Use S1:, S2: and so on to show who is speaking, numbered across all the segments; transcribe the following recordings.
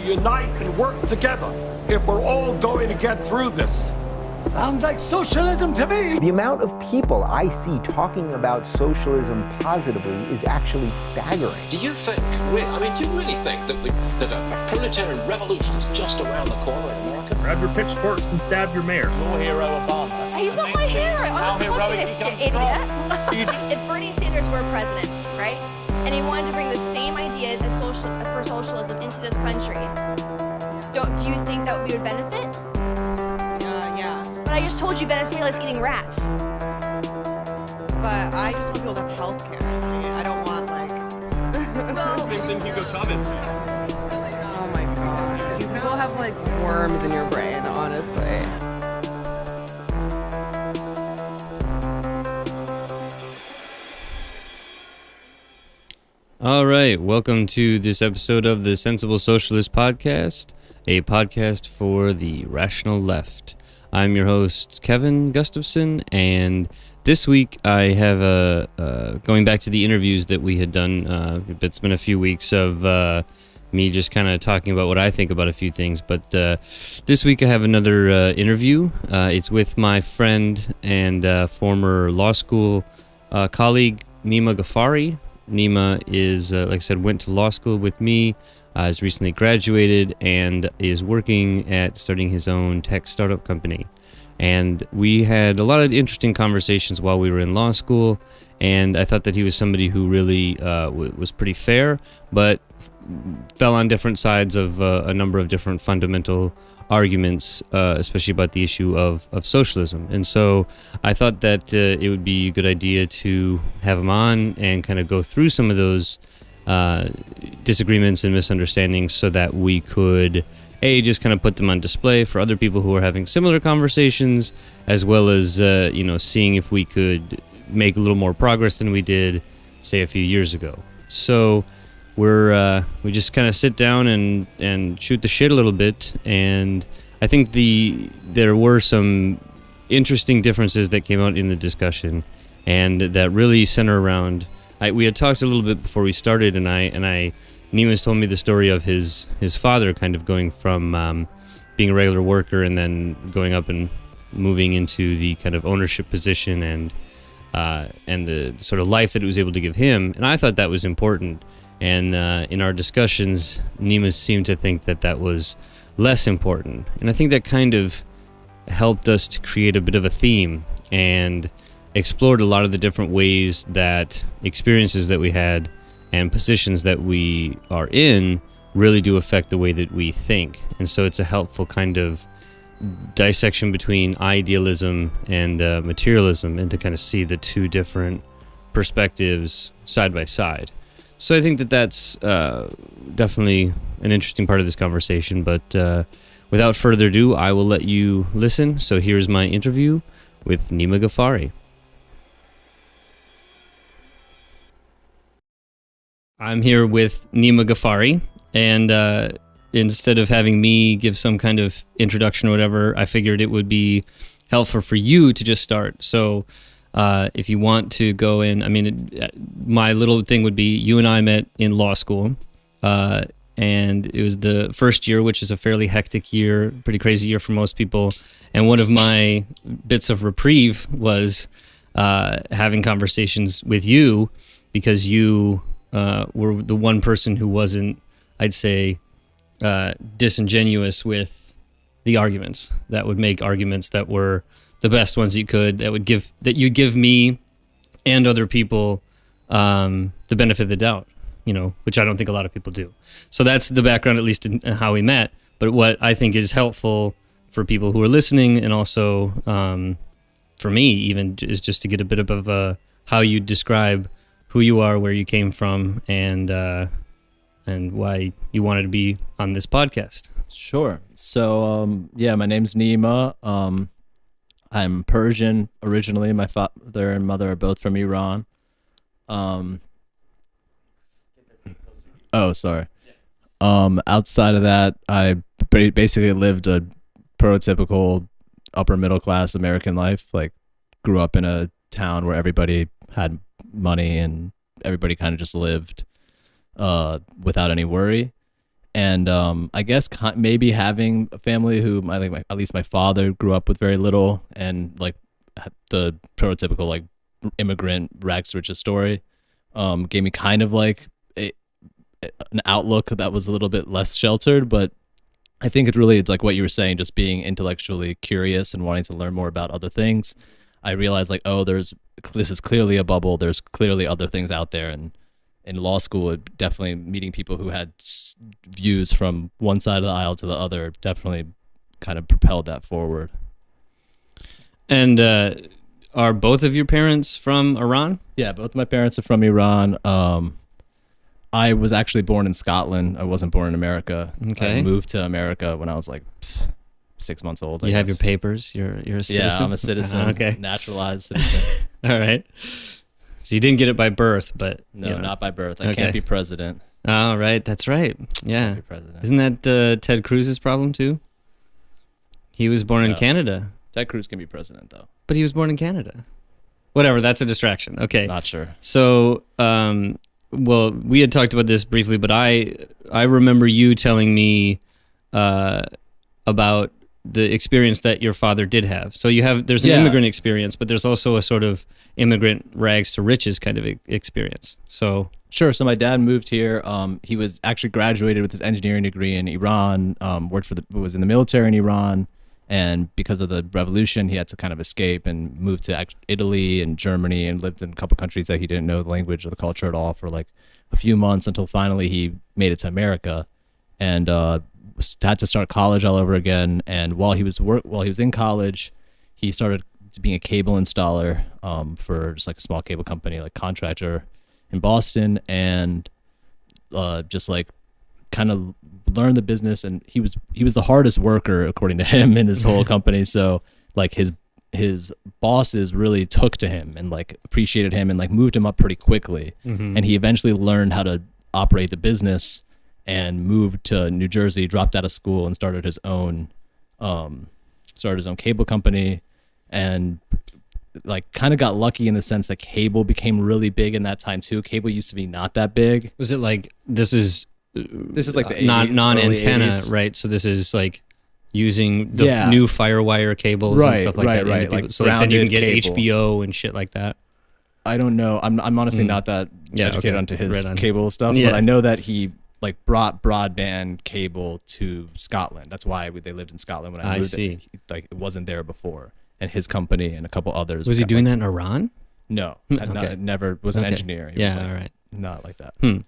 S1: unite and work together if we're all going to get through this.
S2: Sounds like socialism to me.
S3: The amount of people I see talking about socialism positively is actually staggering.
S4: Do you think, do you really think that a proletarian revolution is just around the corner in America?
S5: Grab your pitchforks and stab your mayor.
S6: Your hero, Obama.
S7: He's not my hero.
S6: How heroic he comes from.
S7: If Bernie Sanders were president, right, and he wanted to bring the same ideas as for socialism into this country, do you think that we would benefit?
S8: Yeah.
S7: But I just told you Venezuela is eating rats.
S8: But I just want people to have health care. I don't want,
S5: Same thing Hugo Chavez.
S8: Oh my god. You people have, worms in your brain, honestly.
S9: All right, welcome to this episode of the Sensible Socialist Podcast, a podcast for the rational left. I'm your host, Kevin Gustafson, and this week I have going back to the interviews that we had done. It's been a few weeks of me just kind of talking about what I think about a few things, but this week I have another interview. It's with my friend and former law school colleague, Nima Ghafari. Nima is, like I said, went to law school with me, has recently graduated, and is working at starting his own tech startup company. And we had a lot of interesting conversations while we were in law school, and I thought that he was somebody who really was pretty fair, but fell on different sides of a number of different fundamental arguments, especially about the issue of socialism. And so I thought that it would be a good idea to have him on and kind of go through some of those disagreements and misunderstandings so that we could just kind of put them on display for other people who are having similar conversations, as well as seeing if we could make a little more progress than we did, say, a few years ago. So we just kind of sit down and shoot the shit a little bit, and I think there were some interesting differences that came out in the discussion, and that really center around. We had talked a little bit before we started, and Nima's told me the story of his father kind of going from being a regular worker and then going up and moving into the kind of ownership position and the sort of life that it was able to give him, and I thought that was important. And in our discussions, Nima seemed to think that was less important. And I think that kind of helped us to create a bit of a theme and explored a lot of the different ways that experiences that we had and positions that we are in really do affect the way that we think. And so it's a helpful kind of dissection between idealism and materialism, and to kind of see the two different perspectives side by side. So I think that's definitely an interesting part of this conversation, but without further ado, I will let you listen. So here's my interview with Nima Ghafari. I'm here with Nima Ghafari, and instead of having me give some kind of introduction or whatever, I figured it would be helpful for you to just start. So if you want to go in, my little thing would be you and I met in law school, and it was the first year, which is a fairly hectic year, pretty crazy year for most people. And one of my bits of reprieve was having conversations with you, because you were the one person who wasn't, I'd say, disingenuous with the arguments, that would make arguments that were the best ones you could, that you give me and other people the benefit of the doubt, which I don't think a lot of people do. So that's the background, at least in how we met. But what I think is helpful for people who are listening, and also for me even, is just to get a bit of how you describe who you are, where you came from, and why you wanted to be on this podcast.
S10: Sure. So my name's Nima. I'm Persian originally. My father and mother are both from Iran. Sorry. Outside of that, I basically lived a prototypical upper middle class American life. Like, grew up in a town where everybody had money and everybody kind of just lived without any worry. And I guess maybe having a family who I think at least my father grew up with very little, and like the prototypical like immigrant rags to riches story gave me kind of like an outlook that was a little bit less sheltered. But I think it's like what you were saying, just being intellectually curious and wanting to learn more about other things. I realized like, oh, this is clearly a bubble. There's clearly other things out there. And in law school, definitely meeting people who had views from one side of the aisle to the other definitely kind of propelled that forward.
S9: And are both of your parents from Iran?
S10: Yeah, both of my parents are from Iran. I was actually born in Scotland. I wasn't born in America.
S9: Okay.
S10: I moved to America when I was like 6 months old.
S9: You have your papers. You're a citizen.
S10: Yeah, I'm a citizen.
S9: Okay.
S10: Naturalized citizen.
S9: All right. So you didn't get it by birth, but
S10: no, not by birth. I can't be president.
S9: Oh, right. That's right. Yeah.
S10: Be president.
S9: Isn't that Ted Cruz's problem too? He was born in Canada.
S10: Ted Cruz can be president though.
S9: But he was born in Canada. Whatever. That's a distraction. Okay.
S10: Not sure.
S9: So, well, we had talked about this briefly, but I remember you telling me about the experience that your father did have. So there's an immigrant experience, but there's also a sort of immigrant rags to riches kind of experience. So
S10: sure. So my dad moved here. He was actually graduated with his engineering degree in Iran. Was in the military in Iran, and because of the revolution, he had to kind of escape and move to Italy and Germany, and lived in a couple countries that he didn't know the language or the culture at all for like a few months until finally he made it to America, and had to start college all over again. And while he was in college, he started being a cable installer for just like a small cable company, like contractor in Boston, and just like kind of learned the business. And he was the hardest worker according to him in his whole company. So like his bosses really took to him and like appreciated him and like moved him up pretty quickly. Mm-hmm. And he eventually learned how to operate the business and moved to New Jersey, dropped out of school, and started his own cable company, and like kind of got lucky in the sense that cable became really big in that time too. Cable used to be not that big.
S9: Was it like this is
S10: like the
S9: 80s, non-antenna,
S10: 80s.
S9: right? So this is like using the new Firewire cables and stuff like that.
S10: Right. Like
S9: so like then you can get
S10: cable.
S9: HBO and shit like that.
S10: I don't know. I'm honestly not that educated onto his cable stuff, but I know that he like brought broadband cable to Scotland. That's why they lived in Scotland when I moved.
S9: See.
S10: Like it wasn't there before, and his company and a couple others.
S9: Was he doing that in Iran?
S10: No, never was an engineer. He was
S9: all right.
S10: Not like that.
S9: And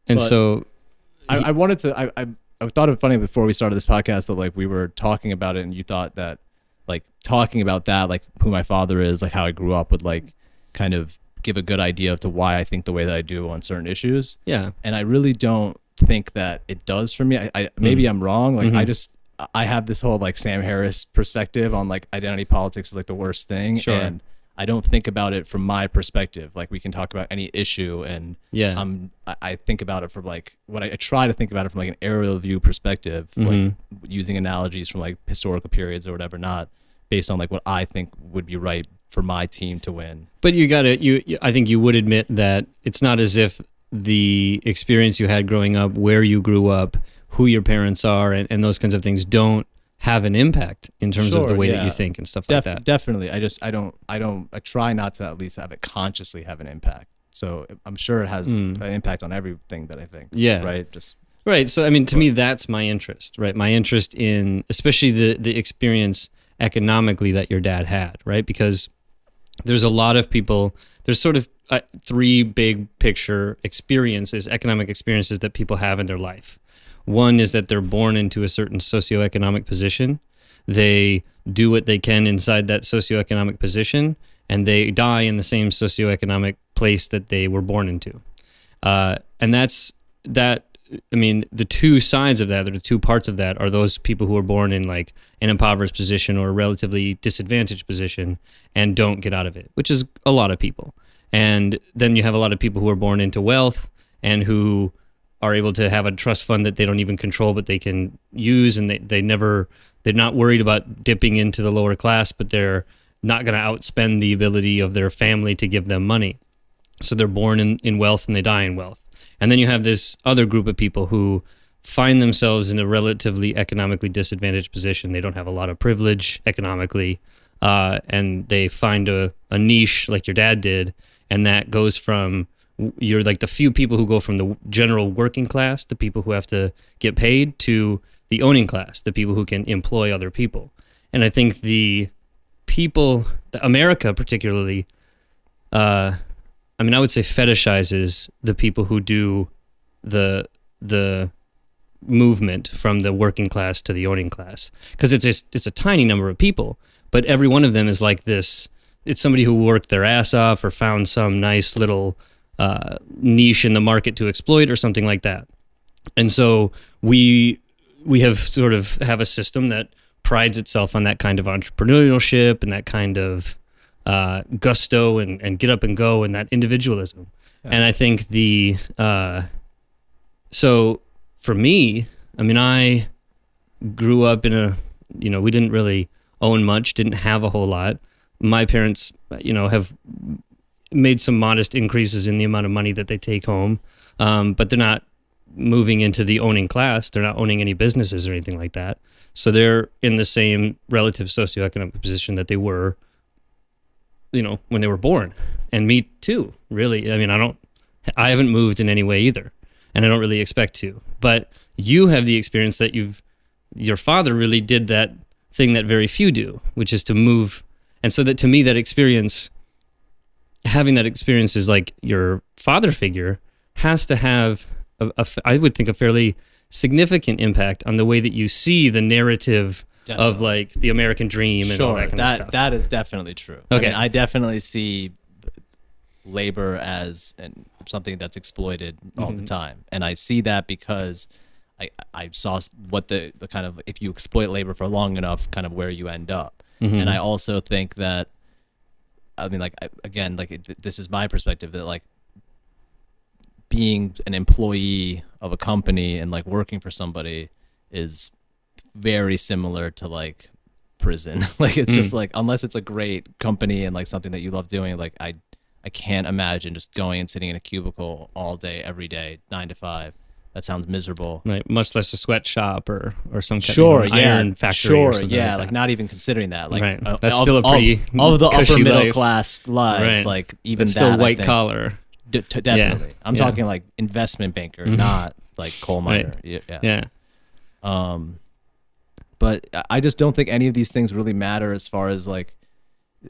S10: but
S9: so
S10: I wanted to. I thought it funny before we started this podcast that like we were talking about it, and you thought that like talking about that, like who my father is, like how I grew up, would like kind of give a good idea of to why I think the way that I do on certain issues.
S9: Yeah.
S10: And I really don't think that it does for me. I maybe I'm wrong. Like I have this whole like Sam Harris perspective on like identity politics is like the worst thing.
S9: Sure.
S10: And I don't think about it from my perspective. Like we can talk about any issue, and I think about it from like I try to think about it from like an aerial view perspective, like using analogies from like historical periods or whatever, not based on like what I think would be right for my team to win.
S9: But I think you would admit that it's not as if the experience you had growing up, where you grew up, who your parents are, and those kinds of things don't have an impact in terms of the way that you think and stuff like that.
S10: Definitely. I try not to at least have it consciously have an impact. So I'm sure it has an impact on everything that I think.
S9: Yeah.
S10: Right.
S9: Right. So, I mean, to me, that's my interest, right? My interest in, especially the experience economically that your dad had, right? Because there's a lot of people, there's sort of three big picture experiences, economic experiences that people have in their life. One is that they're born into a certain socioeconomic position. They do what they can inside that socioeconomic position, and they die in the same socioeconomic place that they were born into. And that's that. I mean, the two sides of that, or the two parts of that, are those people who are born in like an impoverished position or a relatively disadvantaged position and don't get out of it, which is a lot of people. And then you have a lot of people who are born into wealth and who are able to have a trust fund that they don't even control, but they can use, and they're not worried about dipping into the lower class, but they're not going to outspend the ability of their family to give them money. So they're born in wealth and they die in wealth. And then you have this other group of people who find themselves in a relatively economically disadvantaged position. They don't have a lot of privilege economically, and they find a niche like your dad did, and that goes from, you're like the few people who go from the general working class, the people who have to get paid, to the owning class, the people who can employ other people. And I think the people, America particularly, I would say fetishizes the people who do the movement from the working class to the owning class, because it's a tiny number of people, but every one of them is like this. It's somebody who worked their ass off or found some nice little niche in the market to exploit or something like that. And so we have sort of have a system that prides itself on that kind of entrepreneurship and that kind of gusto and get up and go and that individualism. Yeah. And I think so for me, I grew up in we didn't really own much, didn't have a whole lot. My parents, have made some modest increases in the amount of money that they take home, but they're not moving into the owning class. They're not owning any businesses or anything like that. So they're in the same relative socioeconomic position that they were, when they were born. And me too, really. I haven't moved in any way either, and I don't really expect to. But you have the experience that your father really did that thing that very few do, which is to move. And so that, to me, that experience, having that experience is like your father figure has to have, I would think, a fairly significant impact on the way that you see the narrative of like the American dream and all that kind of stuff.
S10: That is definitely true.
S9: Okay.
S10: I definitely see labor as something that's exploited all the time. And I see that because I saw what the kind of, if you exploit labor for long enough, kind of where you end up. And I also think that, this is my perspective, that like being an employee of a company and like working for somebody is very similar to like prison. Like it's just like, unless it's a great company and like something that you love doing, like I can't imagine just going and sitting in a cubicle all day, every day, 9 to 5. That sounds miserable.
S9: Right, much less a sweatshop or some kind of iron factory. Or something like that.
S10: Not even considering that. Like
S9: right. That's still a pretty
S10: of the upper middle
S9: life.
S10: Class lives.
S9: Right.
S10: Like even
S9: that's
S10: that,
S9: still white collar.
S10: Definitely. Yeah. I'm talking like investment banker, not like coal miner.
S9: Right.
S10: Yeah. But I just don't think any of these things really matter, as far as like,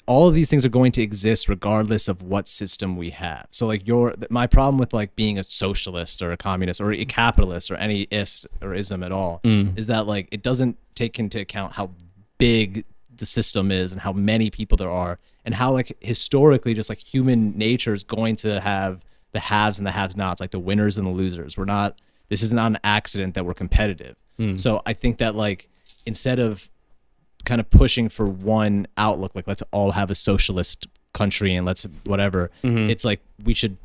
S10: all of these things are going to exist regardless of what system we have. So like my problem with like being a socialist or a communist or a capitalist or any ist or ism at all is that like it doesn't take into account how big the system is and how many people there are, and how like historically just like human nature is going to have the haves and the have-nots, like the winners and the losers. This is not an accident that we're competitive. So I think that like, instead of kind of pushing for one outlook, like let's all have a socialist country and let's whatever, it's like we should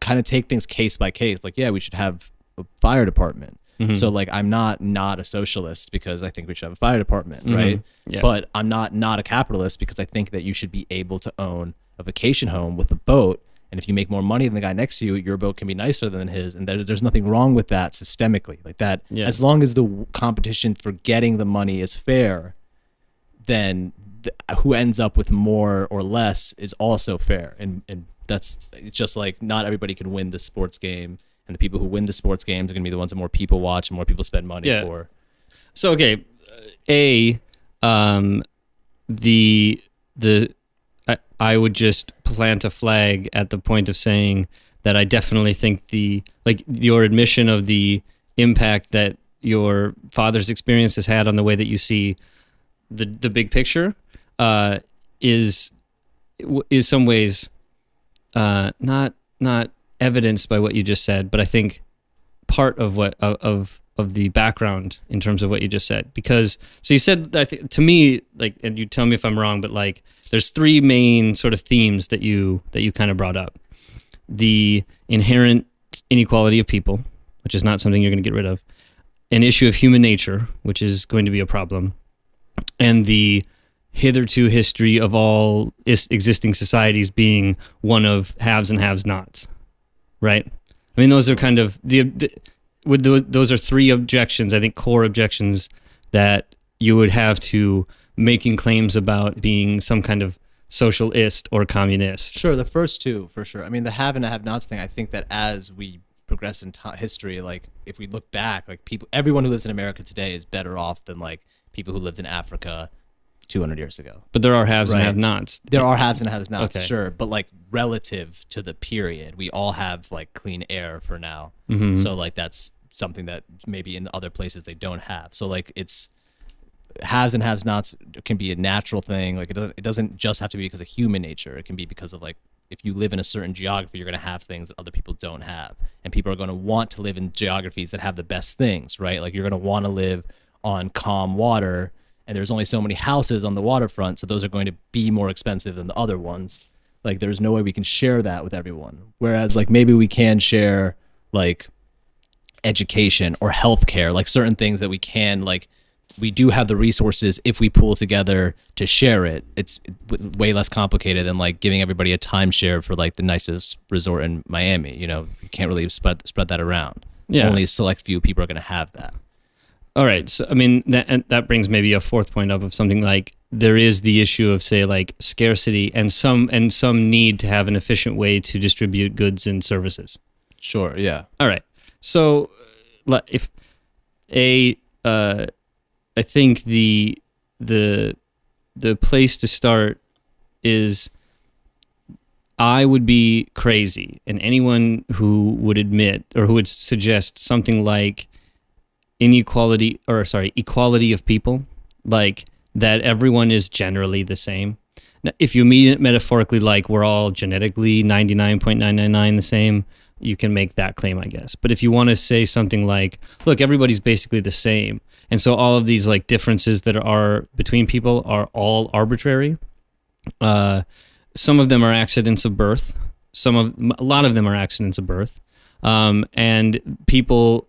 S10: kind of take things case by case. Like, yeah, we should have a fire department. So like, I'm not a socialist because I think we should have a fire department, right? Yeah. But I'm not a capitalist because I think that you should be able to own a vacation home with a boat, and if you make more money than the guy next to you, your boat can be nicer than his, and there's nothing wrong with that systemically. Like that, as long as the competition for getting the money is fair, then who ends up with more or less is also fair. And it's just like, not everybody can win the sports game, and the people who win the sports games are going to be the ones that more people watch and more people spend money for.
S9: So, okay, I would just plant a flag at the point of saying that I definitely think your admission of the impact that your father's experience has had on the way that you see the big picture is some ways not evidenced by what you just said, but I think part of what of the background in terms of what you just said. Because so you said that, to me, like, and you tell me if I'm wrong, but like there's 3 main sort of themes that you kind of brought up: the inherent inequality of people, which is not something you're going to get rid of; an issue of human nature, which is going to be a problem; and the hitherto history of all existing societies being one of haves and have-nots. Right? I mean, those are kind of with those are three objections, I think, core objections that you would have to making claims about being some kind of socialist or communist.
S10: Sure, the first two for sure. I mean, the have and have-nots thing. I think that as we progress in history, like if we look back, like everyone who lives in America today is better off than like people who lived in Africa 200 years ago.
S9: But there are haves and have-nots.
S10: There are haves and have-nots,
S9: Okay.
S10: sure. But like relative to the period, we all have like clean air for now.
S9: Mhm.
S10: So like that's something that maybe in other places they don't have. So like it's haves and have-nots can be a natural thing. Like it doesn't just have to be because of human nature. It can be because of like if you live in a certain geography, you're going to have things that other people don't have. And people are going to want to live in geographies that have the best things, right? Like you're going to want to live on calm water, and there's only so many houses on the waterfront, so those are going to be more expensive than the other ones. Like there's no way we can share that with everyone. Whereas like maybe we can share like education or healthcare, like certain things that we can, like we do have the resources if we pool together to share it. It's way less complicated than like giving everybody a timeshare for like the nicest resort in Miami. You know, you can't really spread that around.
S9: Yeah.
S10: Only a select few people are going to have that.
S9: All right. So, I mean, that brings maybe a fourth point up of something like there is the issue of, say, like scarcity and some need to have an efficient way to distribute goods and services.
S10: Sure. Yeah.
S9: All right. So, if I think the place to start is I would be crazy, and anyone who would admit or who would suggest something like equality of people, like that everyone is generally the same. Now, if you mean it metaphorically, like we're all genetically 99.999 the same, you can make that claim, I guess. But if you want to say something like, look, everybody's basically the same, and so all of these like differences that are between people are all arbitrary. Some of them are accidents of birth. A lot of them are accidents of birth. And people,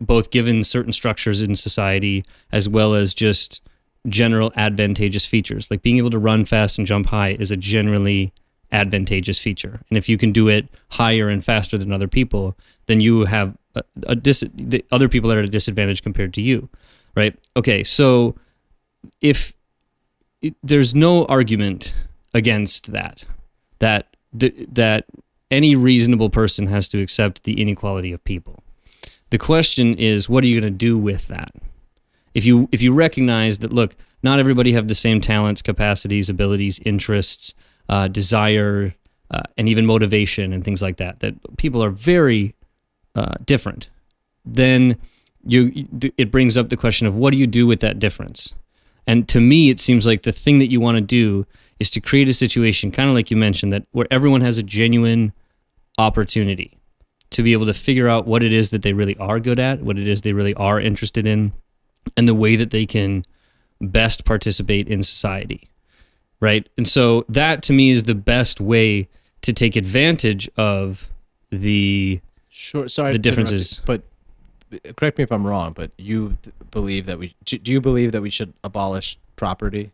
S9: both given certain structures in society as well as just general advantageous features, like being able to run fast and jump high is a generally advantageous feature. And if you can do it higher and faster than other people, then you have the other people that are at a disadvantage compared to you, right? Okay, so there's no argument against that any reasonable person has to accept the inequality of people. The question is, what are you going to do with that? If you recognize that, look, not everybody have the same talents, capacities, abilities, interests, desire, and even motivation and things like that, that people are very different, then it brings up the question of what do you do with that difference? And to me, it seems like the thing that you want to do is to create a situation, kind of like you mentioned, that where everyone has a genuine opportunity to be able to figure out what it is that they really are good at, what it is they really are interested in, and the way that they can best participate in society, right? And so that, to me, is the best way to take advantage of the differences.
S10: But correct me if I'm wrong, but you believe that do you believe that we should abolish property?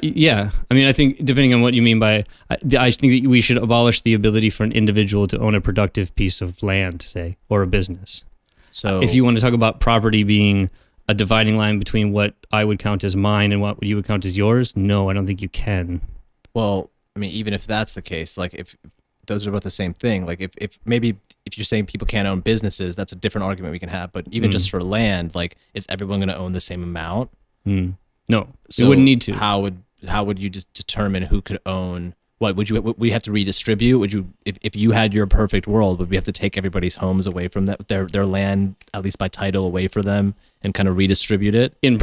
S9: Yeah. I mean, I think depending on what you mean by, I think that we should abolish the ability for an individual to own a productive piece of land, say, or a business.
S10: So
S9: if you want to talk about property being a dividing line between what I would count as mine and what you would count as yours, no, I don't think you can.
S10: Well, I mean, even if that's the case, like if those are both the same thing, like if you're saying people can't own businesses, that's a different argument we can have. But even just for land, like, is everyone going to own the same amount?
S9: No,
S10: so
S9: you wouldn't need to.
S10: How would you just determine who could own what? Would we have to redistribute? Would you, if you had your perfect world, would we have to take everybody's homes away from their land, at least by title, away for them and kind of redistribute it?
S9: In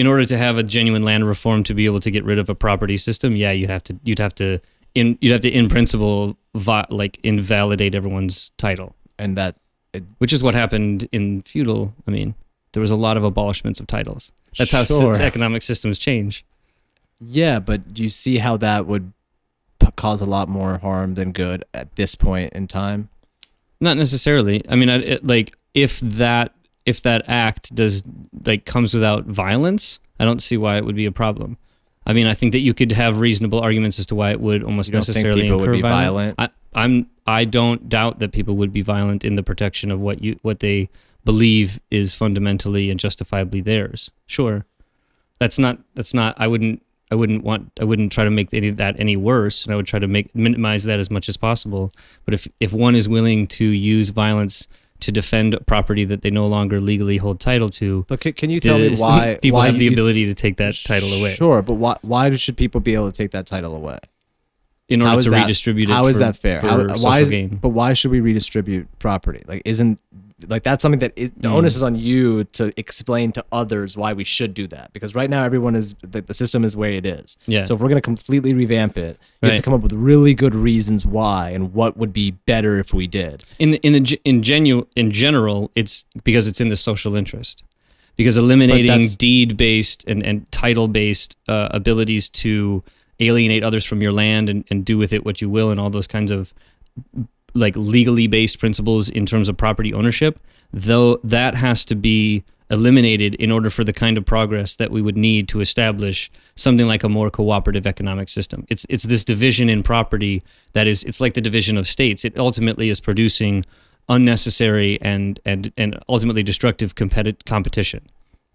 S9: order to have a genuine land reform to be able to get rid of a property system, yeah, you'd have to in principle invalidate everyone's title,
S10: and
S9: which is what happened in feudal. I mean, there was a lot of abolishments of titles. That's how economic systems change.
S10: Yeah, but do you see how that would cause a lot more harm than good at this point in time?
S9: Not necessarily. I mean, if that act comes without violence, I don't see why it would be a problem. I mean, I think that you could have reasonable arguments as to why it would almost necessarily
S10: think people
S9: incur
S10: would be
S9: violence.
S10: violent.
S9: I don't doubt that people would be violent in the protection of what they believe is fundamentally and justifiably theirs. Sure. That's not I wouldn't try to make any of that any worse, and I would try to minimize that as much as possible. But if one is willing to use violence to defend property that they no longer legally hold title to,
S10: but can you tell me why
S9: people have the ability to take that title away?
S10: Sure, but why should people be able to take that title away?
S9: In order to redistribute it.
S10: How is that fair?
S9: Gain.
S10: But why should we redistribute property? That's something that the onus is on you to explain to others why we should do that. Because right now everyone is the system is the way it is.
S9: Yeah.
S10: So if we're going to completely revamp it, we have to come up with really good reasons why and what would be better if we did.
S9: In general, it's because it's in the social interest. Because eliminating deed-based and title-based abilities to alienate others from your land and do with it what you will, and all those kinds of like legally based principles in terms of property ownership, though that has to be eliminated in order for the kind of progress that we would need to establish something like a more cooperative economic system. It's this division in property it's like the division of states. It ultimately is producing unnecessary and ultimately destructive competition.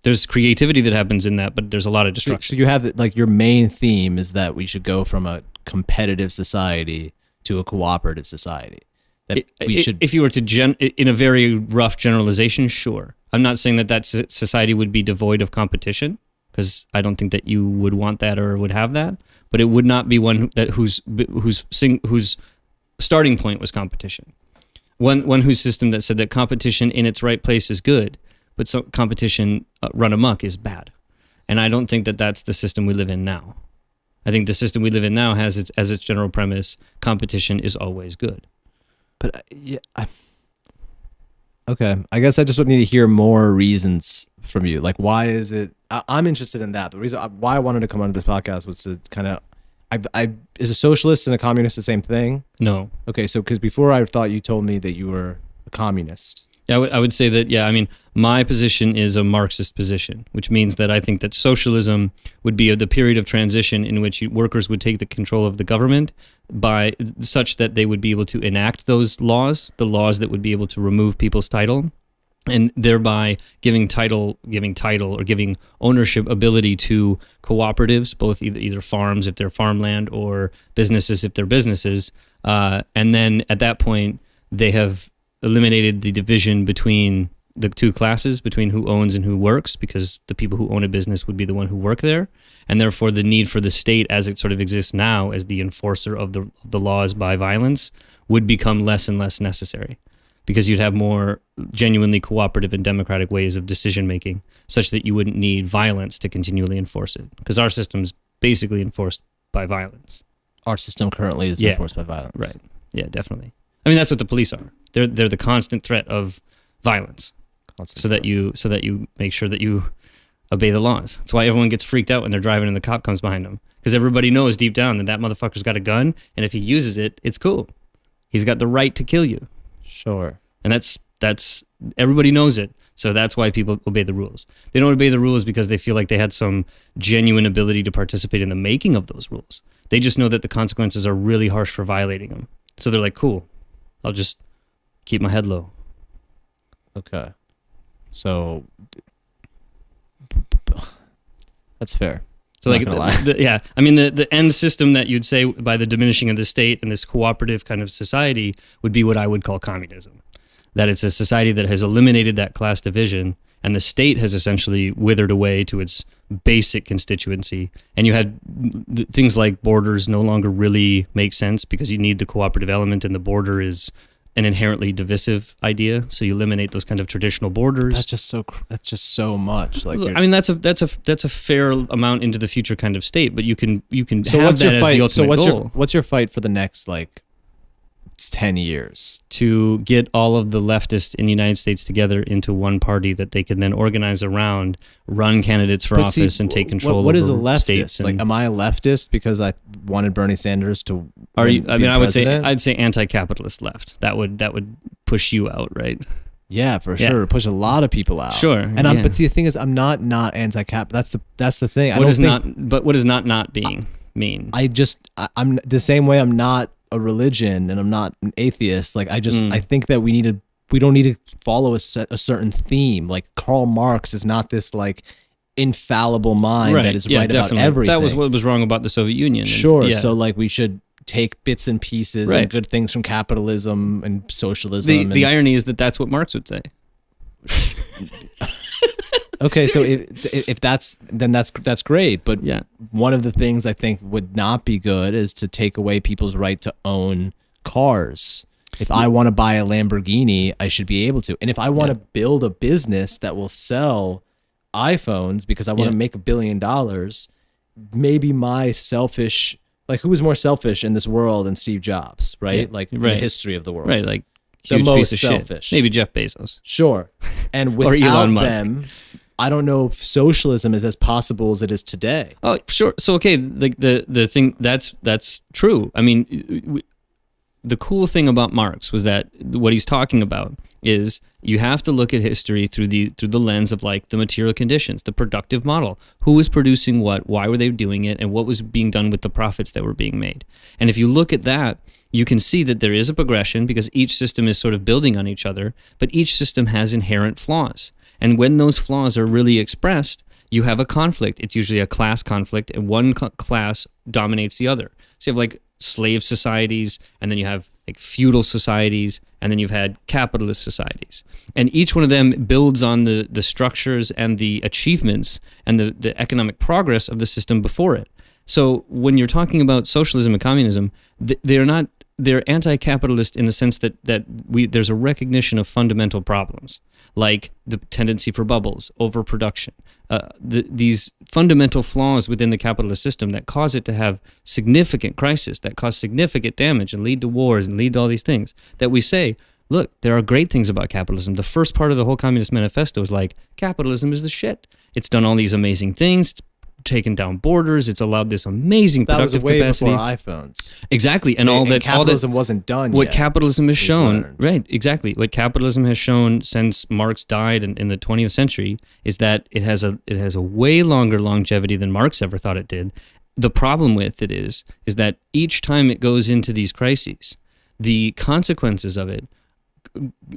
S9: There's creativity that happens in that, but there's a lot of destruction.
S10: So you have your main theme is that we should go from a competitive society to a cooperative society.
S9: If you were to in a very rough generalization, sure. I'm not saying that society would be devoid of competition, because I don't think that you would want that or would have that. But it would not be one whose starting point was competition. One whose system that said that competition in its right place is good, but competition run amok is bad. And I don't think that that's the system we live in now. I think the system we live in now has as its general premise, competition is always good.
S10: But okay, I guess I just would need to hear more reasons from you. Like, why is it? I'm interested in that. The reason why I wanted to come onto this podcast was to kind of, is a socialist and a communist the same thing?
S9: No.
S10: Okay, so because before I thought you told me that you were a communist.
S9: Yeah, I would say that, yeah, I mean, my position is a Marxist position, which means that I think that socialism would be the period of transition in which workers would take the control of the government by such that they would be able to enact those laws, the laws that would be able to remove people's title, and thereby giving title or giving ownership ability to cooperatives, both either farms if they're farmland or businesses if they're businesses. And then at that point, they have eliminated the division between the two classes, between who owns and who works, because the people who own a business would be the one who work there, and therefore the need for the state as it sort of exists now as the enforcer of the laws by violence would become less and less necessary, because you'd have more genuinely cooperative and democratic ways of decision making, such that you wouldn't need violence to continually enforce it, because our system's basically enforced by violence.
S10: Our system currently is enforced by violence.
S9: Right. Yeah, definitely. I mean, that's what the police are. They're the constant threat of violence, so that you make sure that you obey the laws. That's why everyone gets freaked out when they're driving and the cop comes behind them, because everybody knows deep down that motherfucker's got a gun, and if he uses it, it's cool. He's got the right to kill you.
S10: Sure.
S9: And that's everybody knows it. So that's why people obey the rules. They don't obey the rules because they feel like they had some genuine ability to participate in the making of those rules. They just know that the consequences are really harsh for violating them. So they're like, cool, I'll just keep my head low.
S10: Okay. So that's fair.
S9: So like, I mean, the end system that you'd say by the diminishing of the state and this cooperative kind of society would be what I would call communism. That it's a society that has eliminated that class division, and the state has essentially withered away to its basic constituency. And you had things like borders no longer really make sense because you need the cooperative element, and the border is an inherently divisive idea. So you eliminate those kind of traditional borders.
S10: That's just so much. Like,
S9: I mean, that's a fair amount into the future kind of state, but you can
S10: so
S9: have
S10: what's
S9: that
S10: your
S9: as
S10: fight?
S9: the ultimate goal.
S10: What's your fight for the next 10 years?
S9: To get all of the leftists in the United States together into one party that they can then organize around, run candidates for office, and take control
S10: what
S9: over
S10: is a leftist?
S9: states.
S10: Like, am I a leftist because I wanted Bernie Sanders to
S9: Are you? I mean,
S10: I'd
S9: say anti-capitalist left. That would push you out, right?
S10: Yeah, for sure. Push a lot of people out.
S9: Sure.
S10: And but see, the thing is, I'm not anti-cap. That's the thing.
S9: What does not being mean?
S10: I'm the same way I'm not a religion and I'm not an atheist. Like I think that we don't need to follow a certain theme. Like Karl Marx is not this like infallible mind that is right
S9: definitely.
S10: about everything.
S9: That was what was wrong about the Soviet Union.
S10: Sure. So like we should take bits and pieces and good things from capitalism and socialism.
S9: The irony is that that's what Marx would say.
S10: Okay, so if that's great, but one of the things I think would not be good is to take away people's right to own cars. If I want to buy a Lamborghini, I should be able to. And if I want to build a business that will sell iPhones because I want to make $1 billion, maybe my selfish, like who was more selfish in this world than Steve Jobs, right? Like in the history of the world.
S9: Right, like
S10: the
S9: huge
S10: most
S9: piece of
S10: selfish.
S9: Shit. Maybe Jeff Bezos.
S10: Sure. And
S9: or
S10: without
S9: Elon Musk.
S10: them, I don't know if socialism is as possible as it is today.
S9: Oh, sure. So okay, like the thing that's true. I mean, the cool thing about Marx was that what he's talking about is you have to look at history through the lens of like the material conditions, the productive model. Who was producing what? Why were they doing it? And what was being done with the profits that were being made? And if you look at that, you can see that there is a progression because each system is sort of building on each other, but each system has inherent flaws. And when those flaws are really expressed, you have a conflict. It's usually a class conflict, and one class dominates the other. So you have like slave societies, and then you have like feudal societies, and then you've had capitalist societies. And each one of them builds on the structures and the achievements and the economic progress of the system before it. So when you're talking about socialism and communism, they're anti-capitalist in the sense that there's a recognition of fundamental problems, like the tendency for bubbles, overproduction, these fundamental flaws within the capitalist system that cause it to have significant crisis, that cause significant damage and lead to wars and lead to all these things, that we say, look, there are great things about capitalism. The first part of the whole Communist Manifesto is like, capitalism is the shit. It's done all these amazing things. It's taken down borders. It's allowed this amazing productive capacity.
S10: That was way before iPhones.
S9: Exactly, and
S10: capitalism wasn't done
S9: what
S10: yet.
S9: Capitalism has shown, right? Exactly, what capitalism has shown since Marx died in the 20th century is that it has a way longer longevity than Marx ever thought it did. The problem with it is that each time it goes into these crises, the consequences of it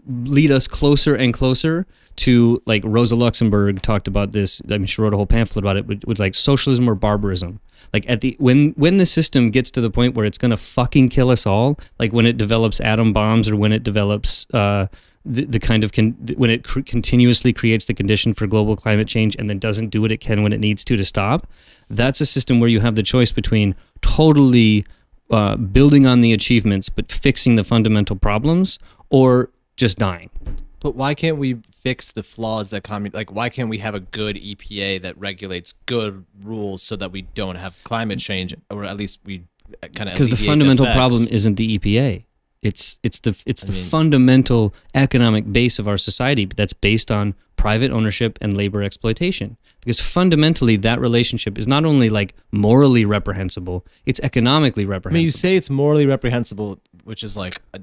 S9: lead us closer and closer to, like Rosa Luxemburg talked about this. I mean, she wrote a whole pamphlet about it. It was like socialism or barbarism. Like when the system gets to the point where it's gonna fucking kill us all, like when it develops atom bombs or when it develops when it continuously creates the condition for global climate change and then doesn't do what it can when it needs to stop. That's a system where you have the choice between totally building on the achievements but fixing the fundamental problems, or just dying.
S10: But why can't we fix the flaws that why can't we have a good EPA that regulates good rules so that we don't have climate change, or at least we kind of
S9: because the fundamental problem isn't the EPA. It's the fundamental economic base of our society that's based on private ownership and labor exploitation. Because fundamentally, that relationship is not only like morally reprehensible, it's economically reprehensible.
S10: I mean, you say it's morally reprehensible, which is like a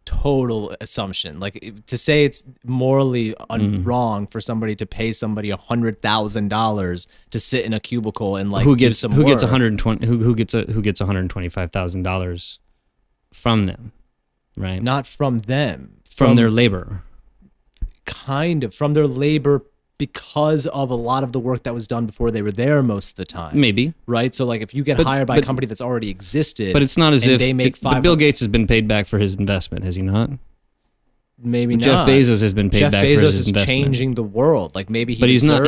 S10: total assumption. Like to say it's morally wrong for somebody to pay somebody $100,000 to sit in a cubicle and like
S9: gets
S10: $125,000
S9: from them, right?
S10: Not from them,
S9: from their labor.
S10: Kind of from their labor, because of a lot of the work that was done before they were there most of the time.
S9: Maybe.
S10: Right? So like if you get hired by a company that's already existed,
S9: but it's not as if
S10: they make
S9: Bill Gates has been paid back for his investment, has he not?
S10: Maybe not.
S9: Jeff Bezos has been paid back for his investment.
S10: Jeff Bezos is changing the world. Like maybe
S9: he's not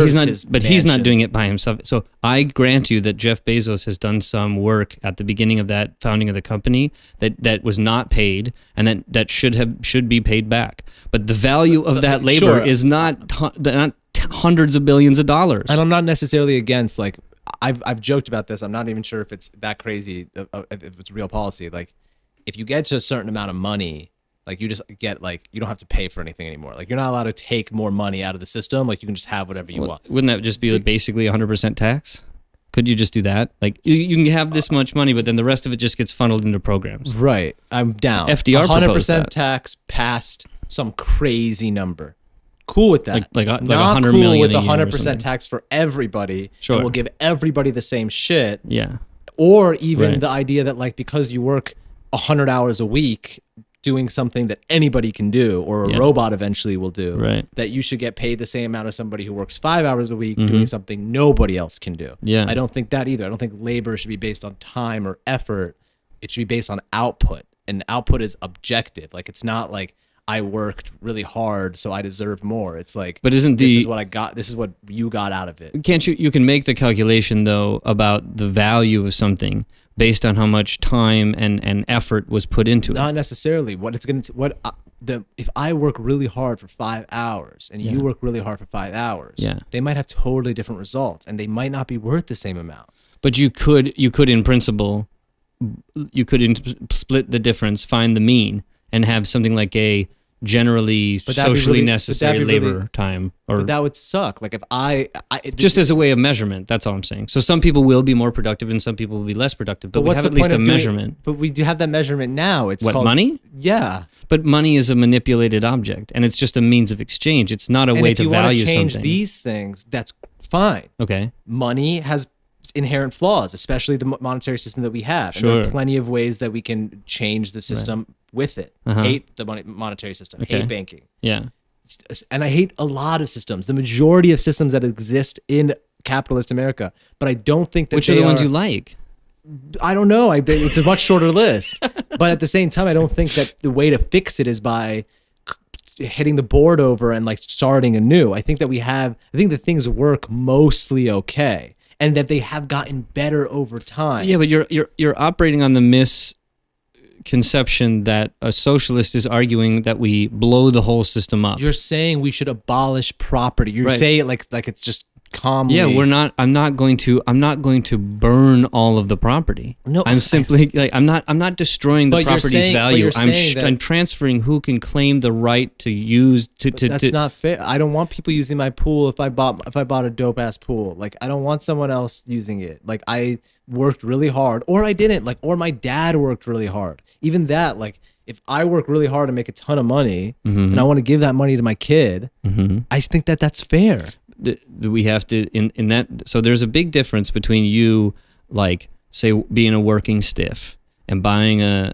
S9: doing it by himself. So I grant you that Jeff Bezos has done some work at the beginning of that founding of the company that was not paid and that should be paid back. But the value of that labor is not hundreds of billions of dollars.
S10: And I'm not necessarily against, like, I've joked about this. I'm not even sure if it's that crazy, if it's real policy. Like, if you get to a certain amount of money, like you just get, like, you don't have to pay for anything anymore. Like, you're not allowed to take more money out of the system. Like, you can just have whatever you want.
S9: Wouldn't that just be like basically 100% tax? Could you just do that? Like, you can have this much money, but then the rest of it just gets funneled into programs.
S10: Right. I'm down.
S9: FDR
S10: 100% tax past some crazy number. Cool with that.
S9: Like
S10: not
S9: 100
S10: cool
S9: million
S10: with
S9: a year
S10: 100% tax for everybody.
S9: Sure.
S10: And we'll give everybody the same shit.
S9: Yeah.
S10: Or even the idea that, like, because you work 100 hours a week doing something that anybody can do, or a robot eventually will do,
S9: Right.
S10: that you should get paid the same amount as somebody who works 5 hours a week doing something nobody else can do.
S9: Yeah.
S10: I don't think that either. I don't think labor should be based on time or effort. It should be based on output, and output is objective. Like, it's not like I worked really hard, so I deserve more. It's like,
S9: But isn't
S10: this
S9: the-
S10: is what I got. This is what you got out of it.
S9: Can't you can make the calculation though about the value of something based on how much time and effort was put into it.
S10: Not necessarily. What it's going to if I work really hard for 5 hours and you work really hard for 5 hours, they might have totally different results, and they might not be worth the same amount.
S9: But you could in principle, split the difference, find the mean, and have something like a generally socially necessary labor time.
S10: But that would suck. Like, if
S9: just as a way of measurement, that's all I'm saying. So some people will be more productive and some people will be less productive, but we have at least a measurement.
S10: But we do have that measurement now. It's
S9: what,
S10: called
S9: money?
S10: Yeah.
S9: But money is a manipulated object, and it's just a means of exchange. It's not a way to value something.
S10: And if you want to change these things, that's fine.
S9: Okay.
S10: Money has inherent flaws, especially the monetary system that we have.
S9: Sure.
S10: And there are plenty of ways that we can change the system with it. Hate the monetary system. Hate banking.
S9: Yeah.
S10: And I hate a lot of systems. The majority of systems that exist in capitalist America. But I don't think that
S9: Which are the ones you like?
S10: I don't know. It's a much shorter list. But at the same time, I don't think that the way to fix it is by hitting the board over and like starting anew. I think that things work mostly okay, and that they have gotten better over time.
S9: Yeah, but you're operating on the misconception that a socialist is arguing that we blow the whole system up.
S10: You're saying we should abolish property. You're saying it like it's just calmly.
S9: Yeah, we're not. I'm not going to burn all of the property.
S10: No,
S9: I'm simply like I'm not destroying the property's value. I'm transferring who can claim the right to use to.
S10: That's not fair. I don't want people using my pool if I bought a dope ass pool. Like, I don't want someone else using it. Like, I worked really hard, or I didn't. Like, or my dad worked really hard. Even that, like, if I work really hard and make a ton of money, and I want to give that money to my kid, I think that that's fair.
S9: We have to in that. So there's a big difference between you, like, say, being a working stiff and buying a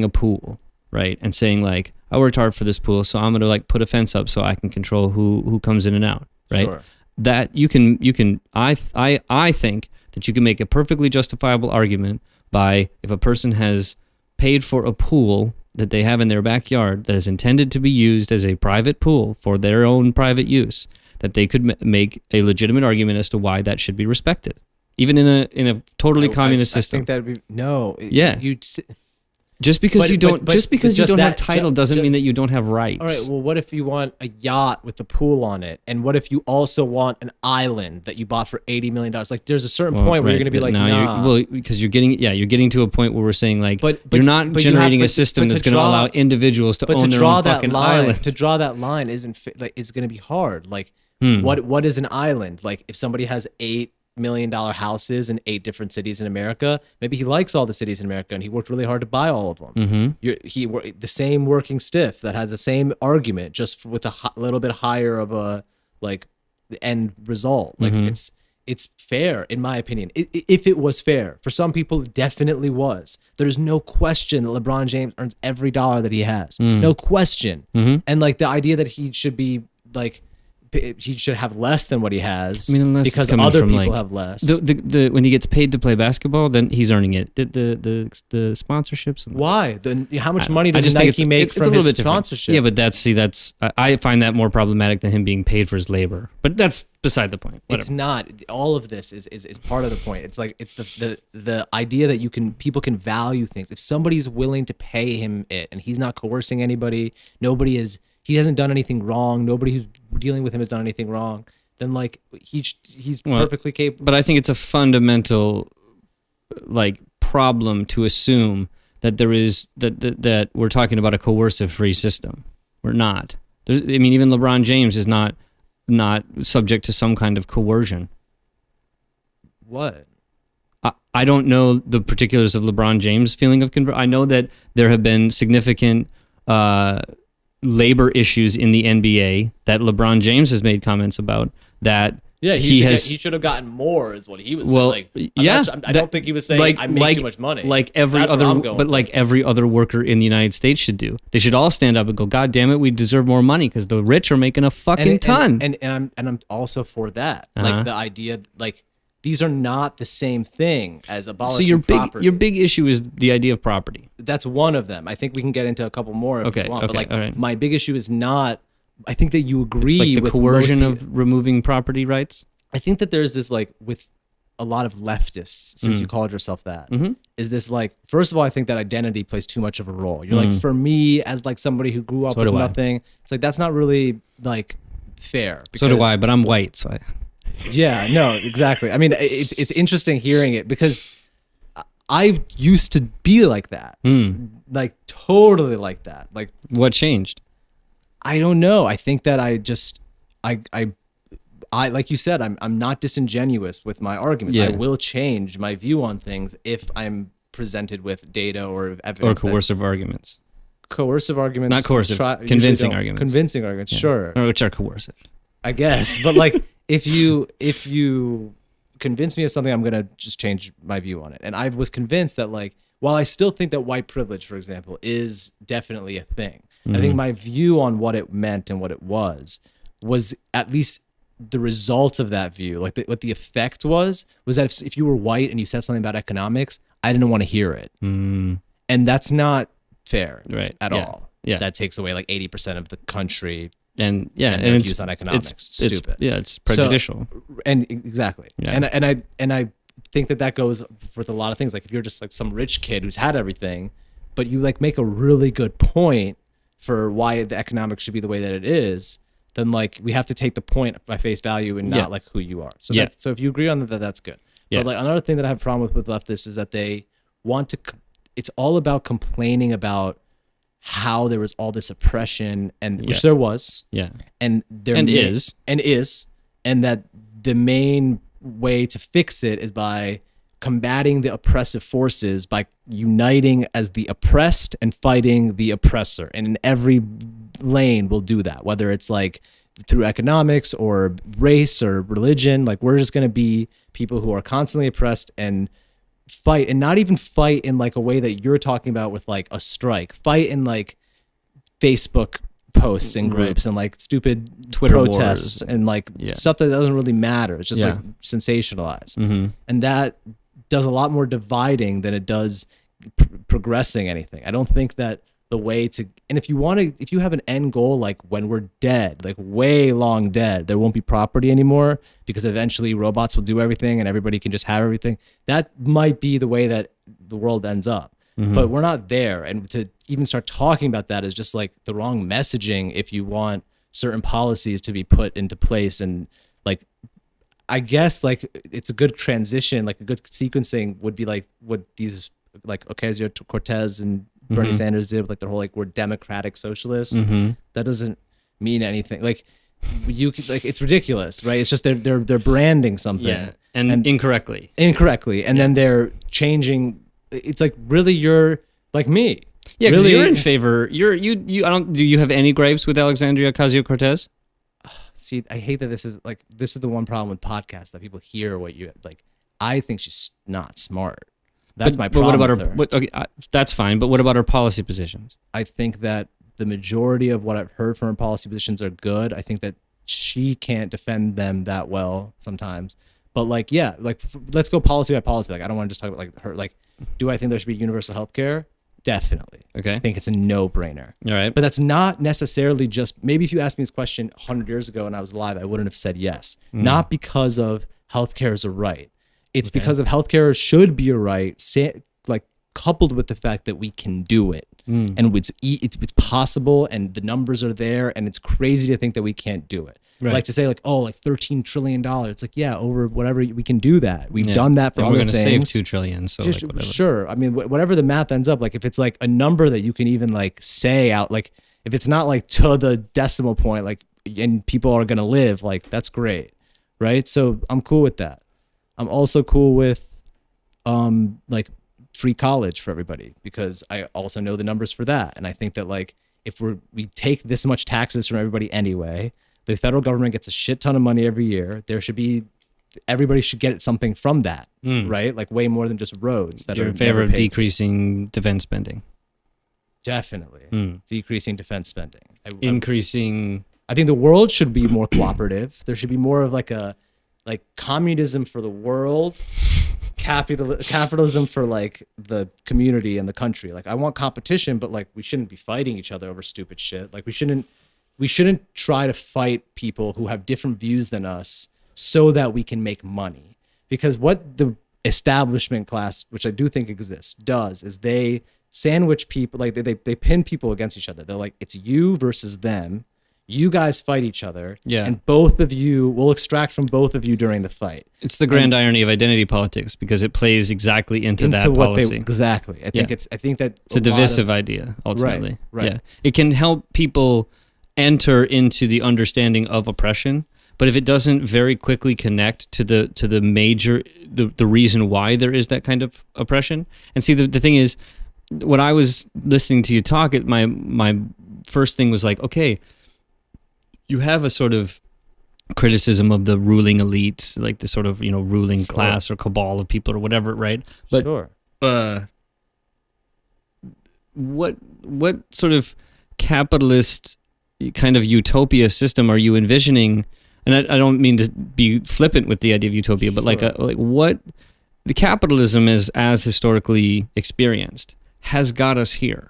S9: pool, right, and saying like, I worked hard for this pool, so I'm gonna like put a fence up so I can control who comes in and out, right?
S10: Sure.
S9: That you can. I think that you can make a perfectly justifiable argument by, if a person has paid for a pool that they have in their backyard that is intended to be used as a private pool for their own private use, that they could make a legitimate argument as to why that should be respected, even in a totally communist system.
S10: I think that would be no.
S9: Yeah. Just because you don't have title doesn't mean that you don't have rights.
S10: All right. Well, what if you want a yacht with a pool on it, and what if you also want an island that you bought for $80 million? Like, there's a certain point where you're going to be like, nah.
S9: Because you're getting to a point where we're saying like, you're not generating a system that's going to allow individuals to own their own fucking island.
S10: To draw that line is going to be hard. Like, what is an island? Like, if somebody has $8 million houses in 8 different cities in America, maybe he likes all the cities in America and he worked really hard to buy all of them. The same working stiff that has the same argument, just with a little bit higher of a like the end result. Like, it's fair in my opinion. If it was fair for some people, it definitely was. There's no question that LeBron James earns every dollar that he has. No question. And like the idea that he should be like, he should have less than what he has, because other people have less.
S9: When he gets paid to play basketball, then he's earning it. The sponsorships.
S10: Why? Then how much money does Nike make from his sponsorship?
S9: Yeah, but that's I find that more problematic than him being paid for his labor. But that's beside the point. Whatever.
S10: It's not. All of this is part of the point. It's like it's the idea that people can value things. If somebody's willing to pay him it, and he's not coercing anybody, he hasn't done anything wrong. Nobody who's dealing with him has done anything wrong. Then like he's perfectly capable.
S9: But I think it's a fundamental like problem to assume that there is that we're talking about a coercive free system. We're not. Even LeBron James is not subject to some kind of coercion.
S10: What?
S9: I don't know the particulars of LeBron James' feeling of I know that there have been significant labor issues in the NBA that LeBron James has made comments about that
S10: Yeah,
S9: he
S10: should have gotten more, is what he was
S9: well,
S10: saying. Like,
S9: I
S10: don't think he was saying I make too much money.
S9: Like every
S10: That's
S9: other,
S10: where I'm going
S9: but
S10: with.
S9: like every other worker in the United States should do. They should all stand up and go, "God damn it, we deserve more money because the rich are making a fucking ton."
S10: And I'm also for that. Like the idea, like these are not the same thing as abolishing
S9: So
S10: property.
S9: your big issue is the idea of property.
S10: That's one of them. I think we can get into a couple more if you want. But like
S9: all right.
S10: my big issue is not. I think that you agree
S9: It's like the
S10: with
S9: coercion
S10: most
S9: of removing property rights.
S10: I think that there's this like with a lot of leftists, since you called yourself that, is this like, first of all, I think that identity plays too much of a role. You're like, for me, as like somebody who grew up
S9: So
S10: with
S9: do I.
S10: nothing, it's like that's not really like fair.
S9: So do
S10: because-
S9: I, but I'm white, so I.
S10: Yeah, no, exactly. I mean, it's interesting hearing it because I used to be like that, like totally like that. Like,
S9: What changed?
S10: I don't know. I think that I just, I like you said, I'm not disingenuous with my arguments.
S9: Yeah.
S10: I will change my view on things if I'm presented with data or
S9: Or
S10: evidence.
S9: coercive arguments.
S10: Coercive arguments.
S9: Not coercive,
S10: usually
S9: convincing
S10: don't-
S9: arguments.
S10: Convincing arguments, sure.
S9: Or which are coercive.
S10: I guess. But like if you convince me of something, I'm gonna just change my view on it. And I was convinced that like while I still think that white privilege, for example, is definitely a thing, I think my view on what it meant and what it was at least the results of that view, like what the effect was that if you were white and you said something about economics, I didn't want to hear it. And that's not fair at all.
S9: Yeah.
S10: That takes away like 80% of the country.
S9: And
S10: their
S9: it's
S10: views on economics.
S9: it's
S10: Stupid.
S9: It's prejudicial.
S10: And exactly.
S9: Yeah.
S10: And I think that goes with a lot of things. Like if you're just like some rich kid who's had everything, but you like make a really good point for why the economics should be the way that it is, then like we have to take the point by face value and not like who you are. So so if you agree on that, that's good. But like another thing that I have a problem with leftists is that they want to. It's all about complaining about how there was all this oppression and which there was.
S9: Yeah.
S10: And there
S9: is.
S10: And that the main way to fix it is by combating the oppressive forces by uniting as the oppressed and fighting the oppressor. And in every lane we'll do that, whether it's like through economics or race or religion. Like we're just going to be people who are constantly oppressed and fight, and not even fight in like a way that you're talking about with like a strike. Fight in like Facebook posts and groups and like stupid
S9: Twitter
S10: protests
S9: wars.
S10: and like stuff that doesn't really matter. It's just like sensationalized. And that does a lot more dividing than it does progressing anything. I don't think that the way to, and if you have an end goal, like when we're dead, like way long dead, there won't be property anymore because eventually robots will do everything and everybody can just have everything. That might be the way that the world ends up. But we're not there. And to even start talking about that is just like the wrong messaging if you want certain policies to be put into place. And like, I guess like it's a good transition, like a good sequencing would be like what these like Ocasio-Cortez and Bernie Sanders did, like the whole like we're Democratic Socialists. That doesn't mean anything. Like you could, like it's ridiculous, right? It's just they're branding something,
S9: and incorrectly,
S10: and then they're changing. It's like really you're like me.
S9: Yeah, because
S10: really,
S9: you're in favor. You. I don't. Do you have any gripes with Alexandria Ocasio-Cortez?
S10: See, I hate that this is the one problem with podcasts that people hear what you like. I think she's not smart. That's my problem.
S9: But what about
S10: with her.
S9: okay, that's fine. But what about her policy positions?
S10: I think that the majority of what I've heard from her policy positions are good. I think that she can't defend them that well sometimes. But like, yeah, like let's go policy by policy. Like, I don't want to just talk about like her. Like, do I think there should be universal health care? Definitely.
S9: Okay.
S10: I think it's a no-brainer.
S9: All right.
S10: But that's not necessarily just, maybe if you asked me this question 100 years ago and I was alive, I wouldn't have said yes. Not because of healthcare is a right. It's because of healthcare should be a right, like coupled with the fact that we can do it. And it's possible and the numbers are there and it's crazy to think that we can't do it.
S9: Right.
S10: Like to say like, oh, like $13 trillion. It's like, yeah, over whatever we can do that. We've done that for
S9: and
S10: other
S9: we're going to save
S10: things.
S9: $2 trillion. So like whatever.
S10: Sure. I mean, whatever the math ends up, like if it's like a number that you can even like say out, like if it's not like to the decimal point, like, and people are going to live, like that's great. Right. So I'm cool with that. I'm also cool with like free college for everybody because I also know the numbers for that. And I think that like if we take this much taxes from everybody anyway, The federal government gets a shit ton of money every year. Everybody should get something from that, right? Like way more than just roads that
S9: You're
S10: are
S9: in favor
S10: never
S9: of
S10: paid.
S9: decreasing defense spending.
S10: Definitely. Decreasing defense spending.
S9: Increasing.
S10: I think the world should be more cooperative. There should be more of like communism for the world, capitalism for like the community and the country. Like I want competition, but like we shouldn't be fighting each other over stupid shit. Like we shouldn't try to fight people who have different views than us so that we can make money. Because what the establishment class, which I do think exists, does is they sandwich people, like they pin people against each other. They're like, it's you versus them. You guys fight each other, and both of you will extract from both of you during the fight.
S9: It's the grand irony of identity politics because it plays exactly into that policy.
S10: Exactly. I think that
S9: it's a divisive idea ultimately.
S10: Right.
S9: Yeah, it can help people enter into the understanding of oppression, but if it doesn't very quickly connect to the major the reason why there is that kind of oppression. And see, the thing is, when I was listening to you talk, my first thing was like, okay, you have a sort of criticism of the ruling elites, like the sort of, ruling class or cabal of people or whatever, right? But what sort of capitalist kind of utopia system are you envisioning? And I don't mean to be flippant with the idea of utopia, but like what the capitalism is as historically experienced has got us here.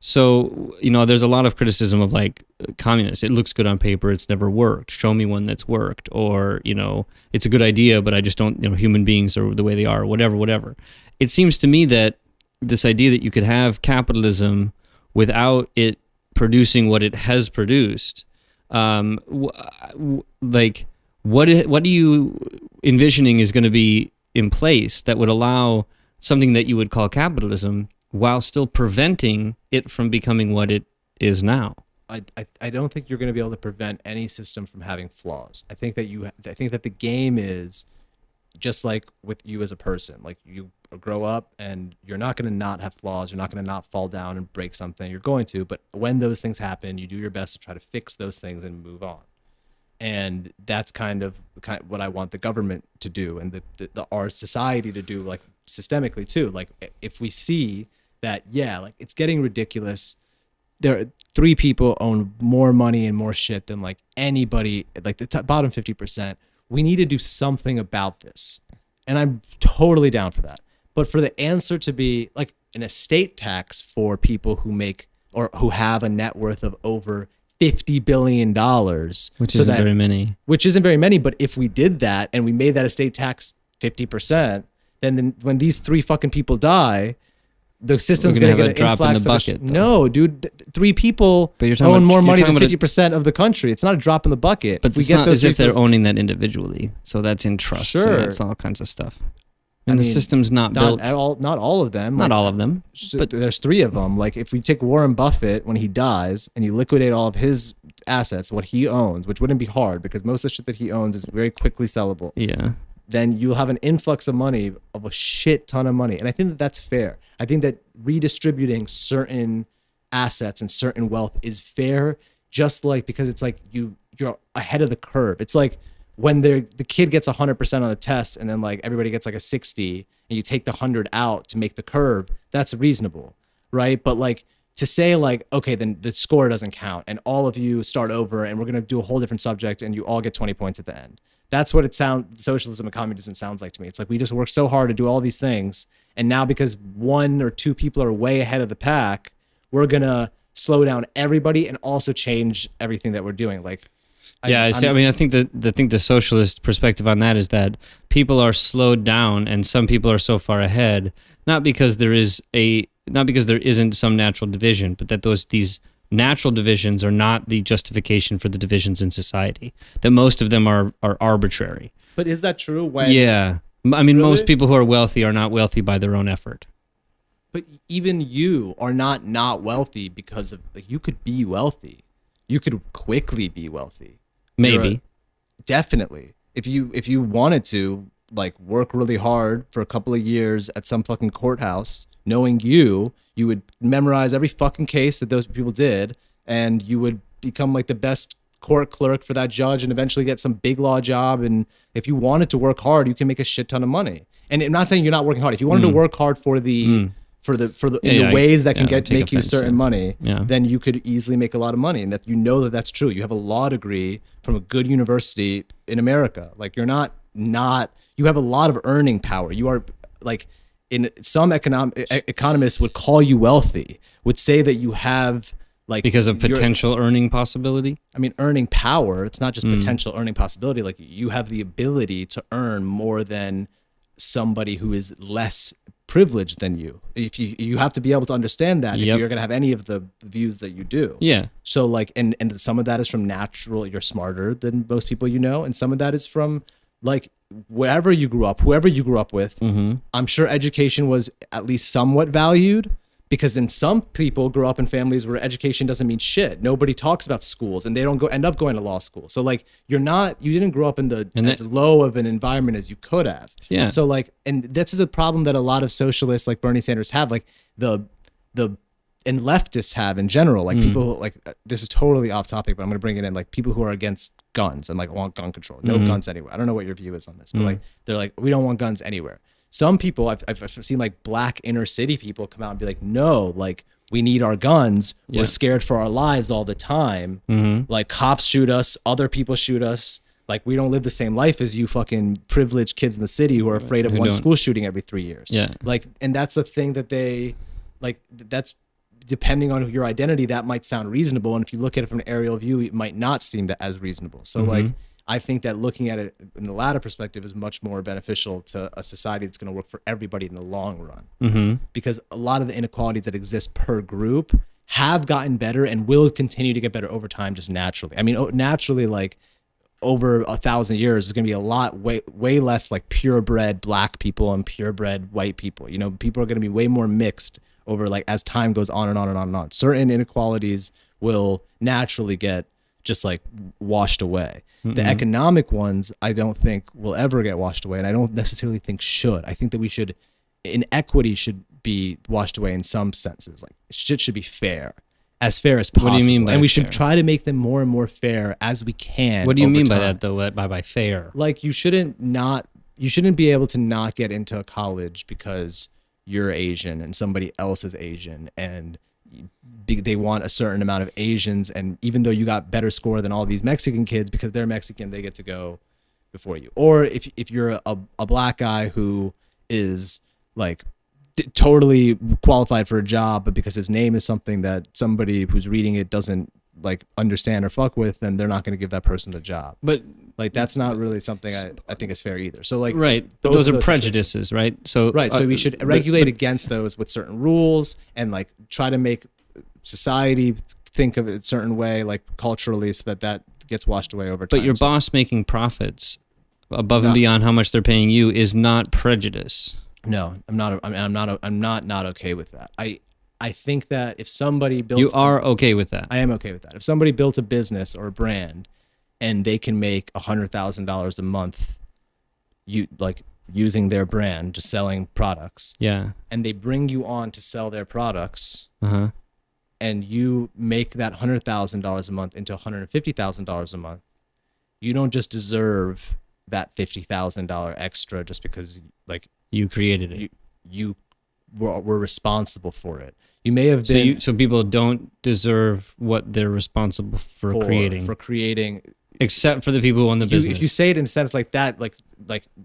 S9: So, there's a lot of criticism of like communists. It looks good on paper. It's never worked. Show me one that's worked. Or, it's a good idea, but I just don't, human beings are the way they are, or whatever. It seems to me that this idea that you could have capitalism without it producing what it has produced, like what are you envisioning is going to be in place that would allow something that you would call capitalism while still preventing it from becoming what it is now?
S10: I don't think you're going to be able to prevent any system from having flaws. I think that the game is just like with you as a person. Like you grow up and you're not going to not have flaws. You're not going to not fall down and break something. You're going to, but when those things happen, you do your best to try to fix those things and move on. And that's kind of what I want the government to do and our society to do, like systemically too. Like if we see that, like it's getting ridiculous. There are 3 people own more money and more shit than like anybody, like the bottom 50%. We need to do something about this. And I'm totally down for that. But for the answer to be like an estate tax for people who make or who have a net worth of over $50 billion,
S9: which isn't very many.
S10: Which isn't very many. But if we did that and we made that estate tax 50%, then when these 3 fucking people die, the system's going to get a drop in the bucket. No, dude, 3 people own more money than 50% of the country. It's not a drop in the bucket.
S9: But it's not as if they're owning that individually. So that's in trust.
S10: Sure.
S9: And that's all kinds of stuff. And the system's not built.
S10: Not all of them.
S9: Not all of them.
S10: But there's 3 of them. Like if we take Warren Buffett when he dies and you liquidate all of his assets, what he owns, which wouldn't be hard because most of the shit that he owns is very quickly sellable.
S9: Yeah.
S10: Then you'll have an influx of money, of a shit ton of money. And I think that that's fair. I think that redistributing certain assets and certain wealth is fair, just like because it's like you're ahead of the curve. It's like when the kid gets 100% on the test and then like everybody gets like a 60 and you take the 100 out to make the curve, that's reasonable, right? But like to say like, okay, then the score doesn't count and all of you start over and we're going to do a whole different subject and you all get 20 points at the end. That's what socialism and communism sounds like to me. It's like we just work so hard to do all these things, and now because 1 or 2 people are way ahead of the pack, we're gonna slow down everybody and also change everything that we're doing. Like,
S9: I think the socialist perspective on that is that people are slowed down and some people are so far ahead, not because there isn't some natural division, but that these natural divisions are not the justification for the divisions in society. That most of them are arbitrary.
S10: But is that true? When
S9: I mean, most people who are wealthy are not wealthy by their own effort.
S10: But even you are not wealthy because of like you could be wealthy. You could quickly be wealthy.
S9: Maybe.
S10: Definitely. If you wanted to like work really hard for a couple of years at some fucking courthouse, knowing you would memorize every fucking case that those people did, and you would become like the best court clerk for that judge and eventually get some big law job. And if you wanted to work hard, you can make a shit ton of money. And I'm not saying you're not working hard. If you wanted to work hard for the ways that can make you certain money, then you could easily make a lot of money. And that that's true. You have a law degree from a good university in America. Like you have a lot of earning power. You are like, in some economists would call you wealthy, would say that you have like
S9: because of potential earning possibility.
S10: I mean, earning power. It's not just potential earning possibility. Like you have the ability to earn more than somebody who is less privileged than you. If you have to be able to understand that if you're going to have any of the views that you do.
S9: Yeah.
S10: So like, and some of that is from natural, you're smarter than most people you know. And some of that is from like wherever you grew up, whoever you grew up with. I'm sure education was at least somewhat valued, because in some people grow up in families where education doesn't mean shit. Nobody talks about schools and they don't end up going to law school. So like you didn't grow up in as low of an environment as you could have.
S9: Yeah.
S10: So like, and this is a problem that a lot of socialists like Bernie Sanders have, like and leftists have in general, like people like, this is totally off topic, but I'm going to bring it in, like people who are against guns and like want gun control, no guns anywhere. I don't know what your view is on this, but like, they're like, we don't want guns anywhere. Some people I've seen like black inner city people come out and be like, no, like we need our guns. We're scared for our lives all the time. Like cops shoot us, other people shoot us. Like we don't live the same life as you fucking privileged kids in the city who are afraid of one school shooting every 3 years.
S9: Yeah.
S10: Like, and that's a thing that they like, that's depending on your identity, that might sound reasonable. And if you look at it from an aerial view, it might not seem that as reasonable. So like, I think that looking at it in the latter perspective is much more beneficial to a society that's going to work for everybody in the long run. Because a lot of the inequalities that exist per group have gotten better and will continue to get better over time, just naturally. I mean, naturally, like over 1,000 years, there's going to be a lot, way less like purebred black people and purebred white people. You know, people are going to be way more mixed over like as time goes on and on and on and on. Certain inequalities will naturally get just like washed away. The economic ones, I don't think will ever get washed away. And I don't necessarily think should. I think that inequity should be washed away in some senses. Like shit should be fair as possible.
S9: What do you mean by
S10: and we
S9: fair?
S10: should try to make them more and more fair as we can.
S9: What do you mean by
S10: time.
S9: that though? By fair?
S10: Like you shouldn't be able to not get into a college because you're Asian and somebody else is Asian and they want a certain amount of Asians, and even though you got better score than all these Mexican kids because they're Mexican, they get to go before you. Or if you're a black guy who is like totally qualified for a job, but because his name is something that somebody who's reading it doesn't like understand or fuck with, then they're not going to give that person the job. But like that's not really something I think is fair either. So like
S9: but those are prejudices, right? So
S10: so we should regulate against those with certain rules and like try to make society think of it a certain way, like culturally, so that gets washed away over time.
S9: But your boss making profits above and beyond how much they're paying you is not prejudice.
S10: No, I'm not okay with that. I think that if somebody built...
S9: You are okay with that?
S10: I am okay with that. If somebody built a business or a brand and they can make $100,000 a month using their brand, just selling products, and they bring you on to sell their products, and you make that $100,000 a month into $150,000 a month, you don't just deserve that $50,000 extra just because like
S9: you created it.
S10: You were responsible for it. You may have been.
S9: So people don't deserve what they're responsible for creating. Except for the people who own the business.
S10: If you say it in a sense like that, like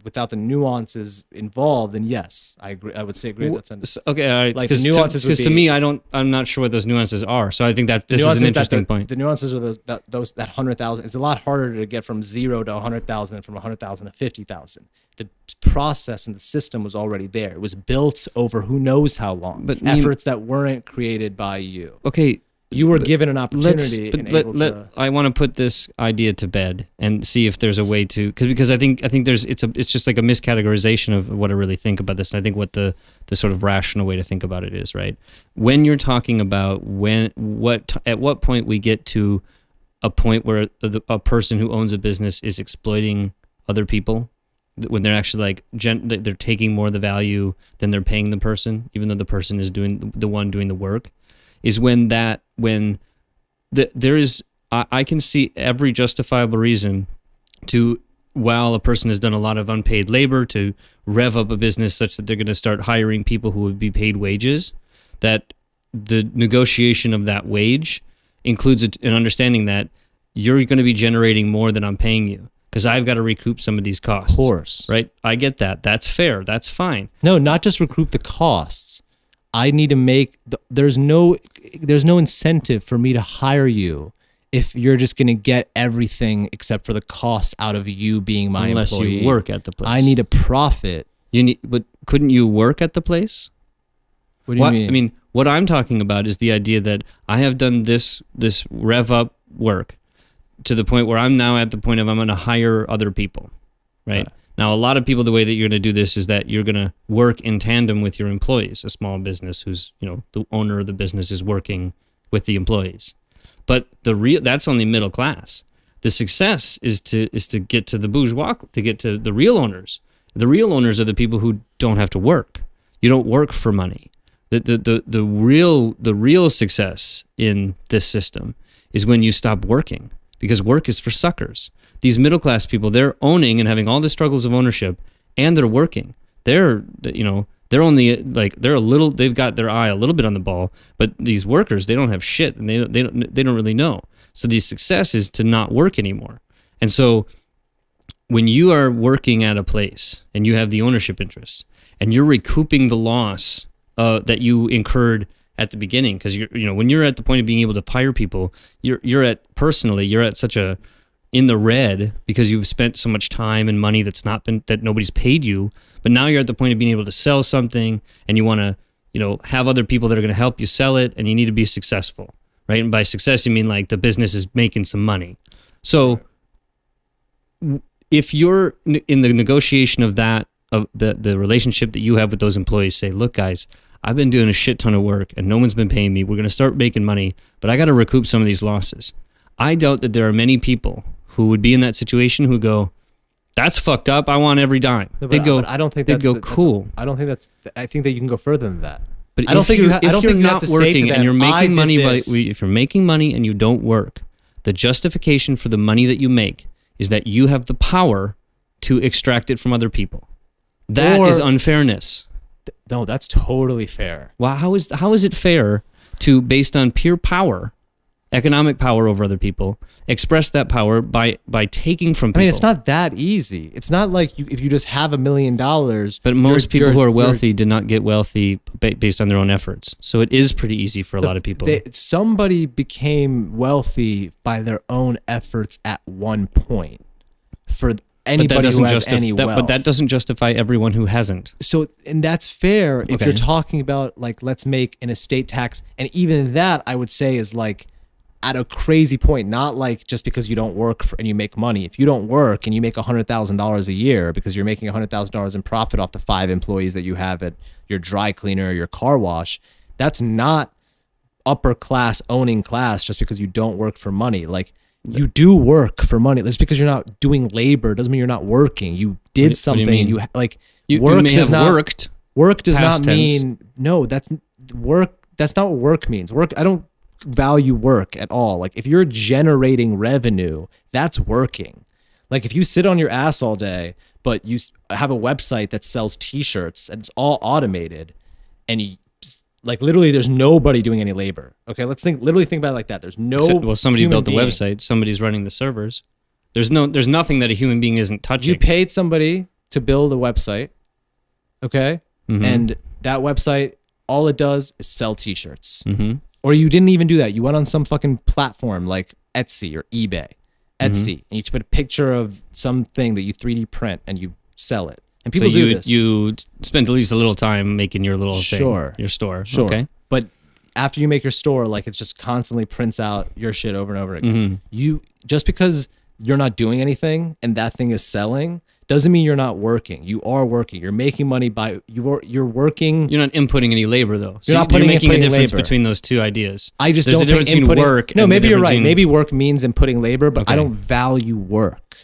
S10: without the nuances involved, then yes, I agree. I would say agree with that sentence.
S9: Okay, all right.
S10: Like the nuances,
S9: because to me, I'm not sure what those nuances are. So I think that this is an interesting point.
S10: The nuances are that 100,000. It's a lot harder to get from 0 to 100,000 and from 100,000 to 50,000. The process and the system was already there. It was built over who knows how long. But efforts that weren't created by you.
S9: Okay.
S10: You were given an opportunity.
S9: I want to put this idea to bed and see if there's a way to, because I think it's just like a miscategorization of what I really think about this. And I think what the sort of rational way to think about it is, right? When you're talking about at what point we get to a point where a person who owns a business is exploiting other people, when they're actually like they're taking more of the value than they're paying the person, even though the person is doing the one doing the work, is when there is I can see every justifiable reason to, while a person has done a lot of unpaid labor, to rev up a business such that they're going to start hiring people who would be paid wages, that the negotiation of that wage includes an understanding that you're going to be generating more than I'm paying you because I've got to recoup some of these costs.
S10: Of course.
S9: Right? I get that. That's fair. That's fine.
S10: No, not just recoup the costs. I need to make, there's no incentive for me to hire you if you're just going to get everything except for the costs out of you being my
S9: Unless
S10: employee.
S9: you work at the place.
S10: I need a profit.
S9: But couldn't you work at the place?
S10: What do you mean?
S9: I mean, what I'm talking about is the idea that I have done this rev up work to the point where I'm now at the point of I'm going to hire other people, right? Now, a lot of people, the way that you're going to do this is that you're going to work in tandem with your employees. A small business who's, the owner of the business is working with the employees. But that's only middle class. The success is to get to the bourgeois, to get to the real owners. The real owners are the people who don't have to work. You don't work for money. The real success in this system is when you stop working, because work is for suckers. These middle class people, they're owning and having all the struggles of ownership, and they're working. They're only they've got their eye a little bit on the ball, but these workers, they don't have shit, and they don't really know. So the success is to not work anymore. And so when you are working at a place and you have the ownership interest and you're recouping the loss that you incurred at the beginning, because when you're at the point of being able to hire people, you're at such a in the red because you've spent so much time and money that nobody's paid you. But now you're at the point of being able to sell something, and you want to have other people that are going to help you sell it, and you need to be successful, right? And by success you mean like the business is making some money. So if you're in the negotiation of that, of the relationship that you have with those employees, say, look guys, I've been doing a shit ton of work and no one's been paying me. We're going to start making money, but I got to recoup some of these losses. I doubt that there are many people who would be in that situation who go, that's fucked up. I want every dime.
S10: No,
S9: They go,
S10: but I don't think
S9: they
S10: that's
S9: go, cool.
S10: I think that you can go further than that.
S9: But
S10: I don't think
S9: if you're
S10: you have
S9: not
S10: to say to
S9: working
S10: them,
S9: and you're
S10: "I
S9: making
S10: did
S9: money,
S10: this."
S9: if you're making money and you don't work, the justification for the money that you make is that you have the power to extract it from other people. That is unfairness.
S10: No, that's totally fair.
S9: Well, how is it fair to, based on pure power, economic power over other people, express that power by taking from people?
S10: I mean, it's not that easy. It's not like if you just have $1 million.
S9: But most people who are wealthy did not get wealthy based on their own efforts. So it is pretty easy for a lot of people.
S10: Somebody became wealthy by their own efforts at one point. For anybody who has any wealth.
S9: But that doesn't justify everyone who hasn't.
S10: So, and that's fair if
S9: Okay.
S10: you're talking about like, let's make an estate tax. And even that I would say is like at a crazy point, not like just because you don't work and you make money. If you don't work and you make $100,000 a year because you're making $100,000 in profit off the 5 employees that you have at your dry cleaner or your car wash, that's not upper class owning class just because you don't work for money. Like, you do work for money. Just because you're not doing labor doesn't mean you're not working. You did something.
S9: You
S10: Work
S9: may
S10: does
S9: have
S10: not,
S9: worked.
S10: Work does not
S9: past tense.
S10: mean no. That's work. That's not what work means. Work. I don't value work at all. Like if you're generating revenue, that's working. Like if you sit on your ass all day, but you have a website that sells T-shirts and it's all automated, and you. Like literally, there's nobody doing any labor. Okay, literally think about it like that. There's no.
S9: Somebody
S10: human
S9: built the
S10: being.
S9: website. Somebody's running the servers. There's nothing that a human being isn't touching.
S10: You paid somebody to build a website, okay,
S9: Mhm.
S10: and that website, all it does is sell T-shirts.
S9: Mhm.
S10: Or you didn't even do that. You went on some fucking platform like Etsy or eBay, Etsy, and you put a picture of something that you 3D print and you sell it. And people do this.
S9: You spent at least a little time making your little
S10: Sure.
S9: thing, your store.
S10: Sure.
S9: Okay.
S10: But after you make your store, like it's just constantly prints out your shit over and over again.
S9: Mhm.
S10: You just because you're not doing anything and that thing is selling doesn't mean you're not working. You are working. You're making money by you're working.
S9: You're not inputting any labor though. So
S10: You're not putting
S9: making a difference
S10: labor.
S9: between those two ideas.
S10: I just
S9: There's
S10: don't
S9: a difference
S10: think
S9: between
S10: inputting,
S9: work.
S10: No,
S9: and the
S10: maybe you're
S9: difference
S10: right.
S9: in-
S10: Maybe work means inputting labor, but I
S9: Okay.
S10: don't value work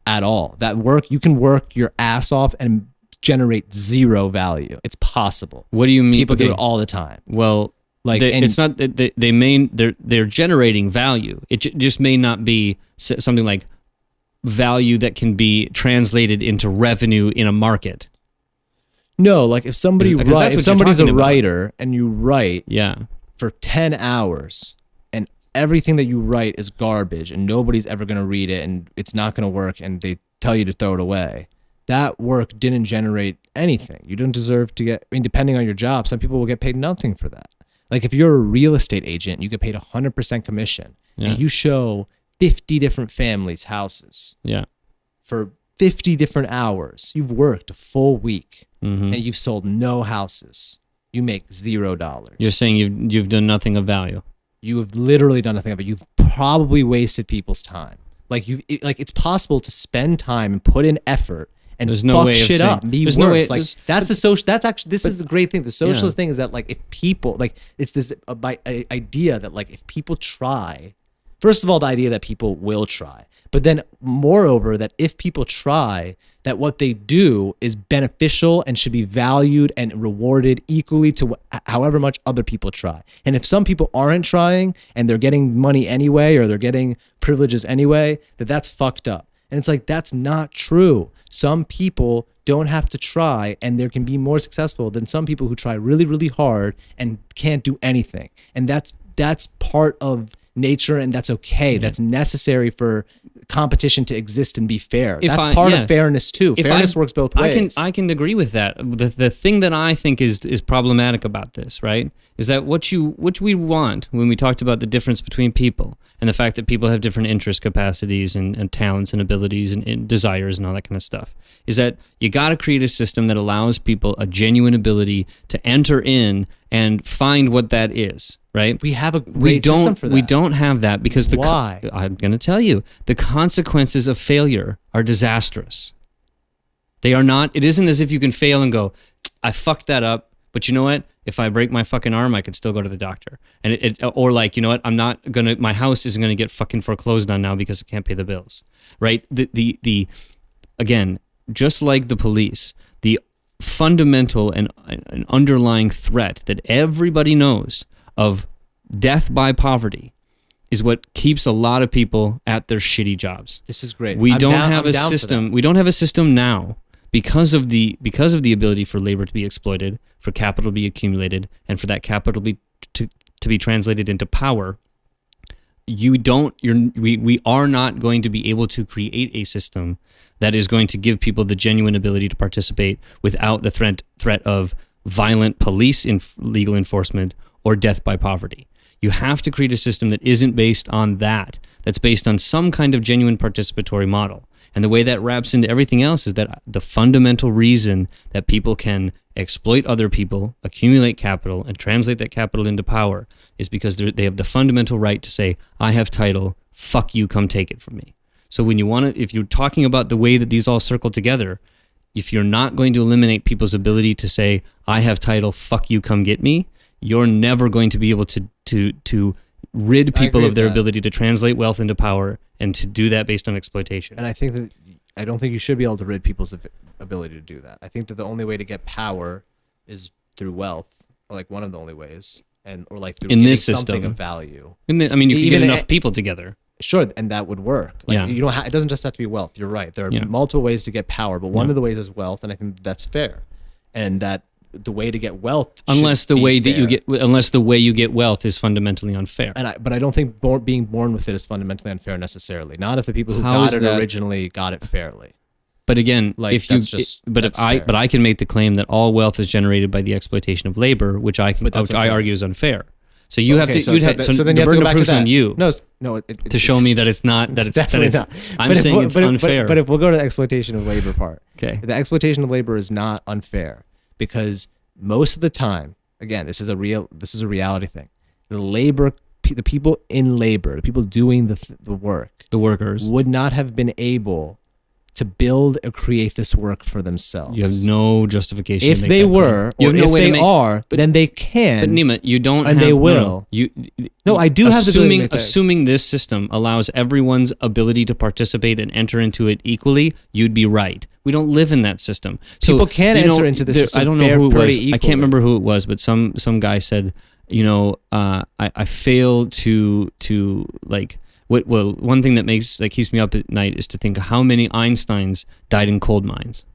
S10: at all. That work, you can work your ass off and generate zero value. It's possible.
S9: What do you mean?
S10: People do
S9: Okay.
S10: it all the time.
S9: Well,
S10: Like,
S9: it's not that they're generating value. It just may not be something like value that can be translated into revenue in a market.
S10: No, like if somebody's a writer and you write for 10 hours and everything that you write is garbage and nobody's ever going to read it and it's not going to work and they tell you to throw it away, that work didn't generate anything. You don't deserve to get, I mean, depending on your job, some people will get paid nothing for that. Like if you're a real estate agent, you get paid 100% commission and you show 50 different families' houses for 50 different hours. You've worked a full week and you've sold no houses. You make $0.
S9: You're saying you've done nothing of value.
S10: You have literally done nothing of it. You've probably wasted people's time. Like it's possible to spend time and put in effort and fuck shit up. Be worse. No way, like that's the social. That's actually this is the great thing. The socialist thing is that like if people like it's this idea that like if people try. First of all, the idea that people will try, but then moreover, that if people try, that what they do is beneficial and should be valued and rewarded equally to however much other people try. And if some people aren't trying and they're getting money anyway, or they're getting privileges anyway, that's fucked up. And it's like, that's not true. Some people don't have to try and they can be more successful than some people who try really, really hard and can't do anything. And that's part of nature, and that's okay. That's necessary for competition to exist and be fair. That's part of fairness too. Fairness works both ways.
S9: I can agree with that. The thing that I think is problematic about this, right, is that what we want when we talked about the difference between people and the fact that people have different interest capacities and talents and abilities and desires and all that kind of stuff, is that you got to create a system that allows people a genuine ability to enter in and find what that is. Right?
S10: We have a great system for that.
S9: We don't have that because
S10: Why?
S9: I'm going to tell you, the consequences of failure are disastrous. They are not. It isn't as if you can fail and go, I fucked that up, but you know what? If I break my fucking arm, I could still go to the doctor. And or like, you know what? My house isn't going to get fucking foreclosed on now because I can't pay the bills. Right? Again, just like the police, the fundamental and underlying threat that everybody knows of death by poverty is what keeps a lot of people at their shitty jobs.
S10: This is great.
S9: We don't have a system. We don't have a system now because of the ability for labor to be exploited, for capital to be accumulated, and for that capital to be translated into power. We are not going to be able to create a system that is going to give people the genuine ability to participate without the threat of violent police legal enforcement or death by poverty. You have to create a system that isn't based on that, that's based on some kind of genuine participatory model. And the way that wraps into everything else is that the fundamental reason that people can exploit other people, accumulate capital, and translate that capital into power is because they have the fundamental right to say, I have title, fuck you, come take it from me. So if you're talking about the way that these all circle together, if you're not going to eliminate people's ability to say, I have title, fuck you, come get me, you're never going to be able to rid people of their ability to translate wealth into power and to do that based on exploitation.
S10: And I don't think you should be able to rid people's ability to do that. I think that the only way to get power is through wealth, or like one of the only ways, or like through
S9: this
S10: something of value.
S9: You can get enough people together.
S10: Sure, and that would work. Like, you don't. It doesn't just have to be wealth. You're right. There are multiple ways to get power, but one of the ways is wealth, and I think that's fair. And that the way to get wealth, unless the way
S9: you get wealth is fundamentally unfair.
S10: But I don't think being born with it is fundamentally unfair necessarily. Not if the people who got it originally got it fairly.
S9: But again, I can make the claim that all wealth is generated by the exploitation of labor, which I argue is unfair. So you have to. So then you have to go back to that. On you.
S10: No,
S9: to show me that it's not. That it's not. I'm saying it's unfair.
S10: But if we'll go to the exploitation of labor part,
S9: okay,
S10: the exploitation of labor is not unfair because most of the time, again, this is a reality thing. The people in labor, the people doing the work,
S9: the workers,
S10: would not have been able to build or create this work for themselves.
S9: You have no justification.
S10: If they were, or if they are, then they can.
S9: But Nima, you don't,
S10: and they will. No, I do have the ability.
S9: Assuming this system allows everyone's ability to participate and enter into it equally, you'd be right. We don't live in that system. So
S10: people can enter into this system.
S9: I don't know who it was. I can't remember who it was, but some guy said, I fail to like one thing that keeps me up at night is to think of how many Einsteins died in coal mines.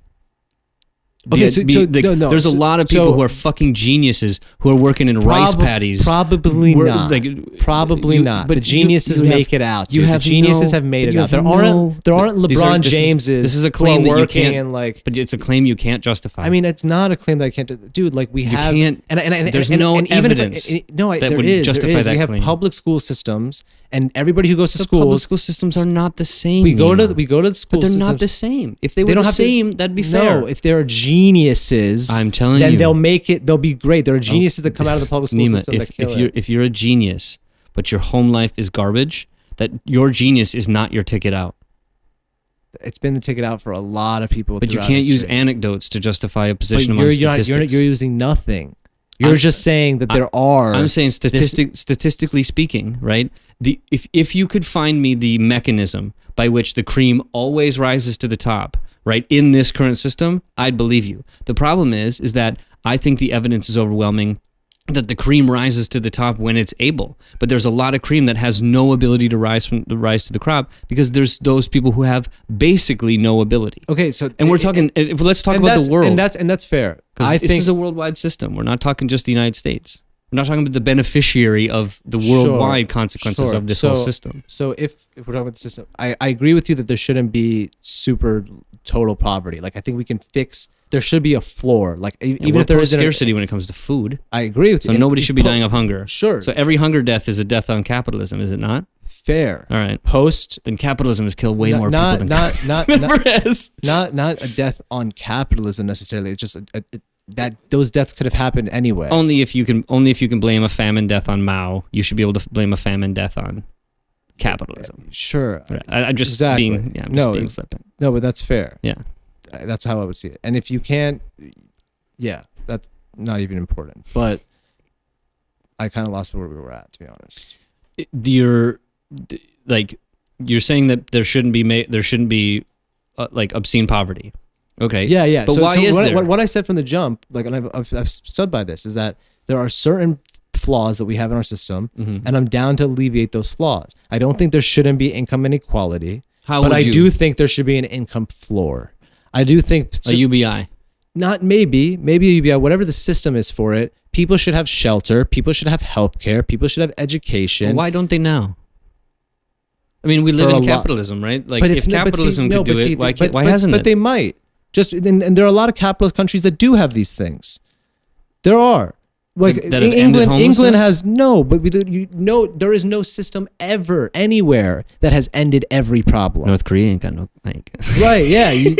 S9: There's a lot of people who are fucking geniuses who are working in rice paddies.
S10: Probably not. But the geniuses make it out. The geniuses have made it out. There aren't LeBron Jameses.
S9: This is a claim that you can't.
S10: But
S9: it's a claim you can't justify.
S10: I mean, it's not a claim that I can't. Dude, like we have.
S9: You can't. And there's no evidence that would justify that claim.
S10: We have public school systems, and everybody who goes to schools.
S9: Public school systems are not the same.
S10: We go to the school,
S9: but they're
S10: systems.
S9: not the same. If they were the same, that'd be fair.
S10: No, if they're geniuses,
S9: I'm telling
S10: then
S9: you,
S10: they'll make it. They'll be great. There are geniuses that come out of the public school system that kill it.
S9: If you're a genius, but your home life is garbage, that your genius is not your ticket out.
S10: It's been the ticket out for a lot of people.
S9: But you can't use anecdotes to justify a position among statistics.
S10: You're using nothing. You're just saying that there are.
S9: I'm saying statistically speaking, right? If you could find me the mechanism by which the cream always rises to the top, right, in this current system, I'd believe you. The problem is that I think the evidence is overwhelming that the cream rises to the top when it's able, but there's a lot of cream that has no ability to rise to the crop because there's those people who have basically no ability.
S10: Okay, so
S9: we're talking. Let's talk about the world,
S10: and that's fair.
S9: I think this is a worldwide system. We're not talking just the United States. We're not talking about the beneficiary of the worldwide consequences of this whole system.
S10: So if we're talking about the system, I agree with you that there shouldn't be super total poverty. Like I think we can fix. There should be a floor. Like even if there is
S9: scarcity when it comes to food.
S10: I agree with you.
S9: So nobody should be dying of hunger.
S10: Sure.
S9: So every hunger death is a death on capitalism, is it not?
S10: Fair.
S9: All right.
S10: Then
S9: capitalism has killed way more people than capitalism ever has.
S10: Not a death on capitalism necessarily. It's just that those deaths could have happened anyway.
S9: Only if you can blame a famine death on Mao, you should be able to blame a famine death on capitalism.
S10: Sure.
S9: I'm just being flippant.
S10: No, but that's fair.
S9: Yeah.
S10: That's how I would see it. And if you can't, that's not even important. But I kind of lost where we were at, to be honest.
S9: You're saying that there shouldn't be like obscene poverty. Okay.
S10: Yeah.
S9: But why is there?
S10: What I said from the jump, like, and I've stood by this, is that there are certain flaws that we have in our system, and I'm down to alleviate those flaws. I don't think there shouldn't be income inequality, but I do think there should be an income floor. I do think
S9: a UBI.
S10: Not maybe a UBI, whatever the system is for it. People should have shelter. People should have healthcare. People should have education.
S9: Well, why don't they now? I mean, we live in capitalism, right? Like, if capitalism could do it, why hasn't it?
S10: But they might. And there are a lot of capitalist countries that do have these things. There are. Like England has but there is no system ever anywhere that has ended every problem.
S9: North Korea ain't got no
S10: right, yeah.
S9: If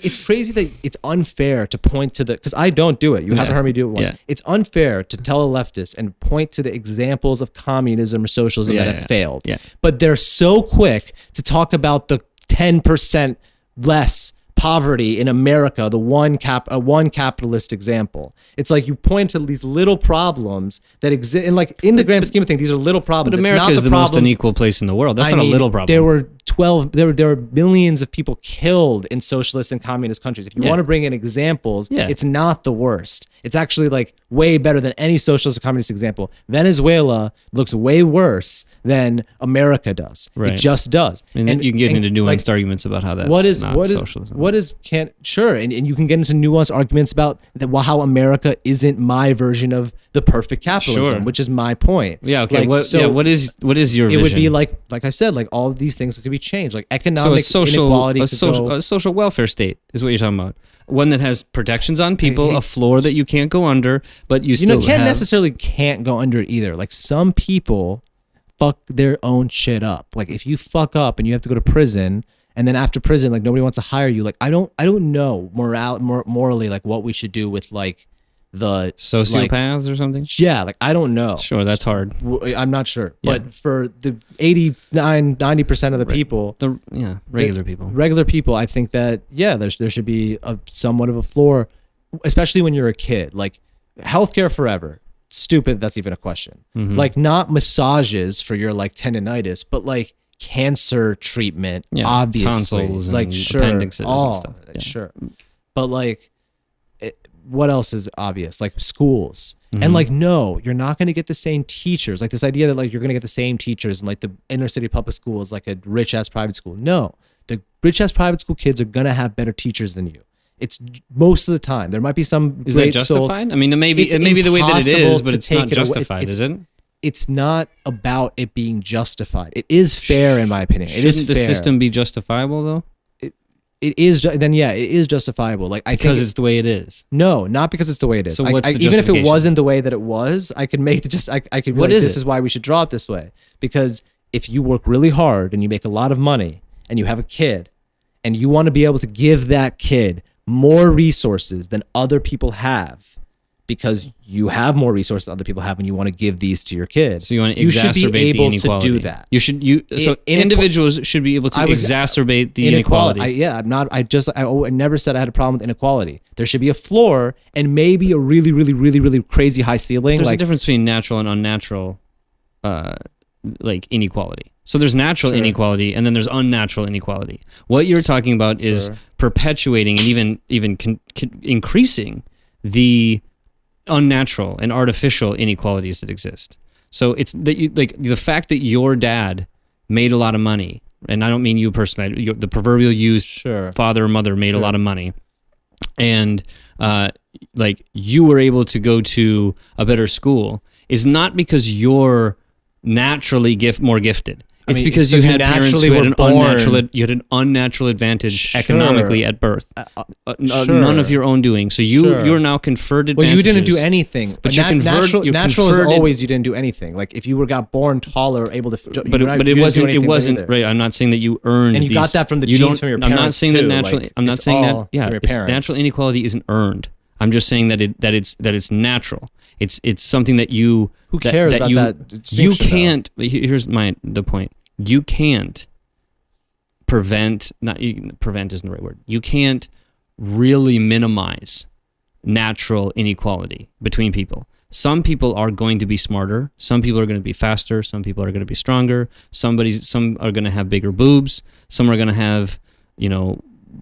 S10: it's crazy that it's unfair to point to because I don't do it. You haven't heard me do it once.
S9: Yeah.
S10: It's unfair to tell a leftist and point to the examples of communism or socialism that have failed.
S9: Yeah.
S10: But they're so quick to talk about the 10% less poverty in America, the one capitalist example. It's like you point to these little problems that exist, and like in the grand scheme of things, these are little problems.
S9: But America is the most unequal place in the world. That's not a little problem.
S10: There were there were millions of people killed in socialist and communist countries. If you want to bring in examples, it's not the worst. It's actually like way better than any socialist or communist example. Venezuela looks way worse than America does. Right. It just does.
S9: And you can get into nuanced arguments about how that's not socialism.
S10: And you can get into nuanced arguments about how America isn't my version of the perfect capitalism, which is my point.
S9: Yeah. Okay. What is your vision?
S10: It would be like I said, like all of these things could be changed, like economic inequality.
S9: A social welfare state is what you're talking about. One that has protections on people, a floor that you can't go under, but you still
S10: can't go under it either. Like some people fuck their own shit up. Like if you fuck up and you have to go to prison, and then after prison, like nobody wants to hire you. Like I don't know morally like what we should do with like the
S9: sociopaths or something.
S10: Yeah, like I don't know.
S9: Sure, that's hard.
S10: I'm not sure, but for the 89-90% of the people, regular people, I think that there should be somewhat of a floor, especially when you're a kid. Like healthcare forever. Stupid. That's even a question. Mm-hmm. Like not massages for your like tendinitis, but like cancer treatment. Yeah, obviously,
S9: tonsils,
S10: like
S9: and appendixes and stuff.
S10: Sure, but like. what else is obvious? Like schools. And like, no, you're not going to get the same teachers. Like this idea that like you're going to get the same teachers in like the inner city public school is like a rich ass private school. No, the rich ass private school kids are going to have better teachers than you. It's most of the time. There might be some
S9: Is that justified? I mean, it may be the way that it is, but it's not justified, is it?
S10: It's not about it being justified. It is fair, in my opinion.
S9: Shouldn't the system be justifiable, though?
S10: It is. Then yeah, it is justifiable. Like
S9: because it's the way it is.
S10: No, not because it's the way it is.
S9: So what's the
S10: even if it
S9: justification?
S10: wasn't the way that it was, I could make it just. I could. Be
S9: What
S10: like,
S9: is
S10: this
S9: it?
S10: is why we should draw it this way. Because if you work really hard and you make a lot of money and you have a kid, and you want to be able to give that kid more resources than other people have, because you have more resources than other people have, and you want to give these to your kid.
S9: So you want to
S10: you should
S9: exacerbate
S10: be
S9: the
S10: able
S9: inequality.
S10: to do that.
S9: So individuals should be able to exacerbate the inequality.
S10: I never said I had a problem with inequality. There should be a floor and maybe a really, really, really, really crazy high ceiling.
S9: There's a difference between natural and unnatural, like inequality. So there's natural inequality, and then there's unnatural inequality. What you're talking about is perpetuating and even increasing the unnatural and artificial inequalities that exist. So it's that you like the fact that your dad made a lot of money, and I don't mean you personally. The proverbial used father or mother made a lot of money, and like you were able to go to a better school is not because you're naturally more gifted. It's because you had parents who had an unnatural advantage economically at birth. None of your own doing. So you're now conferred advantages.
S10: Well, you didn't do anything.
S9: But
S10: natural is always you didn't do anything. Like if you got born taller or able to,
S9: but it wasn't right. I'm not saying that you earned.
S10: And you got that from the genes from your parents.
S9: I'm not saying that naturally.
S10: Like,
S9: I'm not saying that. Yeah,
S10: your parents.
S9: Natural inequality isn't earned. I'm just saying that it's natural. It's something that you.
S10: Who cares about that?
S9: You can't. Here's the point. You can't prevent. Prevent isn't the right word. You can't really minimize natural inequality between people. Some people are going to be smarter. Some people are going to be faster. Some people are going to be stronger. Some are going to have bigger boobs. Some are going to have,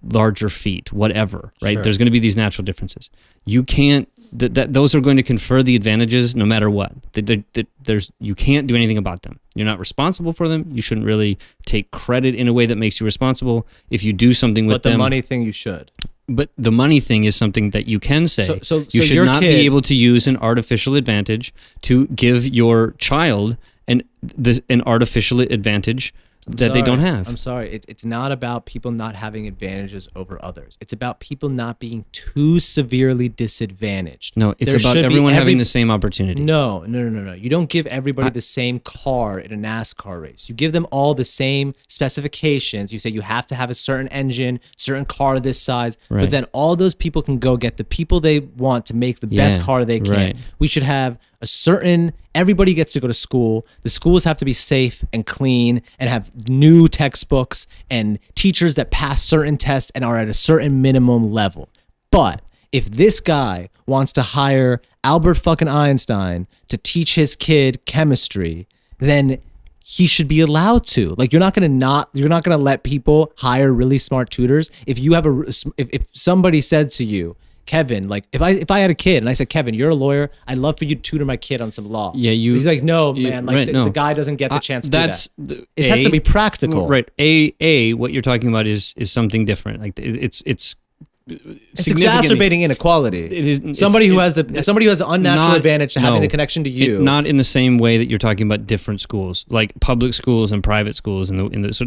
S9: larger feet. Whatever. Right?
S10: Sure.
S9: There's going to be these natural differences. You can't. Those are going to confer the advantages no matter what. You can't do anything about them. You're not responsible for them. You shouldn't really take credit in a way that makes you responsible. If you do something with them.
S10: But the money thing you should.
S9: But the money thing is something that you can say.
S10: So
S9: you should
S10: your
S9: not
S10: kid,
S9: be able to use an artificial advantage to give your child an artificial advantage they don't have.
S10: I'm sorry. It's not about people not having advantages over others. It's about people not being too severely disadvantaged.
S9: No, it's about everyone having the same opportunity.
S10: No. You don't give everybody the same car in a NASCAR race. You give them all the same specifications. You say you have to have a certain engine, certain car this size, but then all those people can go get the people they want to make the best car they can.
S9: Right.
S10: We should have everybody gets to go to school. The schools have to be safe and clean and have new textbooks and teachers that pass certain tests and are at a certain minimum level. But if this guy wants to hire Albert fucking Einstein to teach his kid chemistry, then he should be allowed to. Like you're not gonna let people hire really smart tutors. If somebody said to you, Kevin, like if I had a kid and I said, Kevin, you're a lawyer, I'd love for you to tutor my kid on some law.
S9: Yeah,
S10: he's like, no, man, like the guy doesn't get the chance to do that. It has to be practical.
S9: Right. What you're talking about is something different. Like it's
S10: exacerbating inequality. It is somebody who has the unnatural advantage to having the connection to you.
S9: Not in the same way that you're talking about different schools, like public schools and private schools, and this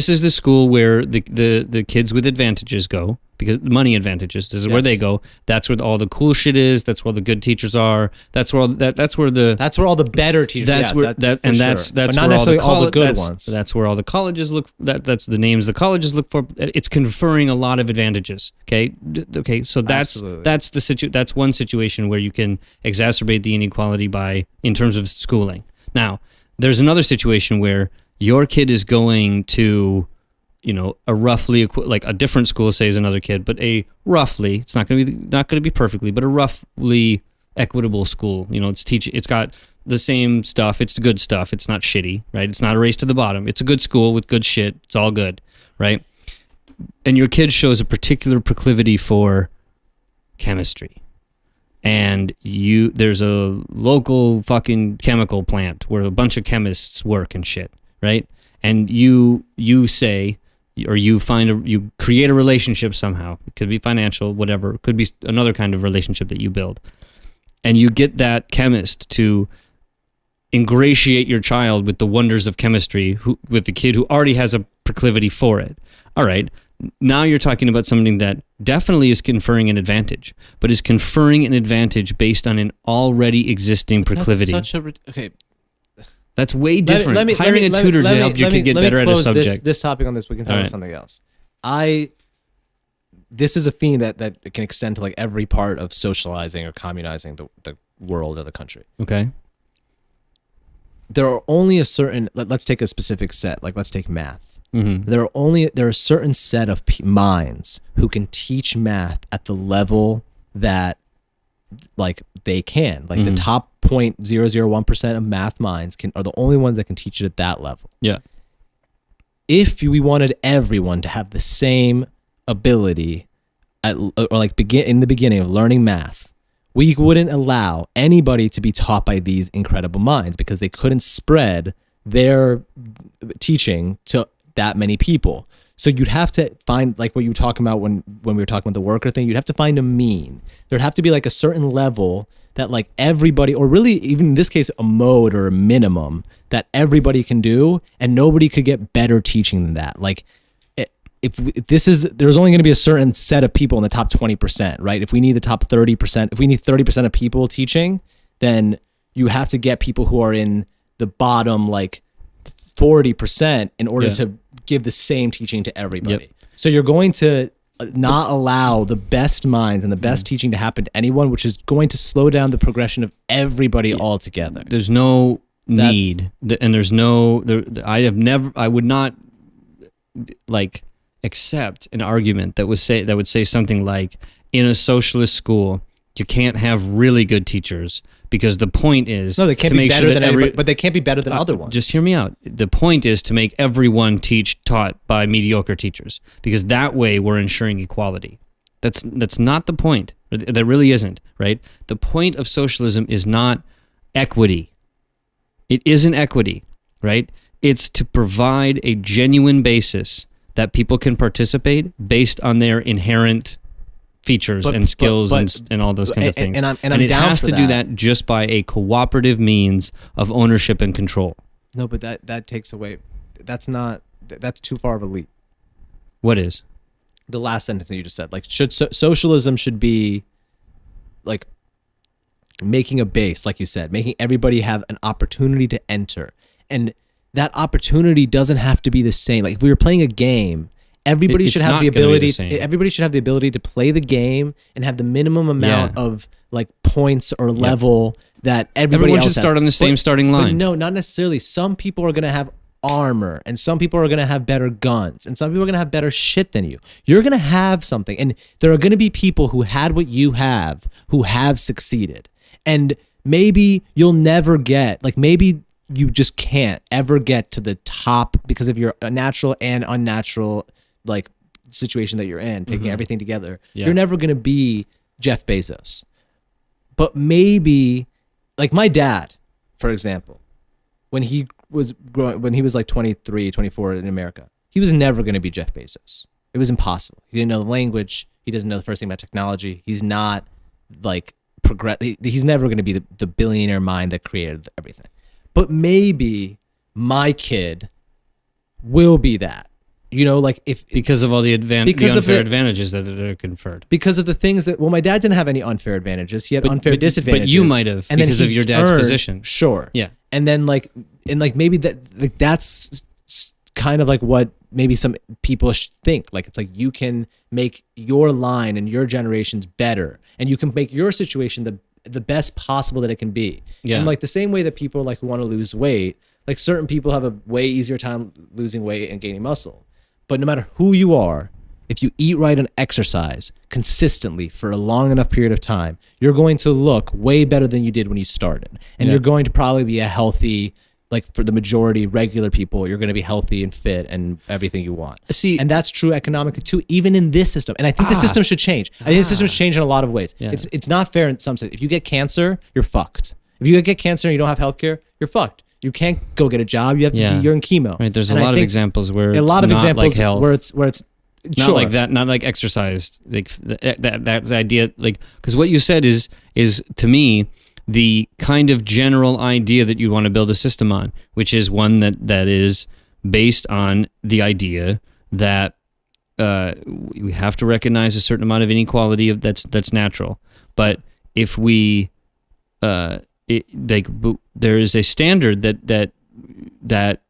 S9: is the school where the kids with advantages go. Because money advantages. This is where they go. That's where all the cool shit is. That's where the good teachers are. That's where all
S10: the better teachers.
S9: That's where
S10: but not necessarily all the good ones.
S9: That's where all the colleges look. That's the names the colleges look for. It's conferring a lot of advantages. Okay. So that's one situation where you can exacerbate the inequality in terms of schooling. Now, there's another situation where your kid is going to a roughly like a different school, say, as another kid, but it's not going to be perfectly, but a roughly equitable school. It's got the same stuff. It's the good stuff. It's not shitty, right? It's not a race to the bottom. It's a good school with good shit. It's all good, right? And your kid shows a particular proclivity for chemistry, and there's a local fucking chemical plant where a bunch of chemists work and shit, right? And you say, or you create a relationship somehow. It could be financial, whatever. It could be another kind of relationship that you build, and you get that chemist to ingratiate your child with the wonders of chemistry, with the kid who already has a proclivity for it. All right, now you're talking about something that definitely is conferring an advantage, but is conferring an advantage based on an already existing proclivity. That's way different. Hiring a tutor to help your kid get better at a subject.
S10: This topic on this, we can talk about something else. This is a theme that can extend to like every part of socializing or communizing the world or the country.
S9: Okay.
S10: There are only a certain, let's take a specific set, like let's take math.
S9: Mm-hmm.
S10: There are a certain set of minds who can teach math at the level that like they can. Like the top 0.001% of math minds are the only ones that can teach it at that level.
S9: Yeah.
S10: If we wanted everyone to have the same ability in the beginning of learning math, we wouldn't allow anybody to be taught by these incredible minds because they couldn't spread their teaching to that many people. So you'd have to find, like what you were talking about when we were talking about the worker thing, you'd have to find a mean. There'd have to be like a certain level that like everybody, or really even in this case, a mode or a minimum that everybody can do, and nobody could get better teaching than that. Like there's only going to be a certain set of people in the top 20%, right? If we need the top 30%, if we need 30% of people teaching, then you have to get people who are in the bottom like 40% in order to give the same teaching to everybody.
S9: Yep.
S10: So you're going to not allow the best minds and the best teaching to happen to anyone, which is going to slow down the progression of everybody altogether.
S9: There's no need, and I would not like accept an argument that would say something like, in a socialist school you can't have really good teachers because the point is
S10: they can't be better than everybody, but they can't be better than other ones.
S9: Just hear me out. The point is to make everyone taught by mediocre teachers, because that way we're ensuring equality. That's not the point. That really isn't, right? The point of socialism is not equity. It isn't equity, right? It's to provide a genuine basis that people can participate based on their inherent features and skills and all those kinds of things.
S10: And
S9: it
S10: down
S9: has
S10: for
S9: to
S10: that.
S9: do that just by a cooperative means of ownership and control.
S10: No, but that takes away. That's too far of a leap.
S9: What is?
S10: The last sentence that you just said. Like, socialism should be like making a base, like you said, making everybody have an opportunity to enter. And that opportunity doesn't have to be the same. Like if we were playing a game, everybody should have the ability to play the game and have the minimum amount of like points or level that everybody else
S9: should start on the same starting line.
S10: But no, not necessarily. Some people are going to have armor, and some people are going to have better guns, and some people are going to have better shit than you. You're going to have something, and there are going to be people who had what you have who have succeeded. And maybe you'll never get, like maybe you just can't ever get to the top because of your natural and unnatural like situation that you're in, picking everything together. You're never going to be Jeff Bezos. But maybe, like my dad, for example, when he was like 23, 24 in America, he was never going to be Jeff Bezos. It was impossible. He didn't know the language. He doesn't know the first thing about technology. He's not like he's never going to be the billionaire mind that created everything. But maybe my kid will be that. You know, like
S9: because of all the unfair advantages that are conferred.
S10: Because of the things that, well, my dad didn't have any unfair advantages. He had unfair disadvantages.
S9: But you might have, because of your dad's position.
S10: Sure.
S9: Yeah.
S10: And then maybe that's kind of like what maybe some people think. Like it's like you can make your line and your generations better, and you can make your situation the best possible that it can be.
S9: Yeah.
S10: And like the same way that people like who want to lose weight, like certain people have a way easier time losing weight and gaining muscle. But no matter who you are, if you eat right and exercise consistently for a long enough period of time, you're going to look way better than you did when you started. And you're going to probably be a healthy, like for the majority regular people, you're going to be healthy and fit and everything you want.
S9: See,
S10: and that's true economically too, even in this system. And I think the system should change. I think the system should change in a lot of ways.
S9: Yeah.
S10: It's not fair in some sense. If you get cancer, you're fucked. If you get cancer and you don't have healthcare, you're fucked. You can't go get a job. You have to be, you're in chemo.
S9: Right. There's a lot of examples where it's not like health.
S10: where it's
S9: not like that, not like exercise. Like that's the idea. Like, because what you said is to me the kind of general idea that you want to build a system on, which is one that is based on the idea that we have to recognize a certain amount of inequality that's natural. But if we there is a standard that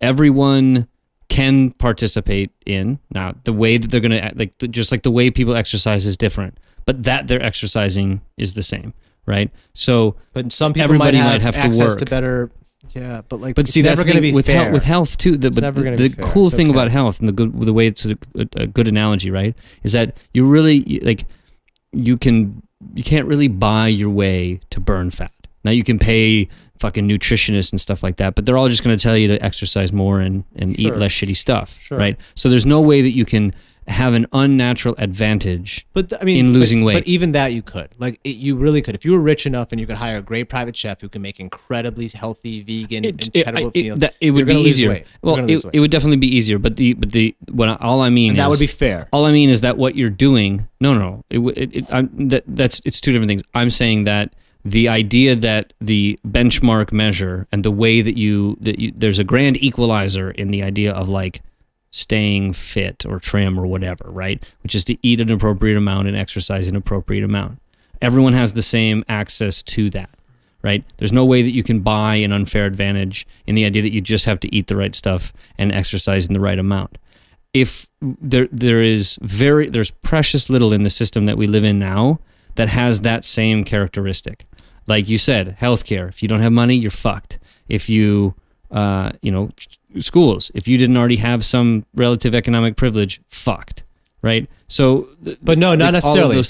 S9: everyone can participate in. Now, the way that they're going to, just like the way people exercise is different, but that they're exercising is the same, right? So,
S10: but some people
S9: everybody
S10: might have
S9: to
S10: access
S9: work.
S10: to better, but like,
S9: but see, that's
S10: never going to be
S9: with
S10: fair.
S9: with health too. The cool thing about health and the way it's a good analogy, right, is that you really you can't really buy your way to burn fat. Now you can pay fucking nutritionists and stuff like that, but they're all just going to tell you to exercise more and eat less shitty stuff, right? So there's no way that you can have an unnatural advantage in losing weight.
S10: But even that you could. You really could. If you were rich enough and you could hire a great private chef who can make incredibly healthy,
S9: It
S10: vegan, incredible meals,
S9: it would be easier. Well, it would definitely be easier, but all I mean is
S10: that would be fair.
S9: All I mean is that what you're doing, it's two different things. I'm saying that the idea that the benchmark measure and the way that there's a grand equalizer in the idea of like staying fit or trim or whatever, right? Which is to eat an appropriate amount and exercise an appropriate amount. Everyone has the same access to that, right? There's no way that you can buy an unfair advantage in the idea that you just have to eat the right stuff and exercise in the right amount. If there's precious little in the system that we live in now that has that same characteristic. Like you said, healthcare. If you don't have money, you're fucked. If you, schools. If you didn't already have some relative economic privilege, fucked, right? So,
S10: but no, not necessarily.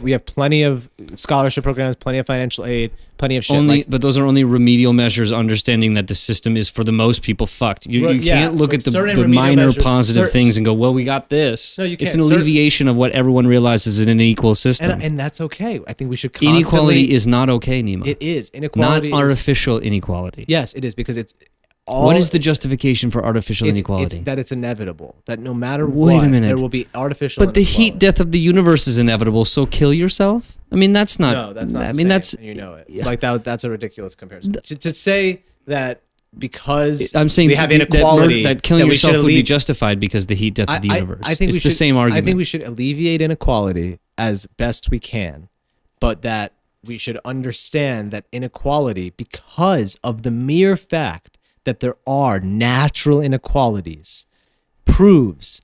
S10: We have plenty of scholarship programs, plenty of financial aid, plenty of shit.
S9: But those are only remedial measures, understanding that the system is for the most people fucked. You can't look at the minor positive things and go, well, we got this.
S10: No, you can't.
S9: It's an alleviation of what everyone realizes is an unequal system.
S10: And that's okay. I think we should
S9: Inequality is not okay, Nima.
S10: It is. Inequality
S9: not artificial inequality.
S10: Yes, it is, because it's
S9: what is the justification for artificial inequality?
S10: It's that it's inevitable. That no matter
S9: Wait a minute.
S10: there will be artificial
S9: But the heat death of the universe is inevitable, so kill yourself? I mean, that's not...
S10: No, that's not
S9: that's...
S10: And you know it. Yeah. Like, that's a ridiculous comparison. To say that because
S9: I'm saying
S10: we have inequality...
S9: That killing yourself would be justified because the heat death of the universe.
S10: I think
S9: it's the same argument.
S10: I think we should alleviate inequality as best we can, but that we should understand that inequality, because of the mere fact that there are natural inequalities, causes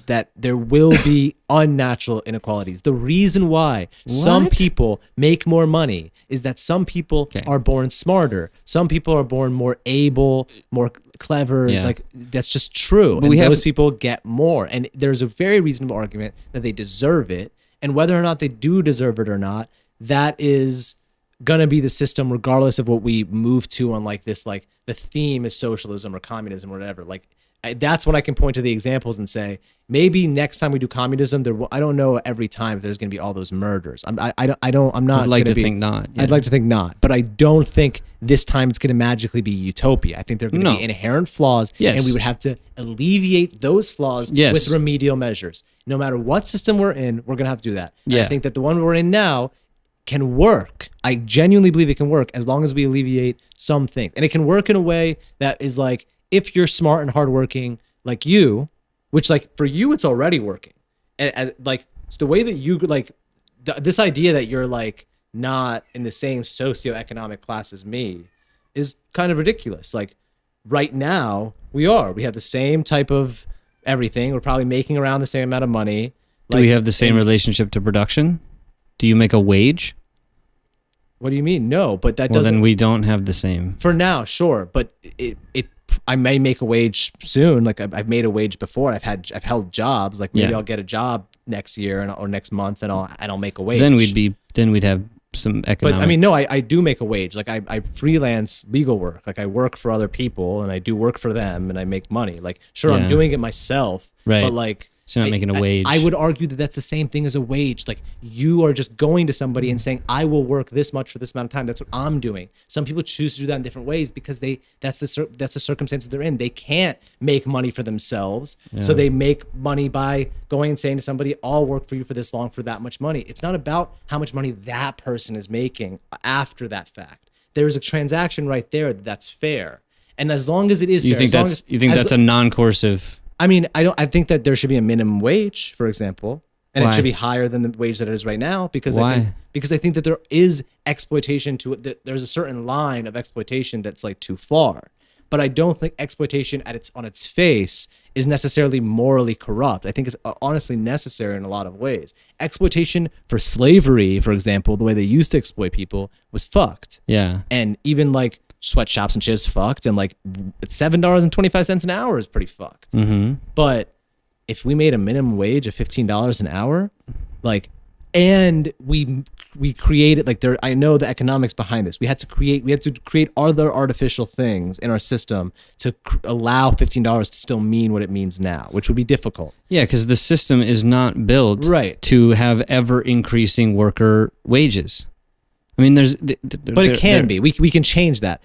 S10: that there will be unnatural inequalities. The reason why some people make more money is that some people are born smarter. Some people are born more able, more clever. Like, that's just true. And those people get more. And there's a very reasonable argument that they deserve it. And whether or not they do deserve it or not, that is gonna be the system regardless of what we move to on the theme is socialism or communism or whatever. That's when I can point to the examples and say, maybe next time we do communism, I don't know every time if there's going to be all those murders. I'm not.
S9: I'd like to think not.
S10: I'd like to think not, but I don't think this time it's going to magically be utopia. I think there are going to be inherent flaws, and we would have to alleviate those flaws with remedial measures. No matter what system we're in, we're going to have to do that. And I think that the one we're in now can work. I genuinely believe it can work as long as we alleviate some things, and it can work in a way that is like, if you're smart and hardworking like you, which for you it's already working, and it's the way that you this idea that you're not in the same socioeconomic class as me is kind of ridiculous. Right now we have the same type of everything. We're probably making around the same amount of money.
S9: Do we have the same relationship to production? Do you make a wage?
S10: What do you mean? No, but that doesn't.
S9: Then we don't have the same.
S10: For now, sure, but I may make a wage soon. I've made a wage before. I've held jobs. Maybe I'll get a job next year or next month, and I'll make a wage.
S9: Then we'd have some economic.
S10: But I mean, no, I do make a wage. Like I freelance legal work. Like I work for other people and I do work for them and I make money. Like sure, I'm doing it myself,
S9: right?
S10: But like,
S9: so you're not making a wage.
S10: I would argue that that's the same thing as a wage. Like you are just going to somebody and saying, I will work this much for this amount of time. That's what I'm doing. Some people choose to do that in different ways because that's the circumstances they're in. They can't make money for themselves. Yeah. So they make money by going and saying to somebody, I'll work for you for this long for that much money. It's not about how much money that person is making after that fact. There is a transaction right there that's fair. And as long as it is
S9: you
S10: fair,
S9: think that's a non-coercive?
S10: I mean, I think that there should be a minimum wage, for example, and
S9: Why?
S10: It should be higher than the wage that it is right now because
S9: Why?
S10: I think that there is exploitation to it. That there's a certain line of exploitation that's like too far. But I don't think exploitation on its face is necessarily morally corrupt. I think it's honestly necessary in a lot of ways. Exploitation for slavery, for example, the way they used to exploit people was fucked.
S9: Yeah.
S10: And even like sweatshops and shit is fucked, and like $7.25 an hour is pretty fucked.
S9: Mm-hmm.
S10: But if we made a minimum wage of $15 an hour, like, and we created like there, I know the economics behind this. We had to create other artificial things in our system to allow $15 to still mean what it means now, which would be difficult.
S9: Yeah, because the system is not built
S10: right
S9: to have ever increasing worker wages. I mean,
S10: but it can be. We can change that.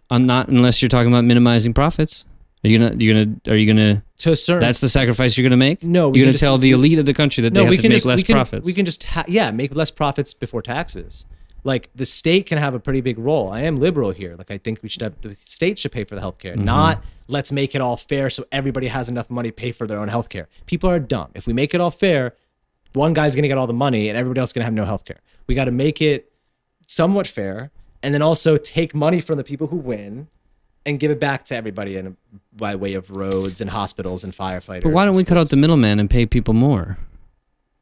S9: Not unless you're talking about minimizing profits. Are you gonna
S10: to a certain,
S9: that's the sacrifice you're gonna make?
S10: No,
S9: you're gonna tell the elite of the country that they have to make less profits.
S10: We can just make less profits before taxes. Like the state can have a pretty big role. I am liberal here. Like I think the state should pay for the healthcare, not let's make it all fair so everybody has enough money to pay for their own healthcare. People are dumb. If we make it all fair, one guy's gonna get all the money and everybody else is gonna have no healthcare. We got to make it somewhat fair, and then also take money from the people who win and give it back to everybody by way of roads and hospitals and firefighters.
S9: But why don't we cut out the middleman and pay people more?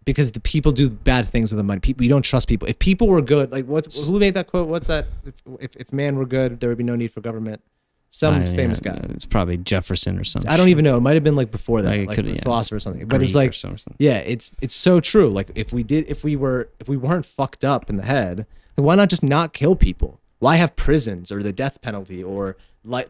S10: Because the people do bad things with the money. We don't trust people. If people were good, like who made that quote? What's that? If man were good, there would be no need for government. Some famous guy.
S9: It's probably Jefferson or something.
S10: I don't even know. It might have been like before that, like
S9: a
S10: philosopher or something. But it's like, yeah, it's so true. Like if we weren't fucked up in the head, then why not just not kill people? Why have prisons or the death penalty or like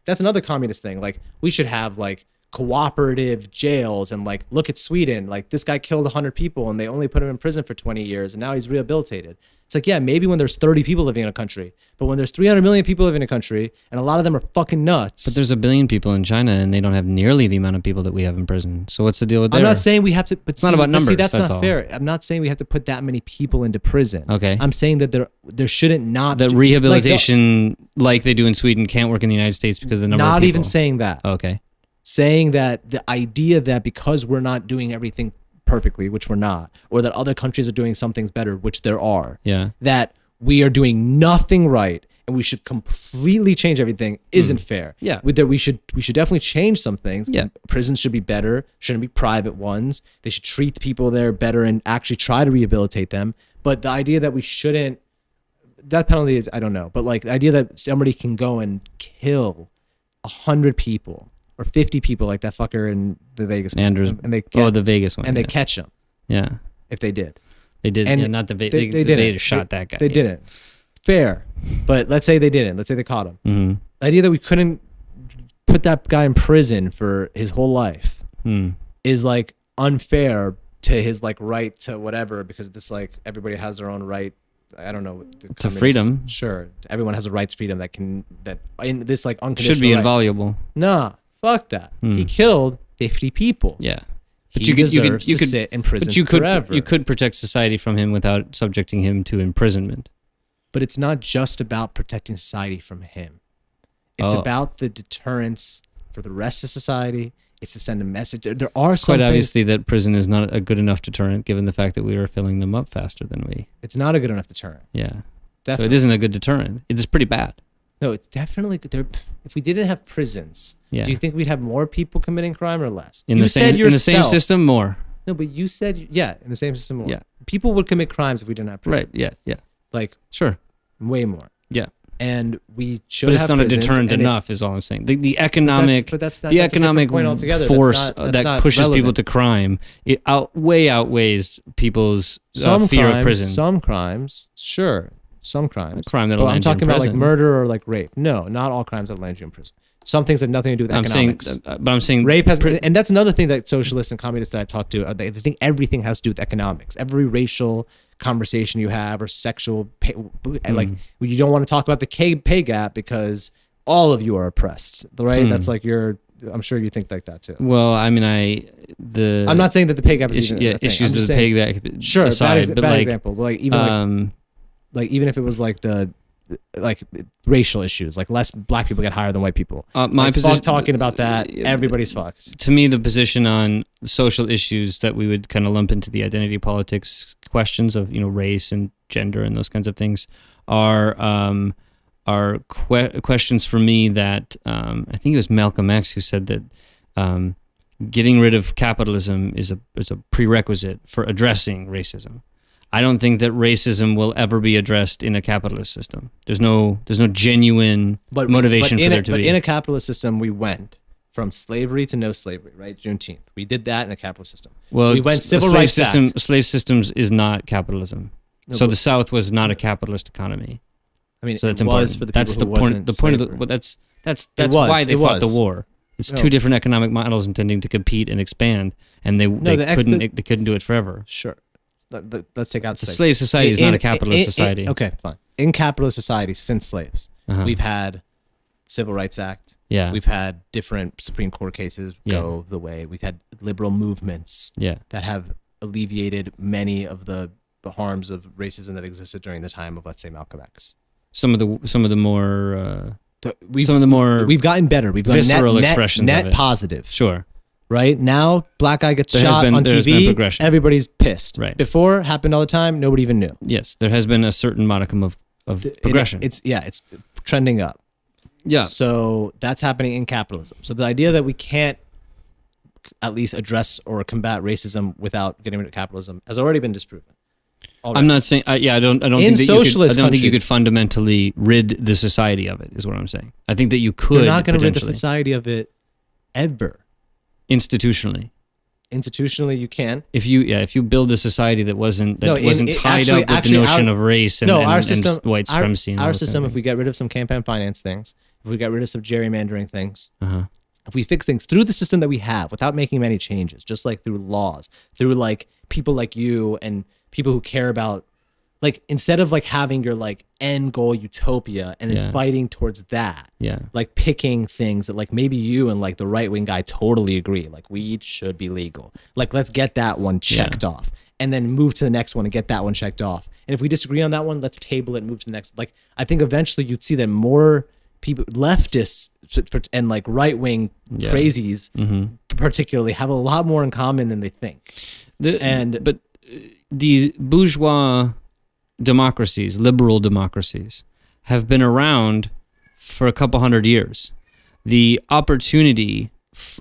S10: that's another communist thing. Like we should have like cooperative jails and like look at Sweden. Like this guy killed 100 people and they only put him in prison for 20 years and now he's rehabilitated. It's like, yeah, maybe when there's 30 people living in a country, but when there's 300 million people living in a country and a lot of them are fucking nuts.
S9: But there's 1 billion people in China and they don't have nearly the amount of people that we have in prison. So what's the deal with that?
S10: I'm not saying we have to, but
S9: it's not about numbers.
S10: See, that's not
S9: all.
S10: fair. I'm not saying we have to put that many people into prison.
S9: Okay.
S10: I'm saying that there shouldn't not
S9: the rehabilitation like they do in Sweden can't work in the United States because the number of people.
S10: Not even saying that.
S9: Okay.
S10: Saying that the idea that because we're not doing everything perfectly, which we're not, or that other countries are doing some things better, which there are, that we are doing nothing right and we should completely change everything isn't fair.
S9: Yeah.
S10: We should definitely change some things.
S9: Yeah.
S10: Prisons should be better, shouldn't be private ones. They should treat people there better and actually try to rehabilitate them. But the idea that we shouldn't, that penalty is, I don't know, but like the idea that somebody can go and kill 100 people or 50 people like that fucker in the Vegas
S9: Andrews,
S10: and they
S9: the Vegas one,
S10: and they catch them.
S9: Yeah.
S10: If they did.
S9: They did,
S10: and
S9: not the
S10: they
S9: they
S10: didn't.
S9: shot that guy.
S10: They didn't. Fair. But let's say they didn't. Let's say they caught him.
S9: Mm-hmm.
S10: The idea that we couldn't put that guy in prison for his whole life is like unfair to his like right to whatever, because this like everybody has their own right. I don't know.
S9: To freedom.
S10: Sure. Everyone has a right to freedom that in this like unconditional
S9: should be
S10: right.
S9: inviolable.
S10: Nah, fuck that. He killed 50 people.
S9: Yeah.
S10: But you could sit in prison forever.
S9: You could protect society from him without subjecting him to imprisonment.
S10: But it's not just about protecting society from him. It's about the deterrence for the rest of society. It's to send a message. There are
S9: it's quite obviously that prison is not a good enough deterrent, given the fact that we are filling them up faster than we.
S10: It's not a good enough deterrent.
S9: Yeah.
S10: Definitely.
S9: So it isn't a good deterrent. It's pretty bad.
S10: No, it's definitely good. If we didn't have prisons, do you think we'd have more people committing crime or less?
S9: In the same system, more.
S10: No, but you said, in the same system, more.
S9: Yeah.
S10: People would commit crimes if we didn't have prisons.
S9: Right, yeah.
S10: Like,
S9: sure.
S10: way more.
S9: Yeah.
S10: and we should.
S9: But it's
S10: have
S9: not a
S10: prisons,
S9: deterrent
S10: and
S9: enough, is all I'm saying. The economic,
S10: that's
S9: the economic
S10: point altogether.
S9: force
S10: That's
S9: that
S10: not
S9: pushes people
S10: relevant.
S9: to crime, it outweighs people's
S10: Some
S9: fear
S10: crimes,
S9: of prison.
S10: Some crimes, sure, some crimes.
S9: A crime that'll
S10: But I'm
S9: land you in
S10: talking about like
S9: prison.
S10: murder or like rape. No, not all crimes that land you in prison. Some things have nothing to do with economics.
S9: But I'm saying
S10: Rape has, and that's another thing that socialists and communists that I talk to, they think everything has to do with economics. Every racial conversation you have or sexual, like you don't want to talk about the pay gap because all of you are oppressed, right? That's like I'm sure you think like that too.
S9: Well, I mean,
S10: I'm not saying that the pay gap is even a thing.
S9: issues
S10: I'm
S9: of
S10: just
S9: the
S10: saying,
S9: pay gap
S10: sure,
S9: aside, but
S10: bad
S9: like
S10: example. But like even even if it was like like racial issues, like less black people get higher than white people.
S9: My
S10: like,
S9: position,
S10: fuck talking about that, everybody's fucked.
S9: To me, the position on social issues that we would kind of lump into the identity politics questions of race and gender and those kinds of things are questions for me that I think it was Malcolm X who said that getting rid of capitalism is a prerequisite for addressing racism. I don't think that racism will ever be addressed in a capitalist system. There's no genuine motivation for there to be.
S10: But in a capitalist system, we went from slavery to no slavery, right? Juneteenth. We did that in a capitalist system.
S9: Well,
S10: we went civil rights act.
S9: Slave systems is not capitalism.
S10: No,
S9: so the South was not a capitalist economy.
S10: I mean,
S9: so that's
S10: it
S9: important.
S10: was for the
S9: that's
S10: people
S9: the
S10: who
S9: point.
S10: wasn't
S9: The point of
S10: slavery.
S9: the that's why they fought the war. It's two different economic models intending to compete and expand, and they couldn't do it forever.
S10: Sure. Let's take out
S9: the slave society is not a capitalist society.
S10: Okay, fine. In capitalist society, since slaves, we've had Civil Rights Act.
S9: Yeah.
S10: We've had different Supreme Court cases go the way. We've had liberal movements that have alleviated many of the harms of racism that existed during the time of, let's say, Malcolm X.
S9: Some of the more
S10: we've gotten better. We've gotten
S9: visceral expressions
S10: net
S9: of it.
S10: positive.
S9: Sure.
S10: Right now, black guy gets
S9: There has
S10: shot
S9: been-
S10: on
S9: there has been
S10: TV.
S9: progression.
S10: Everybody's pissed.
S9: Right.
S10: Before, happened all the time. Nobody even knew.
S9: Yes, there has been a certain modicum of progression.
S10: It's trending up.
S9: Yeah.
S10: So that's happening in capitalism. So the idea that we can't at least address or combat racism without getting rid of capitalism has already been disproven. Already.
S9: I'm not saying. I don't think you could fundamentally rid the society of it. Is what I'm saying. I think that you could.
S10: You're not going to rid the
S9: potentially.
S10: society of it ever.
S9: Institutionally,
S10: you can.
S9: If you build a society that wasn't tied
S10: actually,
S9: up with the notion of race and,
S10: our
S9: and
S10: system,
S9: white supremacy. And all
S10: our
S9: those kind
S10: system,
S9: of
S10: if we get rid of some campaign finance things, if we get rid of some gerrymandering things,
S9: things.
S10: if we fix things through the system that we have without making many changes, just like through laws, through like people like you and people who care about, like, instead of like having your like end goal utopia and then fighting towards that, like picking things that like maybe you and like the right wing guy totally agree, like weed should be legal. Like, let's get that one checked off and then move to the next one and get that one checked off. And if we disagree on that one, let's table it and move to the next. Like, I think eventually you'd see that more people, leftists and like right wing crazies particularly, have a lot more in common than they think.
S9: But these bourgeois democracies, liberal democracies, have been around for a couple hundred years. The opportunity,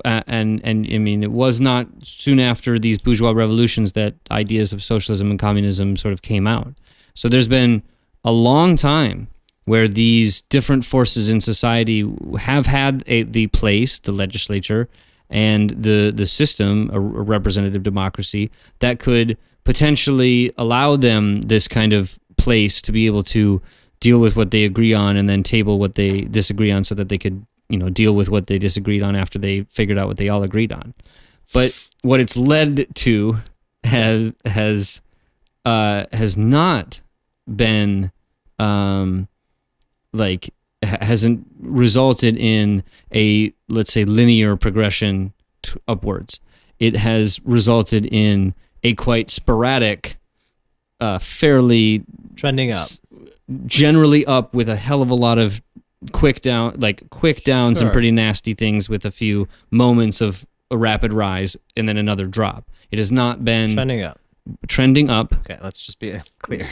S9: and I mean, it was not soon after these bourgeois revolutions that ideas of socialism and communism sort of came out. So there's been a long time where these different forces in society have had the place, the legislature, and the system, a representative democracy, that could potentially allow them this kind of place to be able to deal with what they agree on and then table what they disagree on so that they could, deal with what they disagreed on after they figured out what they all agreed on. But what it's led to has not been hasn't resulted in a, let's say, linear progression upwards. It has resulted in a quite sporadic, fairly
S10: trending up,
S9: generally up with a hell of a lot of quick downs and pretty nasty things with a few moments of a rapid rise and then another drop. It has not been
S10: trending up.
S9: Okay,
S10: let's just be clear.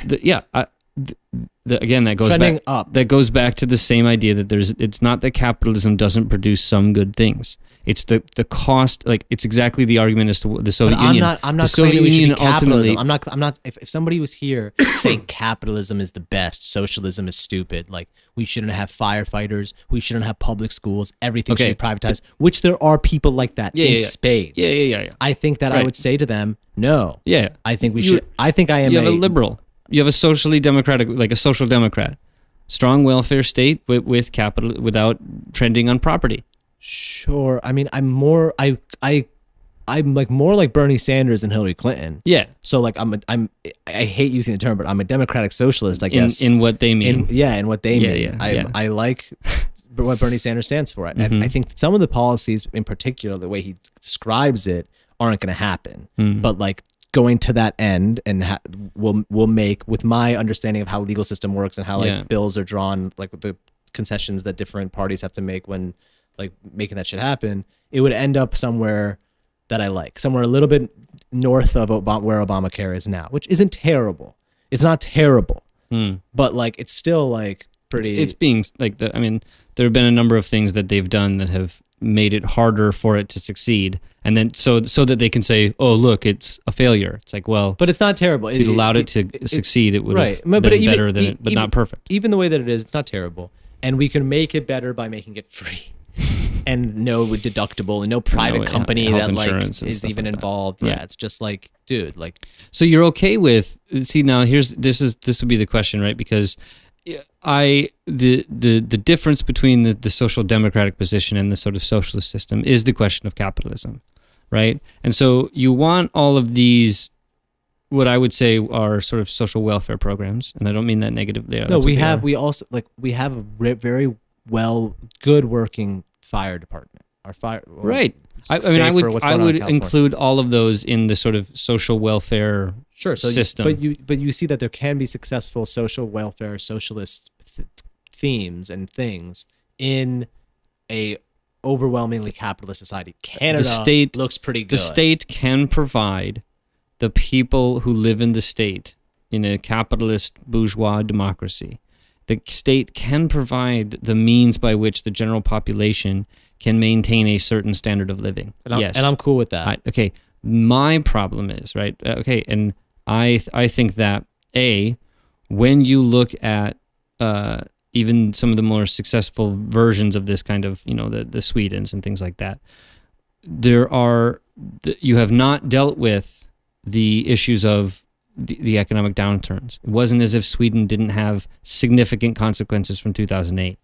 S9: again, that goes
S10: Trending
S9: back
S10: up.
S9: That goes back to the same idea that it's not that capitalism doesn't produce some good things. It's the cost. Like, it's exactly the argument as to the Soviet Union.
S10: I'm
S9: The
S10: not
S9: Soviet
S10: claiming we should
S9: Union
S10: be capitalism.
S9: ultimately.
S10: I'm not. If somebody was here saying capitalism is the best, socialism is stupid. Like, we shouldn't have firefighters. We shouldn't have public schools. Everything should be privatized. Which there are people like that in spades.
S9: Yeah.
S10: I think that I would say to them, no.
S9: Yeah.
S10: I think we should. I think I am.
S9: You have a liberal. You have a socially democratic, like a social democrat, strong welfare state with capital without trending on property.
S10: Sure. I mean, I'm more. I'm like more like Bernie Sanders and Hillary Clinton.
S9: Yeah.
S10: So like I hate using the term, but I'm a democratic socialist, I guess.
S9: In what they mean.
S10: In what they mean.
S9: Yeah.
S10: I like what Bernie Sanders stands for. And I think some of the policies in particular, the way he describes it, aren't going to happen. But like going to that end and will make, with my understanding of how legal system works and how like bills are drawn, like with the concessions that different parties have to make when like making that shit happen, it would end up somewhere that I like, somewhere a little bit north of where Obamacare is now, which isn't terrible. It's not terrible, but like it's still like pretty.
S9: It's being like I mean, there have been a number of things that they've done that have made it harder for it to succeed, and then so that they can say, "Oh, look, it's a failure." It's like, well,
S10: but it's not terrible.
S9: If you'd allowed it to succeed, it would have been better than it, but not perfect.
S10: Even the way that it is, it's not terrible, and we can make it better by making it free. And no deductible and no private company that like is even
S9: like
S10: involved.
S9: Right.
S10: Yeah, it's just like, dude, like.
S9: So you're okay with? See, now this would be the question, right? Because the difference between the social democratic position and the sort of socialist system is the question of capitalism, right? And so you want all of these, what I would say are sort of social welfare programs, and I don't mean that negatively.
S10: No, we have a very good working fire department. Our fire,
S9: right? I mean, I would include all of those in the sort of social welfare system.
S10: But you see that there can be successful social welfare, socialist themes and things in a overwhelmingly capitalist society. Canada looks pretty good.
S9: The state can provide the people who live in the state in a capitalist bourgeois democracy. The state can provide the means by which the general population can maintain a certain standard of living.
S10: And I'm cool with that.
S9: Okay. My problem is, right? Okay. And I think that, when you look at even some of the more successful versions of this kind of, the Swedens and things like that, you have not dealt with the issues of the economic downturns. It wasn't as if Sweden didn't have significant consequences from 2008.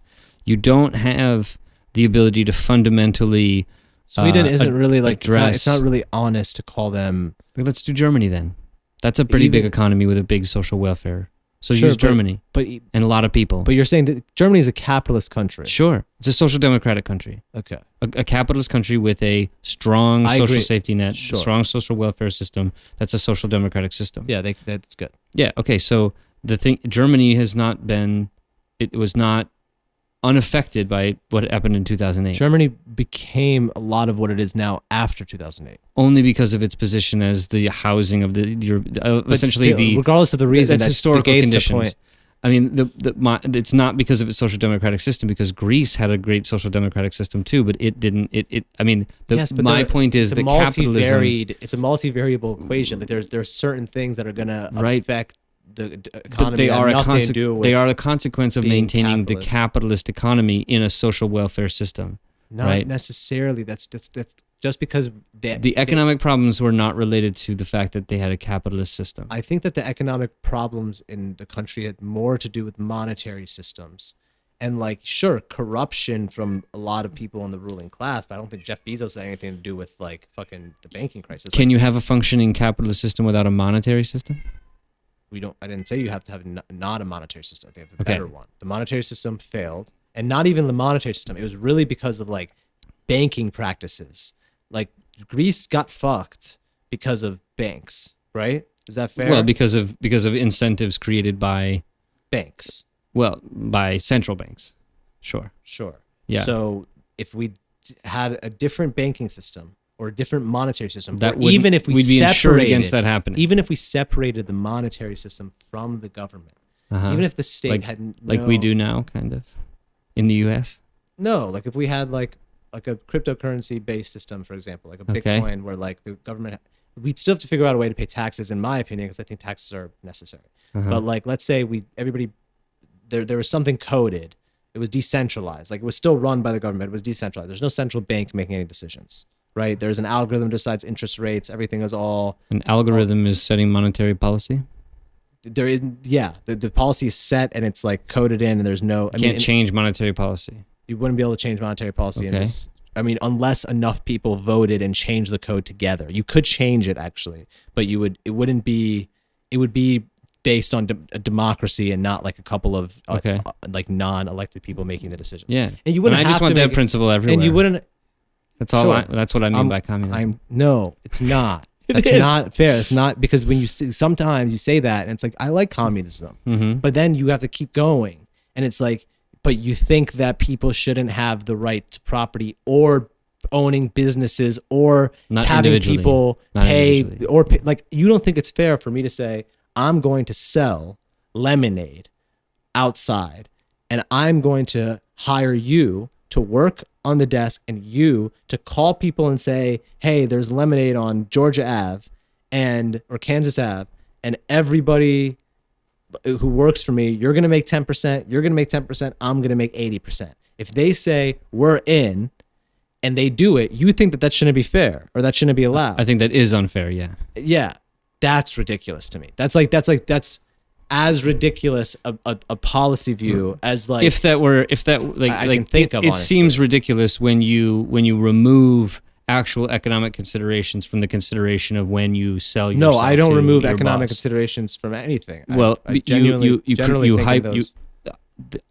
S9: You don't have the ability to fundamentally
S10: Sweden isn't really like
S9: address.
S10: It's not really honest to call them.
S9: Let's do Germany then. That's a pretty big economy with a big social welfare. So use Germany, and a lot of people.
S10: But you're saying that Germany is a capitalist country.
S9: Sure, it's a social democratic country.
S10: Okay,
S9: a capitalist country with a strong social safety net,
S10: Sure.
S9: strong social welfare system. That's a social democratic system.
S10: Yeah, that's good.
S9: Yeah. Okay. So Germany has not been. It was not unaffected by what happened in 2008.
S10: Germany became a lot of what it is now after 2008.
S9: Only because of its position as the housing of essentially
S10: regardless of the reason,
S9: that's historical conditions.
S10: The point.
S9: I mean, it's not because of its social democratic system, because Greece had a great social democratic system too, but it didn't. My point is that capitalism.
S10: It's a multivariable equation. That there are certain things that are going to affect the economy.
S9: But they are a consequence of maintaining
S10: capitalist.
S9: the capitalist economy in a social welfare system.
S10: Not necessarily. That's just because
S9: the economic problems were not related to the fact that they had a capitalist system.
S10: I think that the economic problems in the country had more to do with monetary systems. And corruption from a lot of people in the ruling class, but I don't think Jeff Bezos had anything to do with fucking the banking crisis.
S9: Can you have a functioning capitalist system without a monetary system?
S10: I didn't say you have to have not a monetary system. They have a better one. The monetary system failed, and not even the monetary system. It was really because of banking practices. Greece got fucked because of banks, right? Is that fair?
S9: Well, because of incentives created by
S10: banks.
S9: Well, by central banks. Sure.
S10: Yeah. So if we had a different banking system or a different monetary system,
S9: we'd be insured against that happening.
S10: Even if we separated the monetary system from the government, Even if the state
S9: like,
S10: had
S9: like we do now, kind of, in the U.S.
S10: No, like if we had like a cryptocurrency based system, for example, like a
S9: Okay.
S10: Bitcoin, where like the government, we'd still have to figure out a way to pay taxes, in my opinion, because I think taxes are necessary. But like, let's say there was something coded. It was decentralized. Like it was still run by the government. It was decentralized. There's no central bank making any decisions, right? There's an algorithm that decides interest rates. Everything is all.
S9: An algorithm is setting monetary policy.
S10: There is, yeah. The policy is set and it's like coded in, and there's no.
S9: Can't change monetary policy.
S10: You wouldn't be able to change monetary policy in
S9: Okay.
S10: this. I mean, unless enough people voted and changed the code together. You could change it actually, but it would be based on a democracy and not like a couple of like non-elected people making the decision.
S9: Yeah.
S10: And you wouldn't
S9: I just
S10: have
S9: want
S10: to
S9: that
S10: make it-
S9: principle everywhere.
S10: And you wouldn't.
S9: That's all.
S10: Sure.
S9: That's what I mean by communism.
S10: No, it's not. That's not fair. It's not, because when sometimes you say that and it's like, I like communism, but then you have to keep going. And it's like, but you think that people shouldn't have the right to property or owning businesses or
S9: Not
S10: having
S9: individually.
S10: people
S9: Not
S10: pay
S9: individually.
S10: or pay, like, you don't think it's fair for me to say, I'm going to sell lemonade outside and I'm going to hire you to work on the desk and you to call people and say, hey, there's lemonade on Georgia Ave or Kansas Ave, and everybody who works for me, you're going to make 10%, you're going to make 10%, I'm going to make 80%. If they say we're in and they do it, you think that shouldn't be fair or that shouldn't be allowed.
S9: I think that is unfair. Yeah.
S10: Yeah. That's ridiculous to me. That's as ridiculous a policy view as like
S9: if that
S10: I can think of,
S9: it
S10: honestly.
S9: seems ridiculous when you remove actual economic considerations from the consideration of when you sell yourself.
S10: No, I don't
S9: to
S10: remove
S9: your
S10: economic
S9: boss.
S10: considerations from anything.
S9: Well,
S10: I genuinely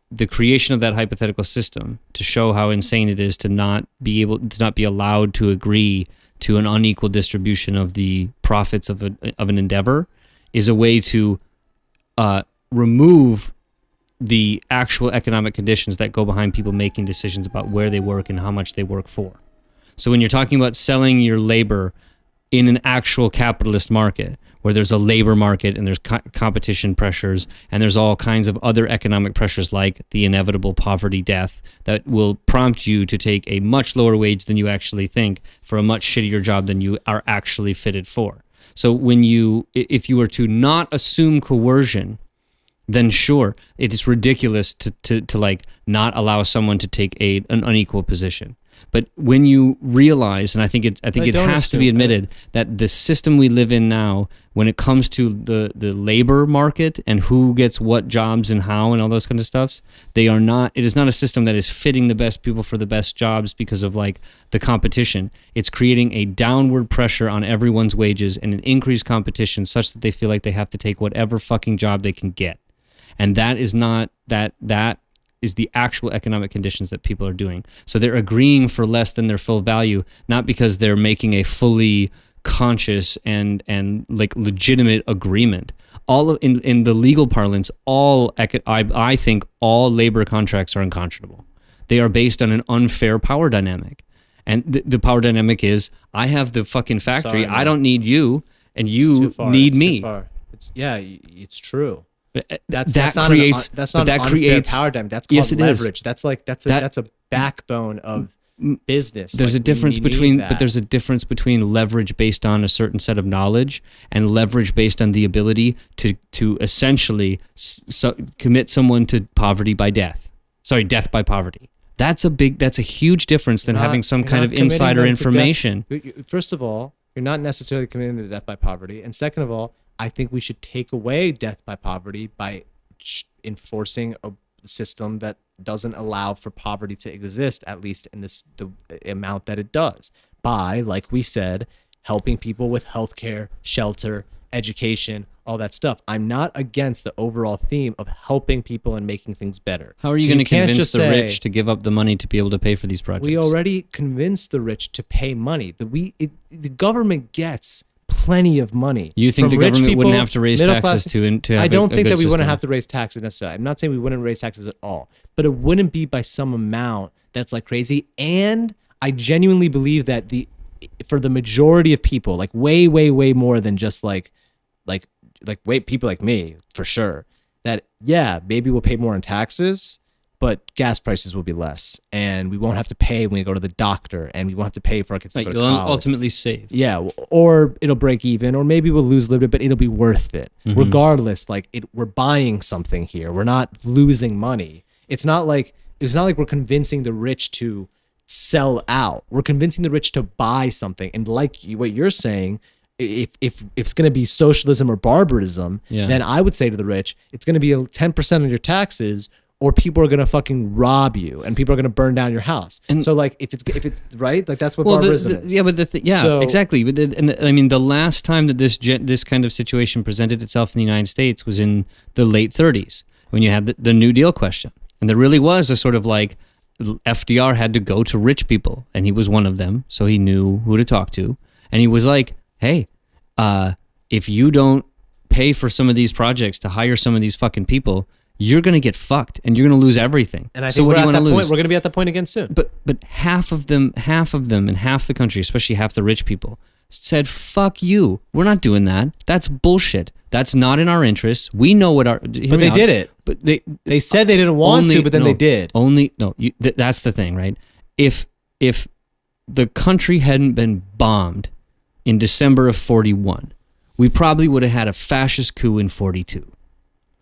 S9: the creation of that hypothetical system to show how insane it is to not be allowed to agree to an unequal distribution of the profits of an endeavor is a way to remove the actual economic conditions that go behind people making decisions about where they work and how much they work for. So when you're talking about selling your labor in an actual capitalist market, where there's a labor market and there's competition pressures and there's all kinds of other economic pressures like the inevitable poverty death that will prompt you to take a much lower wage than you actually think for a much shittier job than you are actually fitted for. So if you were to not assume coercion, then sure, it is ridiculous to like not allow someone to take an unequal position. But when you realize, and I think it has to be admitted that the system we live in now, when it comes to the labor market and who gets what jobs and how and all those kinds of stuffs, it is not a system that is fitting the best people for the best jobs because of like the competition. It's creating a downward pressure on everyone's wages and an increased competition such that they feel like they have to take whatever fucking job they can get. And that is not that is the actual economic conditions that people are doing. So they're agreeing for less than their full value, not because they're making a fully conscious and like legitimate agreement. In the legal parlance, I think all labor contracts are unconscionable. They are based on an unfair power dynamic. And the power dynamic is, I have the fucking factory, I don't need you, and you need me.
S10: It's true. That's
S9: that
S10: not
S9: creates
S10: an unfair power dynamic. That's called
S9: yes, it is.
S10: leverage. That's a backbone of business.
S9: There's a difference between leverage based on a certain set of knowledge and leverage based on the ability to essentially commit someone to poverty by death. Sorry, death by poverty. That's a huge difference than having some kind of insider information.
S10: First of all, you're not necessarily committing to death by poverty, and second of all, I think we should take away death by poverty by enforcing a system that doesn't allow for poverty to exist, at least in the amount that it does, by, like we said, helping people with healthcare, shelter, education, all that stuff. I'm not against the overall theme of helping people and making things better.
S9: How are you going to convince the rich to give up the money to be able to pay for these projects?
S10: We already convinced the rich to pay money. The government gets plenty of money.
S9: You think the government wouldn't have to raise taxes to have
S10: I don't think that we
S9: system.
S10: wouldn't have to raise taxes necessarily. I'm not saying we wouldn't raise taxes at all, but it wouldn't be by some amount that's like crazy. And I genuinely believe that for the majority of people, like way more than just like people like me, for sure, that, yeah, maybe we'll pay more in taxes, but gas prices will be less, and we won't have to pay when we go to the doctor, and we won't have to pay for our kids to go to
S9: You'll
S10: college.
S9: ultimately save.
S10: Yeah, or it'll break even, or maybe we'll lose a little bit, but it'll be worth it. Regardless, like we're buying something here. We're not losing money. It's not like we're convincing the rich to sell out. We're convincing the rich to buy something. And like what you're saying, if it's going to be socialism or barbarism, then I would say to the rich, it's going to be 10% on your taxes, or people are gonna fucking rob you, and people are gonna burn down your house. And so, like, if it's right, like that's what barbarism is.
S9: Yeah, but exactly. But I mean, the last time that this kind of situation presented itself in the United States was in the late 30s, when you had the New Deal question, and there really was a sort of like FDR had to go to rich people, and he was one of them, so he knew who to talk to, and he was like, "Hey, if you don't pay for some of these projects to hire some of these fucking people, you're going to get fucked and you're going to lose everything."
S10: And I think
S9: so what do you
S10: we're at
S9: want
S10: that
S9: to
S10: point.
S9: lose?
S10: We're going to be at that point again soon.
S9: But half of them and half the country, especially half the rich people, said, "Fuck you. We're not doing that. That's bullshit. That's not in our interests. We know what our..."
S10: But they did it.
S9: But
S10: they said they didn't want to, but then they did.
S9: That's the thing, right? If the country hadn't been bombed in December of 41, we probably would have had a fascist coup in 42.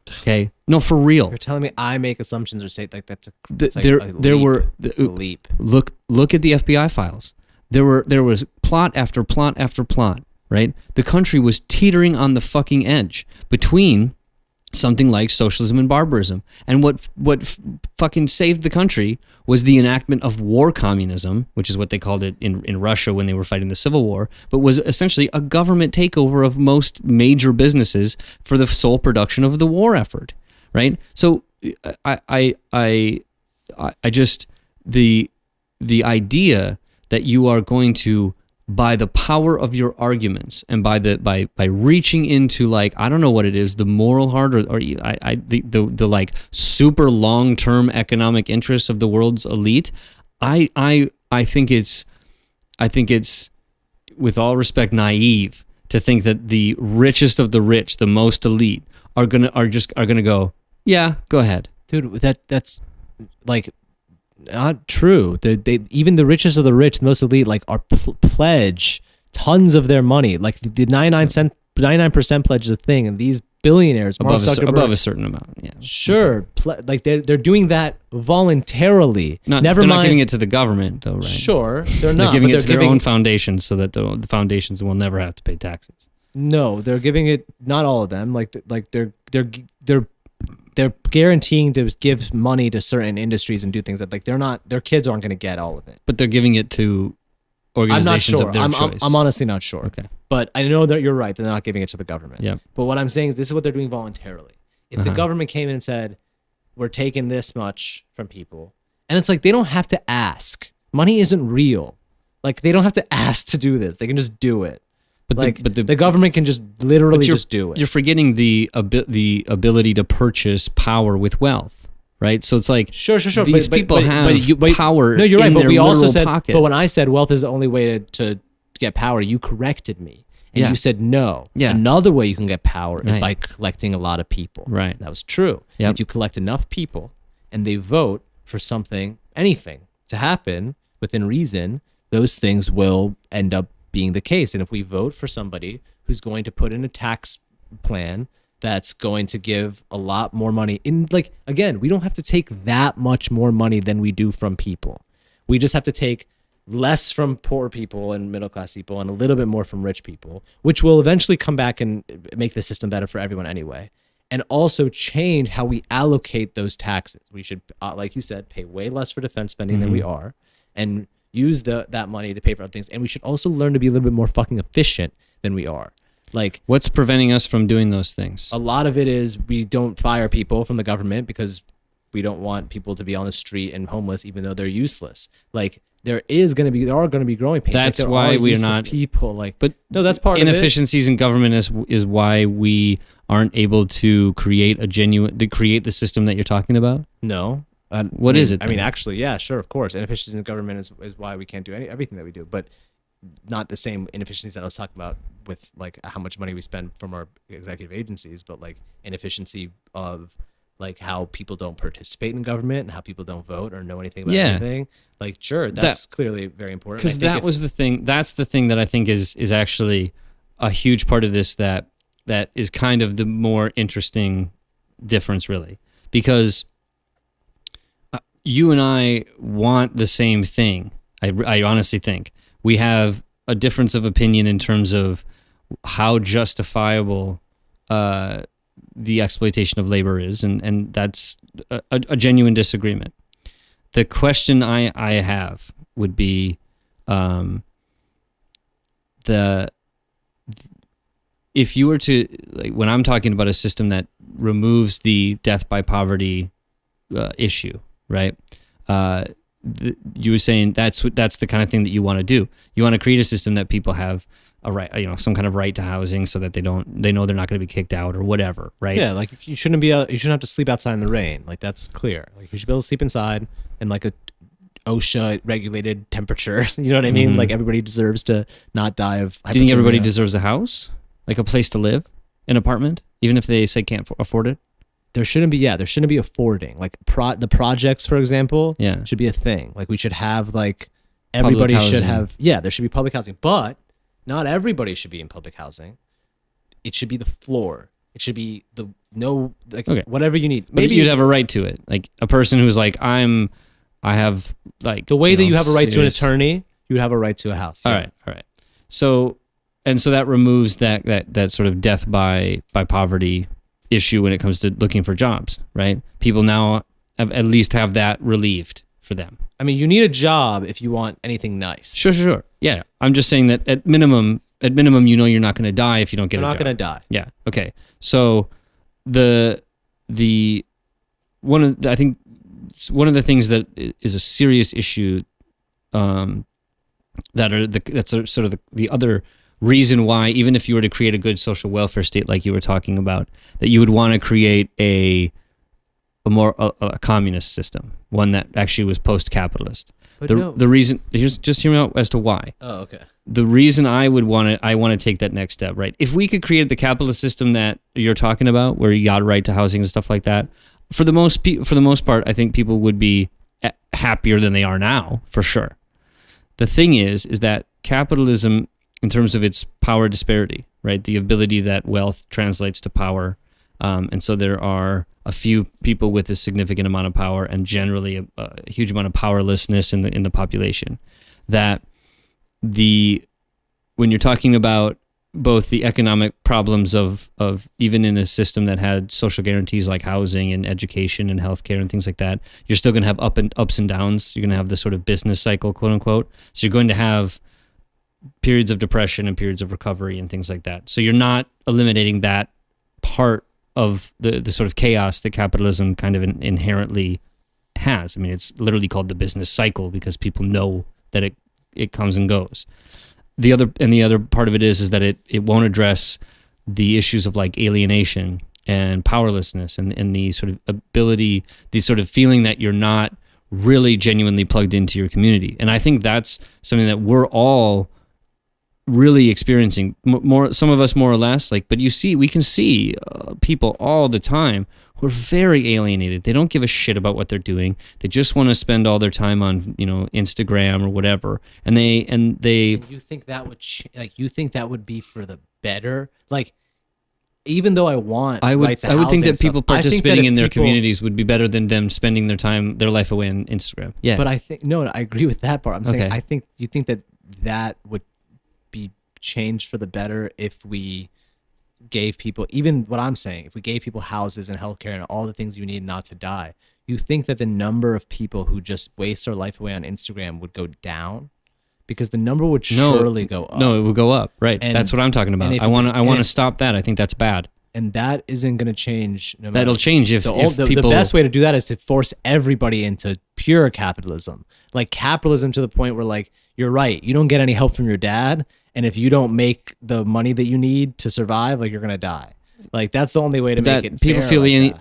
S9: Okay, no, for real.
S10: You're telling me I make assumptions or say like that's a leap.
S9: Look at the FBI files. There was plot after plot after plot. Right, the country was teetering on the fucking edge between something like socialism and barbarism. And what fucking saved the country was the enactment of war communism, which is what they called it in Russia when they were fighting the Civil War, but was essentially a government takeover of most major businesses for the sole production of the war effort, right? So I just the idea that you are going to, by the power of your arguments and by reaching into, like, I don't know what it is, the moral heart or the like super long-term economic interests of the world's elite, I think it's with all respect naive to think that the richest of the rich, the most elite, are gonna go, yeah, go ahead,
S10: dude. That's like not true. They even the richest of the rich, the most elite, like are pledge tons of their money. Like the 99% pledge is a thing, and these billionaires
S9: above a certain amount. Yeah,
S10: sure. Okay. Like they're doing that voluntarily.
S9: They're not giving it to the government, though, right?
S10: Sure, they're not.
S9: They're giving it to their own foundations, so that the foundations will never have to pay taxes.
S10: No, they're giving it. Not all of them. Like they're guaranteeing to give money to certain industries and do things that, like, their kids aren't going to get all of it.
S9: But they're giving it to organizations of their choice.
S10: I'm honestly not sure.
S9: Okay.
S10: But I know that you're right. They're not giving it to the government.
S9: Yeah.
S10: But what I'm saying is this is what they're doing voluntarily. If the government came in and said, we're taking this much from people, and it's like, they don't have to ask. Money isn't real. Like, they don't have to ask to do this. They can just do it. But the government can just literally just do it.
S9: You're forgetting the ability to purchase power with wealth, right? So it's like,
S10: sure.
S9: These people have power.
S10: No, you're right.
S9: In
S10: But
S9: their
S10: we also said,
S9: pocket.
S10: but when I said wealth is the only way to get power, you corrected me, and you said no.
S9: Yeah.
S10: Another way you can get power is by collecting a lot of people.
S9: Right.
S10: That was true.
S9: Yep.
S10: If you collect enough people, and they vote for anything to happen within reason, those things will end up being the case. And if we vote for somebody who's going to put in a tax plan that's going to give a lot more money in, like, again, we don't have to take that much more money than we do from people. We just have to take less from poor people and middle class people and a little bit more from rich people, which will eventually come back and make the system better for everyone anyway. And also change how we allocate those taxes. We should, like you said, pay way less for defense spending than we are, and use that money to pay for other things. And we should also learn to be a little bit more fucking efficient than we are. Like,
S9: what's preventing us from doing those things?
S10: A lot of it is we don't fire people from the government because we don't want people to be on the street and homeless, even though they're useless. Like, there are going to be growing pains.
S9: That's
S10: like,
S9: why we're not
S10: people. Like,
S9: but
S10: no, that's part of it.
S9: Inefficiencies in government is why we aren't able to create the system that you're talking about.
S10: No.
S9: What is it then?
S10: I mean, actually, yeah, sure, of course. Inefficiency in government is why we can't do everything that we do. But not the same inefficiencies that I was talking about with like how much money we spend from our executive agencies, but like inefficiency of like how people don't participate in government and how people don't vote or know anything about anything. Like, sure, that's clearly very important.
S9: Because that was the thing. That's the thing that I think is actually a huge part of this that is kind of the more interesting difference, really, because you and I want the same thing. I honestly think we have a difference of opinion in terms of how justifiable the exploitation of labor is, and that's a genuine disagreement. The question I have would be if you were to, like, when I'm talking about a system that removes the death by poverty issue, right? You were saying that's the kind of thing that you want to do. You want to create a system that people have a right, some kind of right to housing, so that they know they're not going to be kicked out or whatever, right?
S10: Yeah, like you shouldn't have to sleep outside in the rain. Like, that's clear. Like, you should be able to sleep inside in like a OSHA regulated temperature. You know what I mean?
S9: Mm-hmm.
S10: Like, everybody deserves to not die of.
S9: Do you think everybody deserves a house, like a place to live, an apartment, even if they say can't afford it?
S10: There shouldn't be affording. Like the projects, for example, should be a thing. Like, we should have like everybody should have. Yeah, there should be public housing, but not everybody should be in public housing. It should be the floor. It should be whatever you need.
S9: Maybe you'd have a right to it. Like a person who's like, I have like
S10: the way that you have a right to an attorney, you would have a right to a house. Yeah.
S9: All right. So that removes that sort of death by poverty issue when it comes to looking for jobs, right? People now at least have that relieved for them.
S10: I mean, you need a job if you want anything nice.
S9: Sure. Yeah, I'm just saying that at minimum, you're not going to die if you don't get a job.
S10: You're not going to die.
S9: Yeah. Okay. So I think one of the things that is a serious issue, that's sort of the other reason why, even if you were to create a good social welfare state like you were talking about, that you would want to create a communist system, one that actually was post-capitalist. The reason, just hear me out as to why.
S10: Oh, okay.
S9: The reason I want to take that next step, right? If we could create the capitalist system that you're talking about, where you got a right to housing and stuff like that, for the most part, I think people would be happier than they are now, for sure. The thing is that capitalism, in terms of its power disparity, right? The ability that wealth translates to power. And so there are a few people with a significant amount of power and generally a huge amount of powerlessness in the population. That when you're talking about both the economic problems of even in a system that had social guarantees like housing and education and healthcare and things like that, you're still going to have ups and downs. You're going to have the sort of business cycle, quote unquote. So you're going to have periods of depression and periods of recovery and things like that. So you're not eliminating that part of the sort of chaos that capitalism kind of inherently has. I mean, it's literally called the business cycle because people know that it comes and goes. The other part of it is that it won't address the issues of like alienation and powerlessness and the sort of ability, the sort of feeling that you're not really genuinely plugged into your community. And I think that's something that we're all really experiencing, more, some of us more or less, like, but we can see people all the time who are very alienated. They don't give a shit about what they're doing. They just want to spend all their time on, Instagram or whatever. And you
S10: think that would you think that would be for the better? Like, even though I would
S9: think that people participating in their communities would be better than them spending their life away on Instagram. Yeah.
S10: But I agree with that part. I'm saying, I think you think that would be changed for the better if we gave people, even what I'm saying, if we gave people houses and healthcare and all the things you need not to die. You think that the number of people who just waste their life away on Instagram would go down? Because the number would surely go up.
S9: No, it would go up. Right. That's what I'm talking about. I want to stop that. I think that's bad.
S10: And that isn't going to change.
S9: That'll change if people...
S10: The best way to do that is to force everybody into pure capitalism. Like capitalism to the point where, like, you're right, you don't get any help from your dad, and if you don't make the money that you need to survive, like, you're going to die. Like, that's the only way to make it
S9: people
S10: fair.
S9: feel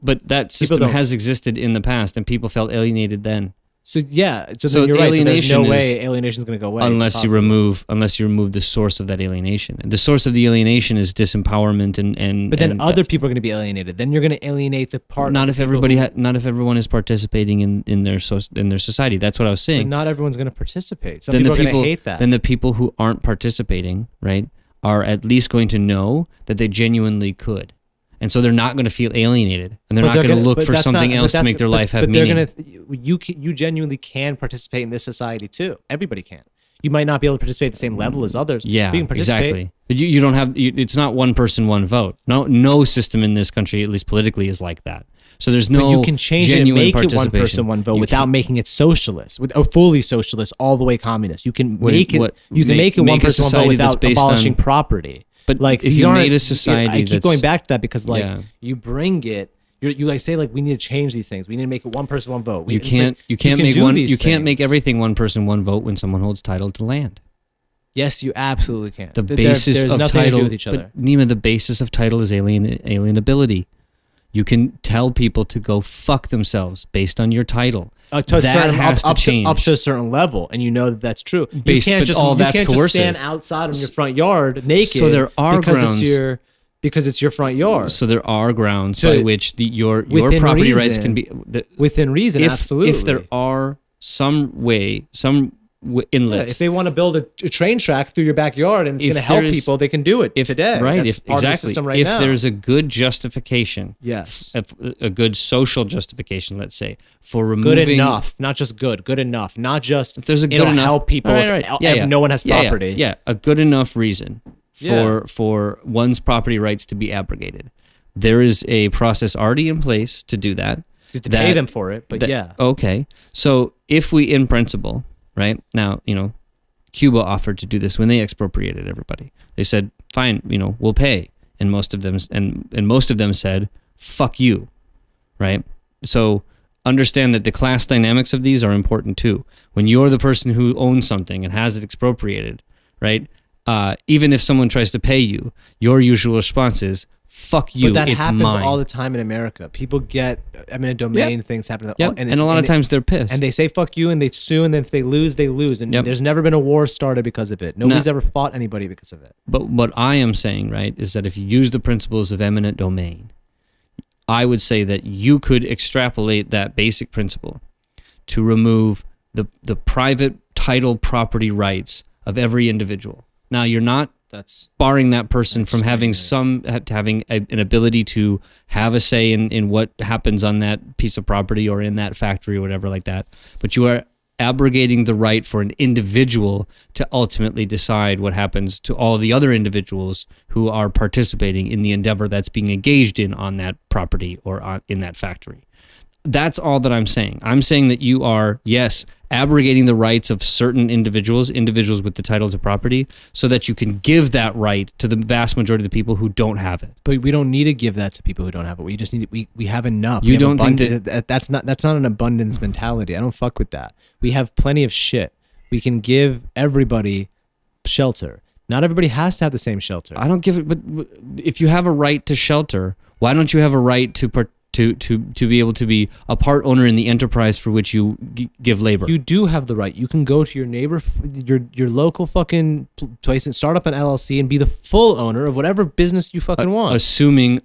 S9: but that system has existed in the past, and people felt alienated then.
S10: So yeah, so
S9: So
S10: then you're right. So there's
S9: alienation
S10: no
S9: is-
S10: way alienation is going to go away. It's
S9: unless you
S10: impossible.
S9: remove the source of that alienation. And the source of the alienation is disempowerment and
S10: But then
S9: and
S10: other people are going to be alienated. Then you're going to alienate the part.
S9: not
S10: of
S9: if
S10: the people
S9: everybody
S10: who-
S9: not if everyone is participating in their society. That's what I was
S10: But
S9: saying.
S10: not everyone's going to participate. Some
S9: Then
S10: people
S9: the
S10: are
S9: people
S10: going to hate that.
S9: then the people who aren't participating, right, are at least going to know that they genuinely could. And so they're not going to feel alienated, and they're
S10: But
S9: not going to look
S10: but
S9: for
S10: that's
S9: something
S10: not- but
S9: else to
S10: that's-
S9: make their life have
S10: but
S9: meaning.
S10: they're gonna, you genuinely can participate in this society too. Everybody can. You might not be able to participate at the same level as others.
S9: Yeah,
S10: but you can participate.
S9: exactly. But you don't have. It's not one person, one vote. No system in this country, at least politically, is like that. So there's no.
S10: But you can change it and
S9: genuine
S10: make it one
S9: participation.
S10: person, one vote
S9: You
S10: without
S9: can-
S10: making it socialist, fully socialist, all the way communist. You can
S9: What-
S10: make it.
S9: what-
S10: You can make it
S9: make
S10: one
S9: a
S10: person, one vote
S9: society that's
S10: without
S9: based
S10: abolishing
S9: on-
S10: property.
S9: But
S10: like
S9: if
S10: these
S9: you
S10: aren't-
S9: made a society
S10: I keep
S9: that's-
S10: going back to that because like
S9: Yeah.
S10: you bring it. You like say like we need to change these things. We need to make it one person, one vote.
S9: You
S10: It's
S9: can't.
S10: like,
S9: You can't
S10: can
S9: make
S10: do
S9: one.
S10: these
S9: You can't make
S10: things.
S9: everything one person, one vote when someone holds title to land.
S10: Yes, you absolutely can.
S9: The
S10: There-
S9: basis
S10: there's
S9: of
S10: nothing
S9: title,
S10: to do with each other.
S9: but Nima, the basis of title is alienability. You can tell people to go fuck themselves based on your title.
S10: To a
S9: that
S10: certain,
S9: has to change.
S10: up to a certain level, and you know that that's true.
S9: Based-
S10: you can't
S9: but
S10: just
S9: all
S10: you
S9: that's
S10: can't just
S9: coercive.
S10: stand outside on your front yard naked.
S9: So there are
S10: because
S9: grounds-
S10: it's your front yard.
S9: So there are grounds
S10: So
S9: by which your
S10: within
S9: property rights
S10: reason-
S9: can be
S10: within reason, absolutely.
S9: If there are some inlets.
S10: if they want to build a train track through your backyard and it's
S9: If
S10: going to help
S9: there is-
S10: people, they can do it today.
S9: Right.
S10: That's part of the system right
S9: if
S10: now.
S9: there's a good justification,
S10: Yes.
S9: a good social justification, let's say, for
S10: Good
S9: removing
S10: enough, not just good enough, not just
S9: If there's a good
S10: it'll
S9: enough
S10: help people
S9: All
S10: if,
S9: right.
S10: if no one has property.
S9: Yeah, a good enough reason
S10: Yeah.
S9: for one's property rights to be abrogated. There is a process already in place to do that.
S10: Just to pay them for it, but yeah.
S9: Okay. So if we, in principle, right now, Cuba offered to do this when they expropriated everybody. They said, "Fine, we'll pay," and most of them said, "Fuck you," right? So understand that the class dynamics of these are important too. When you're the person who owns something and has it expropriated, right? Even if someone tries to pay you, your usual response is, "Fuck you,
S10: But that
S9: it's
S10: happens
S9: mine."
S10: all the time in America. People get eminent domain things happen.
S9: Yep. And a lot of times they're pissed.
S10: And they say fuck you and they sue, and then if they lose, they lose. And
S9: Yep.
S10: there's never been a war started because of it. Nobody's ever fought anybody because of it.
S9: But what I am saying, right, is that if you use the principles of eminent domain, I would say that you could extrapolate that basic principle to remove the private title property rights of every individual. Now, you're not barring that person from having an ability to have a say in what happens on that piece of property or in that factory or whatever like that. But you are abrogating the right for an individual to ultimately decide what happens to all the other individuals who are participating in the endeavor that's being engaged in on that property or in that factory. That's all that I'm saying. I'm saying that you are, yes, abrogating the rights of certain individuals with the title to property, so that you can give that right to the vast majority of the people who don't have it.
S10: But we don't need to give that to people who don't have it. We just need we have enough.
S9: You
S10: We have
S9: don't think
S10: that's not an abundance mentality. I don't fuck with that. We have plenty of shit. We can give everybody shelter. Not everybody has to have the same shelter.
S9: I don't give it, but if you have a right to shelter, why don't you have a right to be able to be a part owner in the enterprise for which you give labor?
S10: You do have the right. You can go to your neighbor, your local fucking place and start up an LLC and be the full owner of whatever business you fucking want.
S9: Assuming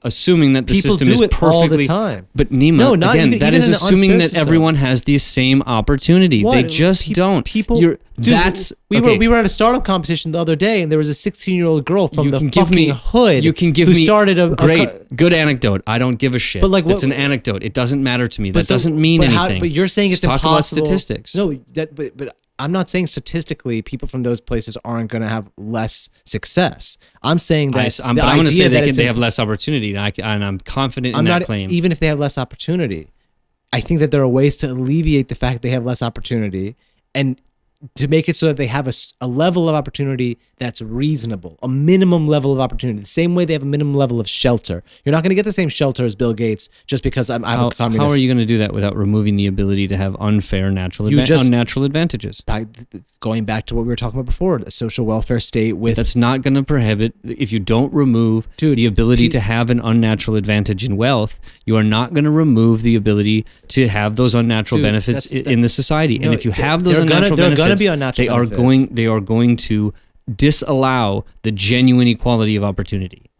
S9: that the
S10: People
S9: system
S10: do
S9: is
S10: it
S9: perfectly
S10: all the time.
S9: But Nima,
S10: No, not
S9: again,
S10: even-
S9: that
S10: even
S9: is
S10: in an
S9: assuming
S10: unfair
S9: that
S10: system.
S9: everyone has the same opportunity. They just don't.
S10: People. We were at a startup competition the other day, and there was a 16-year-old girl from
S9: You
S10: the
S9: can give
S10: fucking
S9: me
S10: hood.
S9: You can give
S10: who
S9: me
S10: started a
S9: good anecdote. I don't give a shit.
S10: But like,
S9: it's
S10: what-
S9: an anecdote. It doesn't matter to me. That
S10: so-
S9: doesn't mean
S10: but how-
S9: anything.
S10: but you're saying
S9: Just
S10: it's
S9: talk
S10: impossible.
S9: about statistics.
S10: No, but I'm not saying statistically people from those places aren't going to have less success. I'm saying that
S9: I'm going to say they have less opportunity, and I'm confident in that claim.
S10: Even if they have less opportunity, I think that there are ways to alleviate the fact they have less opportunity and to make it so that they have a level of opportunity that's reasonable, a minimum level of opportunity, the same way they have a minimum level of shelter. You're not going to get the same shelter as Bill Gates just because I'm a communist.
S9: How are you going to do that without removing the ability to have unfair unnatural advantages?
S10: By going back to what we were talking about before, the social welfare state with...
S9: That's not going to prohibit, if you don't remove the ability to have an unnatural advantage in wealth, you are not going to remove the ability to have those unnatural benefits in the society. And if you have those unnatural benefits, they are going to disallow the genuine equality of opportunity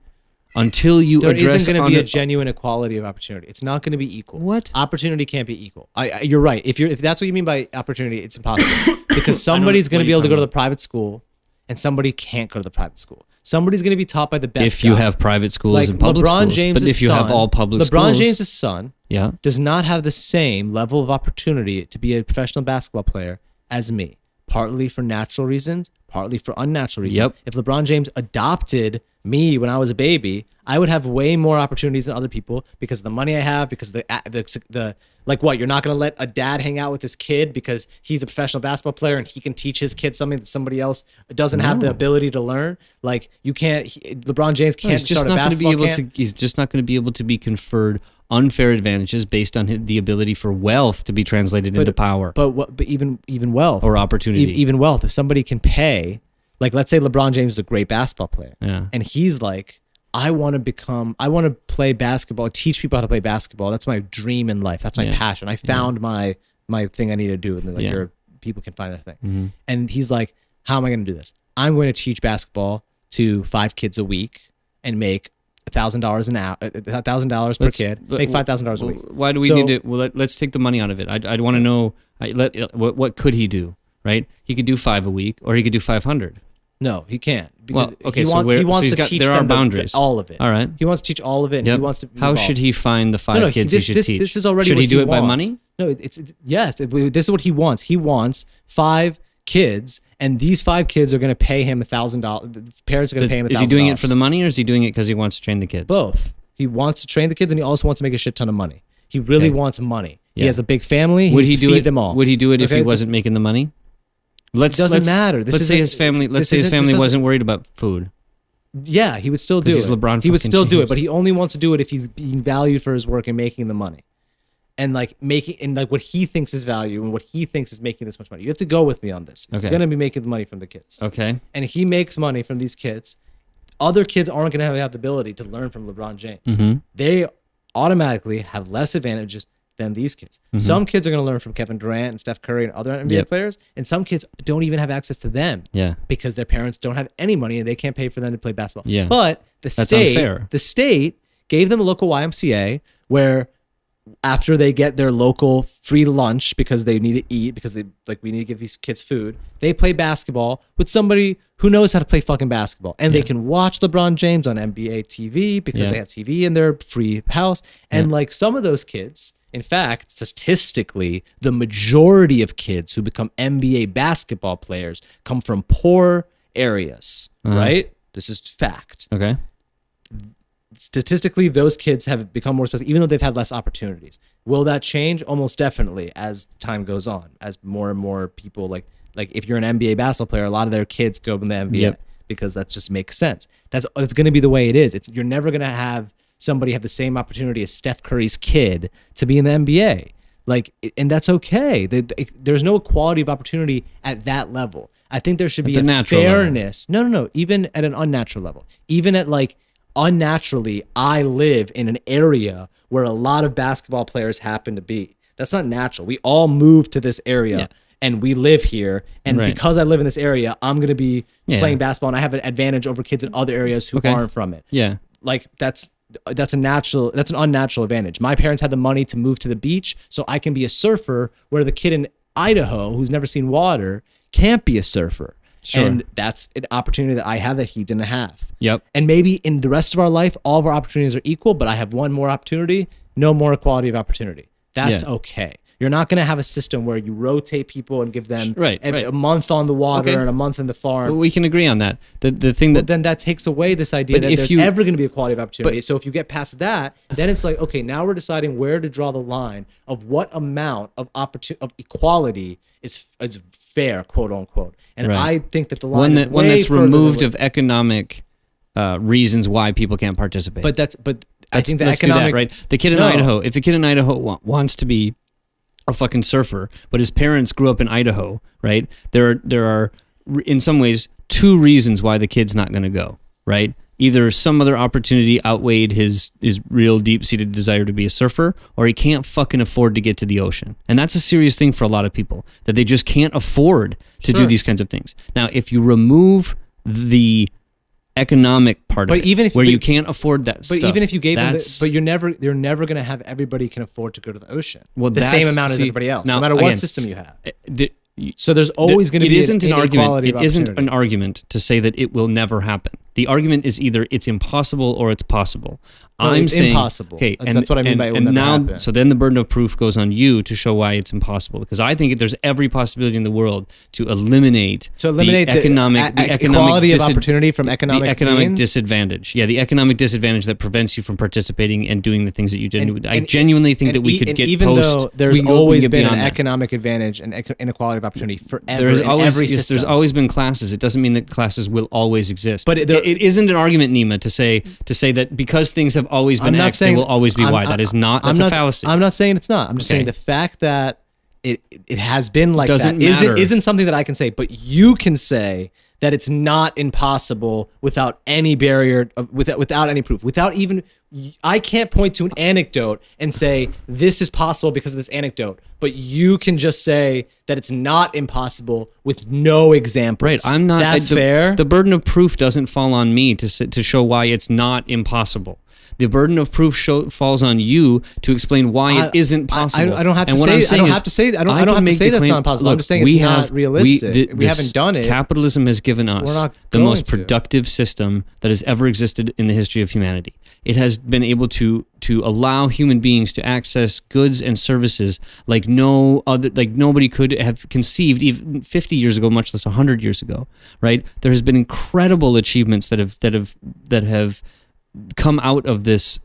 S9: until you address.
S10: There isn't going to be a genuine equality of opportunity. It's not going to be equal.
S9: What?
S10: Opportunity can't be equal. You're right. If that's what you mean by opportunity, it's impossible because somebody's going to be able to go to the private school, and somebody can't go to the private school. Somebody's going to be taught by the best.
S9: If you have private schools and public schools, but if you have all public schools,
S10: LeBron James' son, does not have the same level of opportunity to be a professional basketball player as me. Partly for natural reasons, partly for unnatural reasons.
S9: Yep.
S10: If LeBron James adopted me when I was a baby, I would have way more opportunities than other people because of the money I have, because of the like what, you're not going to let a dad hang out with his kid because he's a professional basketball player and he can teach his kid something that somebody else doesn't have the ability to learn. Like you can't, LeBron James can't start a basketball camp.
S9: He's just not going to be able to be conferred unfair advantages based on the ability for wealth to be translated into power.
S10: But even wealth
S9: or opportunity,
S10: even wealth. If somebody can pay, like let's say LeBron James is a great basketball player, and he's like, I want to play basketball, teach people how to play basketball. That's my dream in life. That's my passion. I found my thing I need to do, and like people can find their thing.
S9: Mm-hmm.
S10: And he's like, how am I going to do this? I'm going to teach basketball to 5 kids a week and make $1,000 an hour, $1,000 per kid, make $5,000 a week.
S9: Why do we need to? Well, let's take the money out of it. I'd want to know what could he do? Right? He could do 5 a week, or he could do 500.
S10: No, he can't. Because
S9: okay,
S10: he wants to teach
S9: there are
S10: them
S9: boundaries.
S10: all of it.
S9: All right.
S10: He wants to teach all of it. And he wants to.
S9: How should he find the 5 kids he should teach?
S10: This is already.
S9: Should
S10: what
S9: he do it
S10: wants.
S9: by money?
S10: No, yes. This is what he wants. He wants 5 kids, and these 5 kids are going to pay him $1,000. Parents are going to pay him $1,000.
S9: Is he doing it for the money, or is he doing it because he wants to train the kids?
S10: Both. He wants to train the kids, and he also wants to make a shit ton of money. He really wants money. He has a big family.
S9: Would he do it?
S10: Them all.
S9: Would he do it if he wasn't making the money?
S10: It doesn't matter.
S9: Let's say his family wasn't worried about food.
S10: Yeah, he would still do it.
S9: He's LeBron.
S10: He would still do it, but he only wants to do it if he's being valued for his work and making the money, and like what he thinks is value and what he thinks is making this much money. You have to go with me on this. He's going to be making money from the kids.
S9: Okay.
S10: And he makes money from these kids. Other kids aren't going to have the ability to learn from LeBron James.
S9: Mm-hmm.
S10: They automatically have less advantages than these kids. Mm-hmm. Some kids are going to learn from Kevin Durant and Steph Curry and other NBA players, and some kids don't even have access to them because their parents don't have any money and they can't pay for them to play basketball.
S9: Yeah.
S10: But the state gave them a local YMCA where after they get their local free lunch because they need to eat, because we need to give these kids food, they play basketball with somebody who knows how to play fucking basketball. And they can watch LeBron James on NBA TV because they have TV in their free house. And like some of those kids, in fact, statistically, the majority of kids who become NBA basketball players come from poor areas, right? This is fact.
S9: Okay.
S10: Statistically, those kids have become more special, even though they've had less opportunities. Will that change? Almost definitely as time goes on, as more and more people like if you're an NBA basketball player, a lot of their kids go in the NBA because that just makes sense. That's going to be the way it is. You're never going to have somebody have the same opportunity as Steph Curry's kid to be in the NBA. And that's okay. There's no equality of opportunity at that level. I think there should be a fairness. No. Even at an unnatural level. Even at unnaturally, I live in an area where a lot of basketball players happen to be. That's not natural. We all moved to this area and we live here. And because I live in this area, I'm going to be playing basketball and I have an advantage over kids in other areas who aren't from it.
S9: Yeah.
S10: That's an unnatural advantage. My parents had the money to move to the beach so I can be a surfer, where the kid in Idaho who's never seen water can't be a surfer. Sure. And that's an opportunity that I have that he didn't have.
S9: Yep.
S10: And maybe in the rest of our life, all of our opportunities are equal, but I have one more opportunity, no more equality of opportunity. That's okay. You're not going to have a system where you rotate people and give them a month on the water and a month in the farm.
S9: Well, we can agree on that. The thing that
S10: then that takes away this idea that there's ever going to be equality of opportunity. So if you get past that, then it's like, okay, now we're deciding where to draw the line of what amount of equality is fair, quote unquote. And
S9: Right.
S10: I think that the line is
S9: one
S10: way
S9: that's
S10: further
S9: removed
S10: than
S9: of economic reasons why people can't participate.
S10: But I think the
S9: let's
S10: economic
S9: do that, right? The kid in Idaho, if the kid in Idaho wants to be a fucking surfer, but his parents grew up in Idaho, right? There are in some ways 2 reasons why the kid's not going to go, right? Either some other opportunity outweighed his real deep-seated desire to be a surfer, or he can't fucking afford to get to the ocean. And that's a serious thing for a lot of people, that they just can't afford to do these kinds of things. Now, if you remove the economic part of it,
S10: even if
S9: where you can't afford that stuff.
S10: But even if you gave them,
S9: that's-
S10: but you're never going to have everybody can afford to go to the ocean.
S9: Well,
S10: the same
S9: that's-
S10: amount as
S9: see,
S10: everybody else,
S9: now,
S10: no matter
S9: again,
S10: what system you have.
S9: the-
S10: So there's always going to be
S9: an argument.
S10: inequality
S9: It
S10: of
S9: isn't
S10: opportunity.
S9: an argument to say that it will never happen. The argument is either it's impossible or it's possible.
S10: No,
S9: I'm
S10: it's
S9: saying
S10: impossible.
S9: Okay,
S10: That's what I mean by it will
S9: and
S10: never
S9: now,
S10: happen.
S9: so then the burden of proof goes on you to show why it's impossible. Because I think there's every possibility in the world to eliminate the economic
S10: equality of opportunity from economic
S9: the economic
S10: means?
S9: disadvantage. Yeah, the economic disadvantage that prevents you from participating and doing the things that you genuinely. I
S10: And-
S9: genuinely think
S10: and
S9: that we
S10: e-
S9: could
S10: and
S9: get
S10: even
S9: post.
S10: though there's
S9: we can go- we
S10: always
S9: can get
S10: been an
S9: beyond that.
S10: economic advantage and inequality of opportunity forever
S9: There's
S10: in
S9: always
S10: every
S9: yes,
S10: system.
S9: there's always been classes. It doesn't mean that classes will always exist.
S10: But
S9: it isn't an argument, Nima, to say that because things have always been
S10: I'm not
S9: X, they
S10: saying-
S9: will always be Y. That is not. That's a fallacy.
S10: I'm not saying it's not. I'm just saying the fact that it has been like
S9: Doesn't
S10: that
S9: matter.
S10: isn't something that I can say. But you can say that it's not impossible without any barrier, without any proof, without even. I can't point to an anecdote and say this is possible because of this anecdote. But you can just say that it's not impossible with no examples.
S9: Right. I'm not.
S10: That's
S9: the,
S10: fair.
S9: The burden of proof doesn't fall on me to show why it's not impossible. The burden of proof falls on you to explain why it isn't possible.
S10: I don't have to
S9: And what
S10: say.
S9: I'm saying
S10: I don't
S9: is,
S10: have to say. I don't
S9: can
S10: have to
S9: make
S10: say
S9: the
S10: that's
S9: claim-
S10: not impossible. I'm
S9: Look,
S10: just saying it's not realistic. We haven't done it.
S9: Capitalism has given us
S10: We're not
S9: the
S10: going
S9: most
S10: to.
S9: productive system that has ever existed in the history of humanity. It has been able to allow human beings to access goods and services like nobody could have conceived even 50 years ago, much less 100 years ago. Right? There has been incredible achievements that have come out of this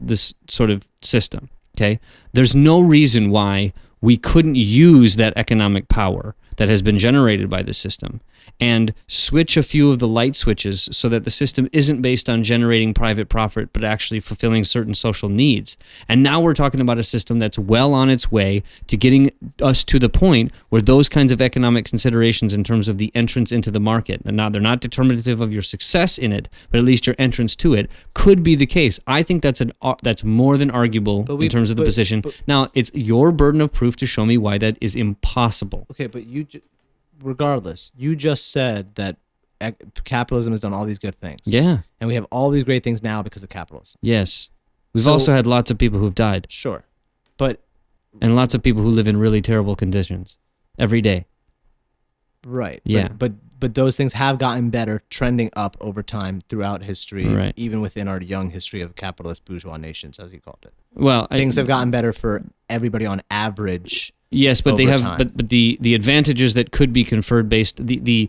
S9: sort of system. Okay, there's no reason why we couldn't use that economic power that has been generated by the system and switch a few of the light switches so that the system isn't based on generating private profit, but actually fulfilling certain social needs. And now we're talking about a system that's well on its way to getting us to the point where those kinds of economic considerations in terms of the entrance into the market, and now they're not determinative of your success in it, but at least your entrance to it, could be the case. I think that's more than arguable in terms of the position. Now, it's your burden of proof to show me why that is impossible.
S10: Okay, but regardless, you just said that capitalism has done all these good things.
S9: Yeah.
S10: And we have all these great things now because of capitalism.
S9: Yes. We've
S10: So-
S9: also had lots of people who've died.
S10: Sure. But
S9: And lots of people who live in really terrible conditions every day.
S10: right.
S9: Yeah.
S10: But those things have gotten better, trending up over time throughout history,
S9: Right.
S10: even within our young history of capitalist bourgeois nations, as you called it.
S9: Well,
S10: Things have gotten better for everybody on average.
S9: Yes, but they
S10: over
S9: have,
S10: time.
S9: but the advantages that could be conferred based the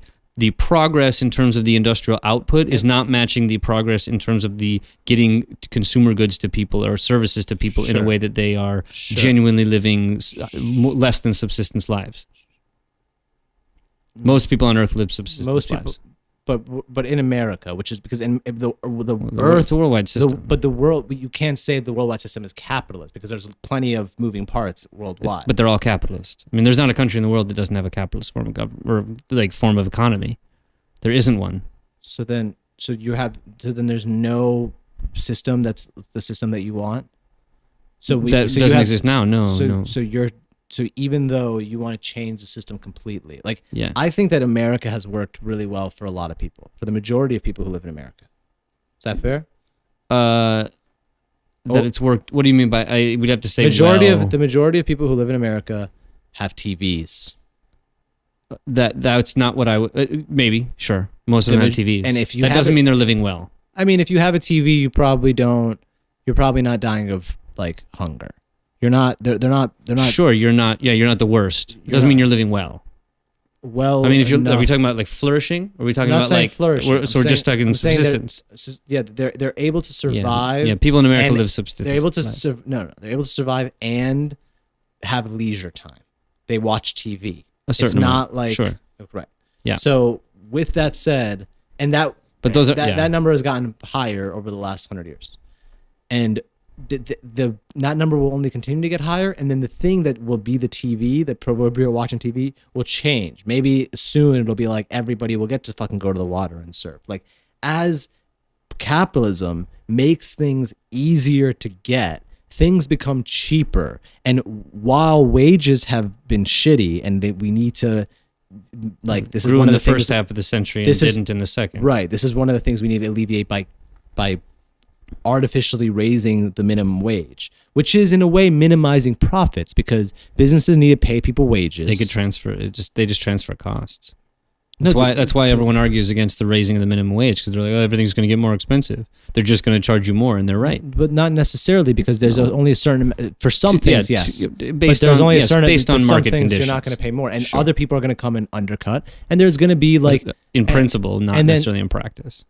S9: progress in terms of the industrial output is not matching the progress in terms of the getting consumer goods to people or services to people in a
S10: Sure.
S9: way that they are
S10: Sure.
S9: genuinely living less than subsistence lives. Most people on Earth live subsistence
S10: Most people,
S9: lives.
S10: but in America, which is because in the
S9: It's
S10: Earth,
S9: a worldwide system.
S10: but the world, you can't say the worldwide system is capitalist because there's plenty of moving parts worldwide.
S9: But they're all capitalist. I mean, there's not a country in the world that doesn't have a capitalist form of government or form of economy. There isn't one.
S10: So then there's no system that's the system that you want.
S9: That doesn't exist now. No.
S10: So even though you want to change the system completely,
S9: Yeah.
S10: I think that America has worked really well for a lot of people, for the majority of people who live in America. Is that fair?
S9: That it's worked. What do you mean by? We'd have to say
S10: the majority of people who live in America have TVs.
S9: That's not what I would. Maybe sure. Most of them have TVs,
S10: and if you
S9: that
S10: have
S9: doesn't
S10: it-
S9: mean they're living well.
S10: I mean, if you have a TV, you probably don't. You're probably not dying of hunger. You're not. They're not.
S9: Sure, you're not. Yeah, you're not the worst. It doesn't mean you're living well.
S10: Well,
S9: I mean, if you're, are
S10: enough.
S9: we talking about flourishing? Or are we talking
S10: I'm not
S9: about
S10: saying flourishing.
S9: So we're just talking
S10: I'm saying
S9: subsistence.
S10: they're able to survive.
S9: Yeah, people in America
S10: and
S9: live subsistence.
S10: They're able to
S9: lives.
S10: they're able to survive and have leisure time. They watch TV.
S9: A certain
S10: it's not
S9: amount.
S10: like
S9: Sure.
S10: Correct.
S9: Yeah.
S10: So with that said, and that
S9: But those are
S10: that number has gotten higher over the last 100 years, and that number will only continue to get higher. And then the thing that will be the TV, the proverbial watching TV, will change. Maybe soon it'll be like everybody will get to fucking go to the water and surf. Like as capitalism makes things easier to get, things become cheaper. And while wages have been shitty, and we need to. Like this is
S9: grew
S10: one
S9: in
S10: of
S9: the
S10: the
S9: first
S10: things,
S9: half of the century and didn't in the second.
S10: Right. This is one of the things we need to alleviate by artificially raising the minimum wage, which is in a way minimizing profits because businesses need to pay people wages.
S9: They could transfer it. They just transfer costs. That's why everyone argues against the raising of the minimum wage, because they're like, oh, everything's going to get more expensive. They're just going to charge you more, and they're right.
S10: But not necessarily, because there's only a certain for some things, yes.
S9: Based
S10: but there's
S9: on,
S10: only a certain
S9: based on
S10: some
S9: market
S10: things
S9: conditions.
S10: You're not going to pay more, and
S9: Sure.
S10: other people are going to come and undercut, and there's going to be like
S9: in principle, not necessarily in practice.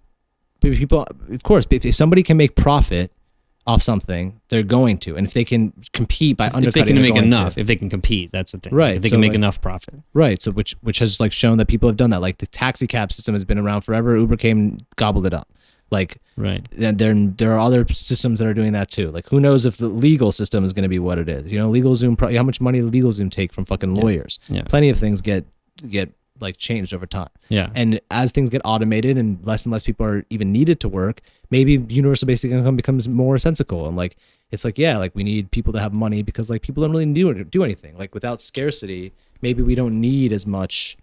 S10: People, of course, if somebody can make profit off something, they're going to, and if they can compete by undercutting,
S9: if they can
S10: they're
S9: make
S10: going
S9: enough,
S10: to.
S9: if they can compete, that's the thing.
S10: Right,
S9: If they
S10: so
S9: can make
S10: like-
S9: enough profit.
S10: Right. So which has like shown that people have done that. Like the taxi cab system has been around forever. Uber came and gobbled it up. Like
S9: Right.
S10: there are other systems that are doing that too. Like who knows if the legal system is going to be what it is? You know, LegalZoom. How much money did LegalZoom take from fucking lawyers?
S9: Yeah.
S10: Plenty of things get like changed over time.
S9: Yeah.
S10: And as things get automated and less people are even needed to work, maybe universal basic income becomes more sensical. And like it's like, yeah, like we need people to have money because like people don't really do anything. Like without scarcity, maybe we don't need as much.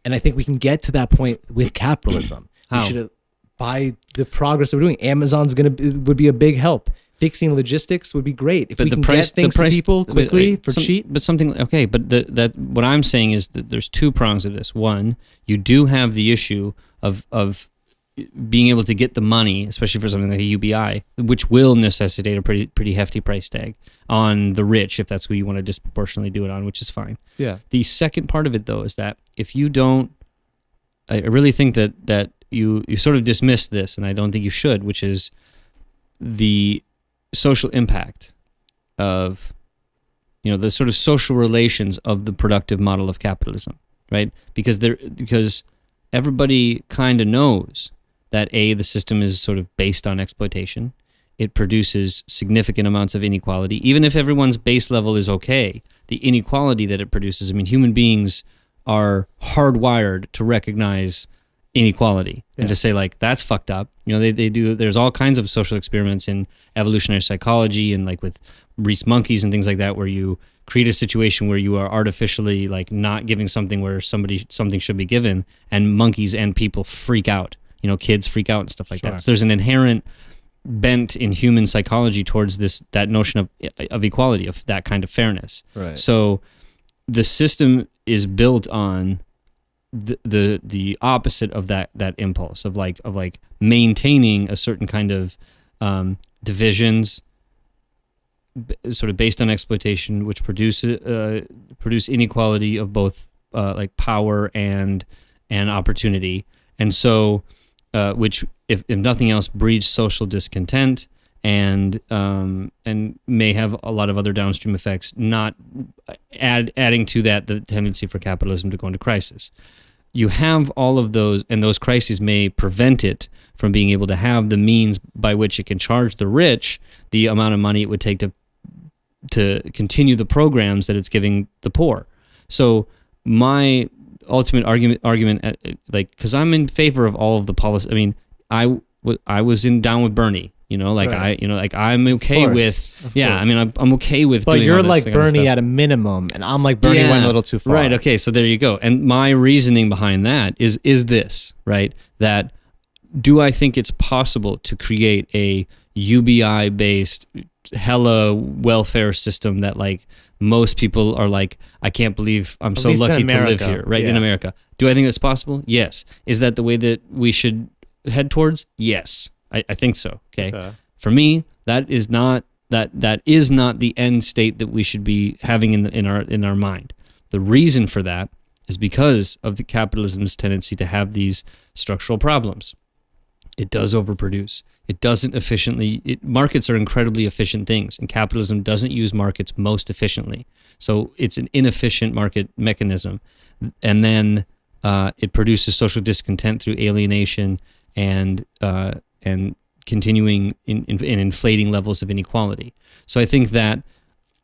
S10: And I think we can get to that point with capitalism.
S9: How?
S10: We should by the progress that we're doing. Amazon's would be a big help. Fixing logistics would be great if we can get things to people quickly for cheap.
S9: But something okay. But that what I'm saying is that there's two prongs of this. One, you do have the issue of being able to get the money, especially for something like a UBI, which will necessitate a pretty hefty price tag on the rich, if that's who you want to disproportionately do it on, which is fine.
S10: Yeah.
S9: The second part of it, though, is that if you don't, I really think that you sort of dismiss this, and I don't think you should, which is the social impact of, the sort of social relations of the productive model of capitalism, right? Because everybody kind of knows that the system is sort of based on exploitation. It produces significant amounts of inequality. Even if everyone's base level is okay, the inequality that it produces, human beings are hardwired to recognize inequality and to say like, that's fucked up. They do, there's all kinds of social experiments in evolutionary psychology and like with Reese monkeys and things like that, where you create a situation where you are artificially like not giving something where something should be given, and monkeys and people freak out. Kids freak out and stuff like that. So there's an inherent bent in human psychology towards that notion of equality, of that kind of fairness.
S10: Right.
S9: So the system is built on the opposite of that impulse of maintaining a certain kind of divisions sort of based on exploitation, which produce inequality of both like power and opportunity, and so which if nothing else breeds social discontent and may have a lot of other downstream effects, not adding to that the tendency for capitalism to go into crisis. You have all of those, and those crises may prevent it from being able to have the means by which it can charge the rich the amount of money it would take to continue the programs that it's giving the poor. So my ultimate argument, like, because I'm in favor of all of the policy. I was down with Bernie.
S10: Right.
S9: I'm okay with, I'm okay with.
S10: But
S9: doing
S10: you're
S9: all this
S10: like
S9: kind of
S10: Bernie
S9: stuff.
S10: at a minimum, and I'm like Bernie went a little too far.
S9: Right. Okay. So there you go. And my reasoning behind that is this, right? That do I think it's possible to create a UBI based hella welfare system that like most people are like, I can't believe I'm so lucky to live here, right? In America. Do I think that's possible? Yes. Is that the way that we should head towards? Yes. I think so. Okay. For me, that is not the end state that we should be having in our mind. The reason for that is because of the capitalism's tendency to have these structural problems. It does overproduce. It doesn't efficiently. Markets are incredibly efficient things, and capitalism doesn't use markets most efficiently. So it's an inefficient market mechanism. And then it produces social discontent through alienation and continuing in inflating levels of inequality. So I think that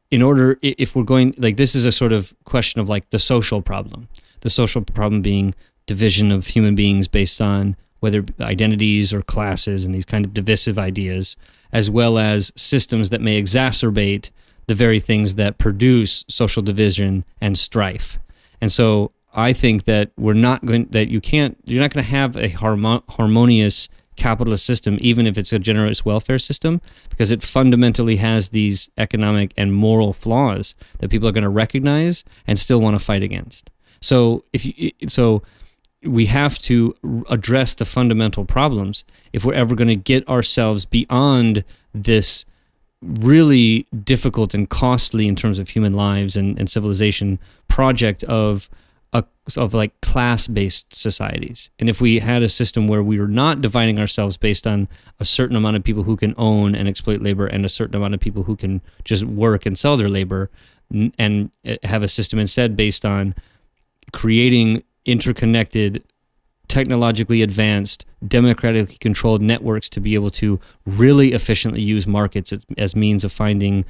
S9: if we're going, like, this is a sort of question of like the social problem being division of human beings based on whether identities or classes and these kind of divisive ideas, as well as systems that may exacerbate the very things that produce social division and strife. And so I think that you're not going to have a harmonious capitalist system, even if it's a generous welfare system, because it fundamentally has these economic and moral flaws that people are going to recognize and still want to fight against. So we have to address the fundamental problems if we're ever going to get ourselves beyond this really difficult and costly in terms of human lives and civilization project of like class-based societies. And if we had a system where we were not dividing ourselves based on a certain amount of people who can own and exploit labor and a certain amount of people who can just work and sell their labor, and have a system instead based on creating interconnected, technologically advanced, democratically controlled networks to be able to really efficiently use markets as means of finding,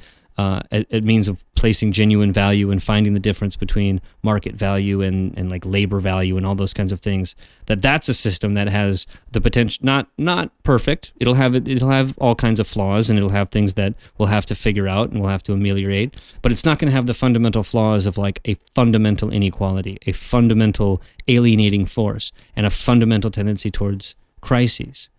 S9: means of placing genuine value and finding the difference between market value and like labor value and all those kinds of things. That's a system that has the potential, not perfect. It'll have all kinds of flaws, and it'll have things that we'll have to figure out and we'll have to ameliorate. But it's not going to have the fundamental flaws of like a fundamental inequality, a fundamental alienating force, and a fundamental tendency towards crises.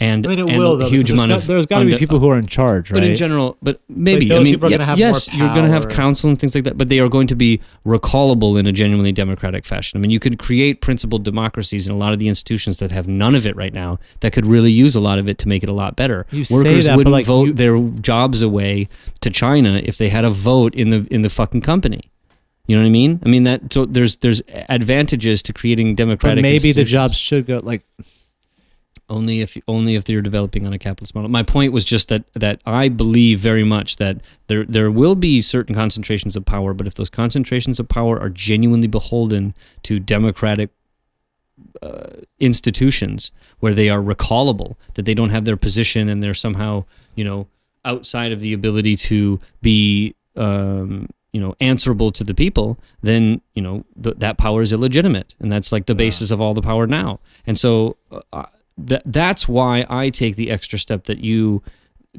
S9: And,
S11: I mean, it
S9: and
S11: will, though,
S9: a huge amount of
S11: there's got to be people who are in charge, right?
S9: But in general, but maybe,
S11: like those people are gonna have
S9: yes,
S11: more
S9: you're going to have
S11: power.
S9: council and things like that, but they are going to be recallable in a genuinely democratic fashion. I mean, you could create principled democracies in a lot of the institutions that have none of it right now that could really use a lot of it to make it a lot better. Workers wouldn't vote their jobs away to China if they had a vote in the fucking company. You know what I mean? I mean so there's advantages to creating democratic.
S11: But maybe the
S9: institutions.
S11: jobs should go like.
S9: Only if they're developing on a capitalist model. My point was just that I believe very much that there will be certain concentrations of power, but if those concentrations of power are genuinely beholden to democratic institutions where they are recallable, that they don't have their position and they're somehow outside of the ability to be answerable to the people, then that power is illegitimate, and that's like the basis of all the power now. And so. That's why I take the extra step that you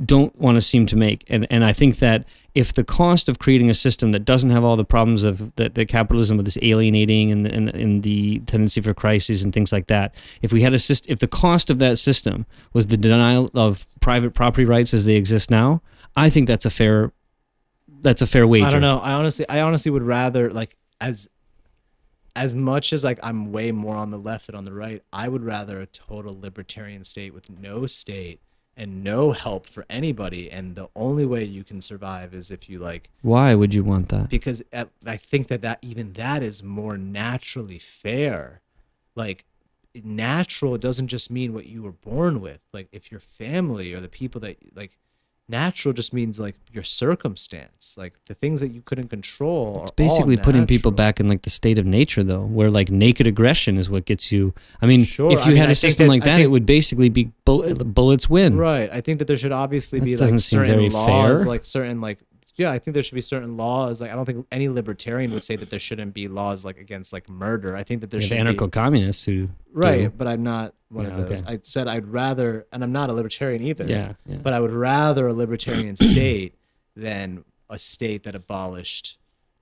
S9: don't want to seem to make. And I think that if the cost of creating a system that doesn't have all the problems of the capitalism with this alienating and the tendency for crises and things like that, if we had if the cost of that system was the denial of private property rights as they exist now, I think that's a fair wager.
S11: I don't know. I honestly would rather, like, as much as like I'm way more on the left than on the right, I would rather a total libertarian state with no state and no help for anybody, and the only way you can survive is if you like.
S9: Why would you want that?
S11: Because I think that is more naturally fair. Like, natural doesn't just mean what you were born with. Like, if your family or the people that like. Natural just means like your circumstance, like the things that you couldn't control.
S9: It's basically putting people back in like the state of nature, though, where like naked aggression is what gets you. I mean,
S11: sure.
S9: if you had a system like that, it would basically be bullets win.
S11: Right. I think that there should obviously be
S9: doesn't
S11: like
S9: seem
S11: certain
S9: very
S11: laws,
S9: fair.
S11: like certain like. Yeah, I think there should be certain laws. Like, I don't think any libertarian would say that there shouldn't be laws like against like murder. I think that there should be
S9: anarcho-communists who
S11: right,
S9: do.
S11: but I'm not one of those.
S9: Okay.
S11: I said I'd rather, and I'm not a libertarian either.
S9: Yeah.
S11: But I would rather a libertarian state than a state that abolished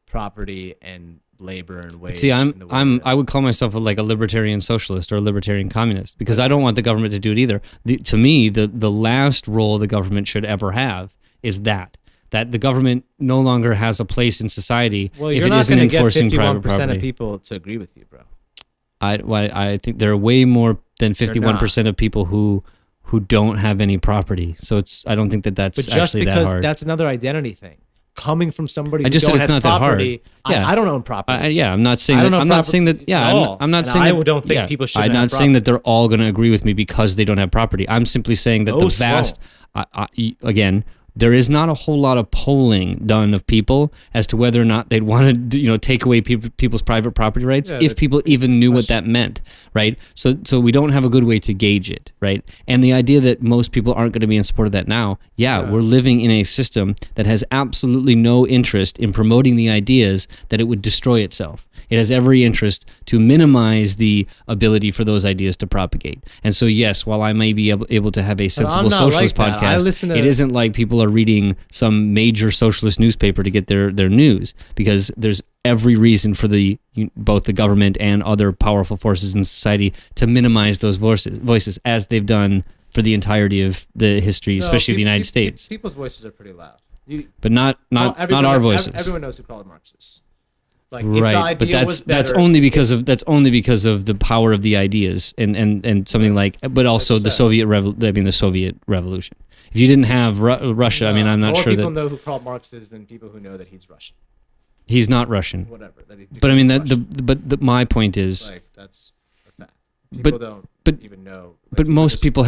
S11: property and labor and wage.
S9: See, I would call myself like a libertarian socialist or a libertarian communist because I don't want the government to do it either. To me, the last role the government should ever have is that the government no longer has a place in society if it isn't enforcing private property.
S11: 51% of people to agree with you, bro.
S9: I think there are way more than 51% of people who don't have any property. So I don't think that's
S11: but just
S9: actually that hard.
S11: because that's another identity thing. Coming from somebody
S9: I just
S11: who
S9: said it's
S11: has
S9: not
S11: property,
S9: that hard. Yeah.
S11: I don't own property.
S9: I'm not saying that. I'm not saying that. Yeah, I'm not saying
S11: I
S9: that.
S11: don't think people should.
S9: I'm not saying that they're all going to agree with me because they don't have property. I'm simply saying that the vast, again, there is not a whole lot of polling done of people as to whether or not they'd want to, take away people's private property rights, if people even knew what that meant, right? So we don't have a good way to gauge it, right? And the idea that most people aren't going to be in support of that now, we're living in a system that has absolutely no interest in promoting the ideas that it would destroy itself. It has every interest to minimize the ability for those ideas to propagate. And so, yes, while I may be able to have a sensible socialist podcast, it isn't like people are reading some major socialist newspaper to get their news, because there's every reason for both the government and other powerful forces in society to minimize those voices as they've done for the entirety of the history, especially of the United States.
S11: People's voices are pretty loud.
S9: But not our voices.
S11: Everyone knows who Karl Marx is. Like,
S9: right, but that's only because of the power of the ideas and something like, but also the Soviet Revolution. If you didn't have Russia, I'm not sure that
S11: more people know who Karl Marx is than people who know that he's Russian.
S9: He's not Russian.
S11: Whatever.
S9: But my point is,
S11: like, that's a fact. People don't even know.
S9: But most people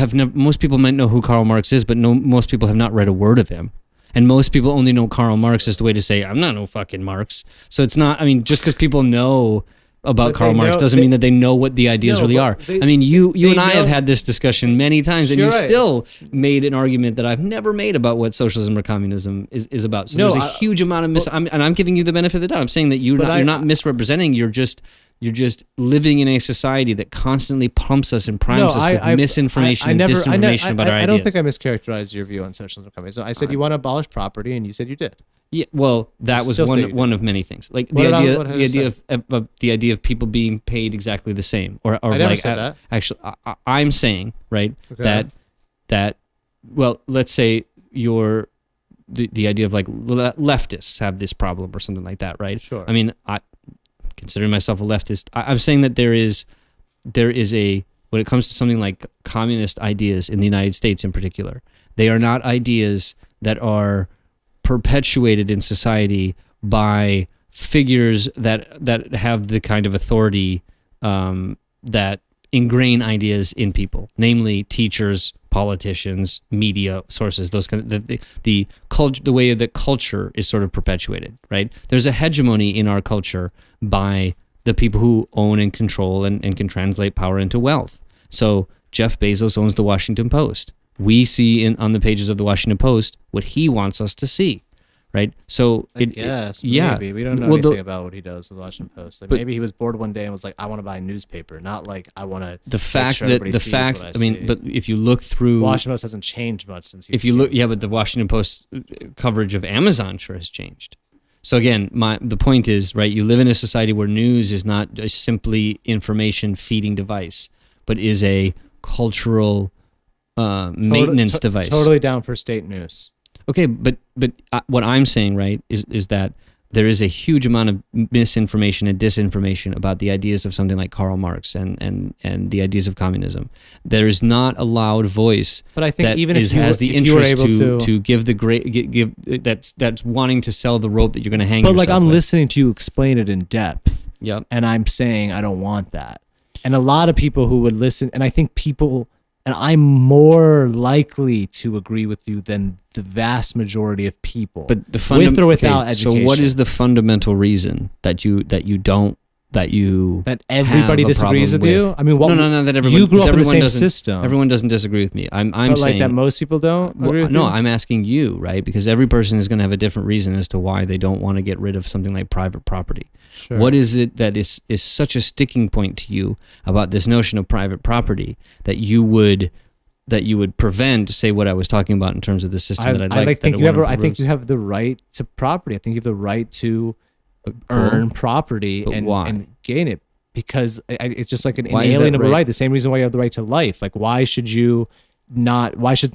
S9: might know who Karl Marx is, but most people have not read a word of him. And most people only know Karl Marx as the way to say, I'm not no fucking Marx. So it's not, just because people know about Karl Marx doesn't mean that they know what the ideas really are. You and I have had this discussion many times, and you still made an argument that I've never made about what socialism or communism is about. So there's a huge amount of and I'm giving you the benefit of the doubt. I'm saying that you're not misrepresenting. You're just living in a society that constantly pumps us and primes us with misinformation and disinformation about our ideas.
S11: I don't think I mischaracterized your view on socialism or communism. I said you want to abolish property, and you said you did.
S9: Yeah, well, that was one of many things. Like the idea of people being paid exactly the same, or
S11: I never said that.
S9: Actually, I'm saying that well, let's say the idea of like leftists have this problem or something like that, right?
S11: Sure.
S9: I considering myself a leftist, I'm saying that there is a, when it comes to something like communist ideas in the United States in particular, they are not ideas that are perpetuated in society by figures that have the kind of authority that ingrain ideas in people, namely teachers, politicians, media sources, those kind of the culture, the way that culture is sort of perpetuated, right? There's a hegemony in our culture by the people who own and control and can translate power into wealth. So Jeff Bezos owns the Washington Post. We see on the pages of the Washington Post what he wants us to see, right? So
S11: maybe we don't know anything about what he does with the Washington Post. Like, maybe he was bored one day and was like, "I want to buy a newspaper," not like I want to.
S9: But if you look through,
S11: Washington Post hasn't changed much since.
S9: But the Washington Post coverage of Amazon sure has changed. So again, the point is, right, you live in a society where news is not a simply information feeding device, but is a cultural maintenance device.
S11: Totally down for state news.
S9: Okay, but what I'm saying, right, is that there is a huge amount of misinformation and disinformation about the ideas of something like Karl Marx and the ideas of communism. There is not a loud voice,
S11: but I think
S9: that
S11: even
S9: has the interest to give that's wanting to sell the rope that you're going to hang.
S11: But like I'm
S9: with.
S11: listening to you explain it in depth, and I'm saying I don't want that. And a lot of people who would listen, and I think people. And I'm more likely to agree with you than the vast majority of people,
S9: but
S11: with or without education.
S9: So, what is the fundamental reason that everybody
S11: disagrees with you? I mean,
S9: no, that everyone.
S11: You grew up in the same system.
S9: Everyone doesn't disagree with me. I'm saying
S11: like that most people don't. Agree with you?
S9: I'm asking you, right? Because every person is going to have a different reason as to why they don't want to get rid of something like private property.
S11: Sure.
S9: What is it that is such a sticking point to you about this notion of private property that you would prevent, say, what I was talking about in terms of the system that I'd like?
S11: I think you have the right to property. I think you have the right to earn property and gain it, because it's just like an inalienable right. The same reason why you have the right to life. Like, why should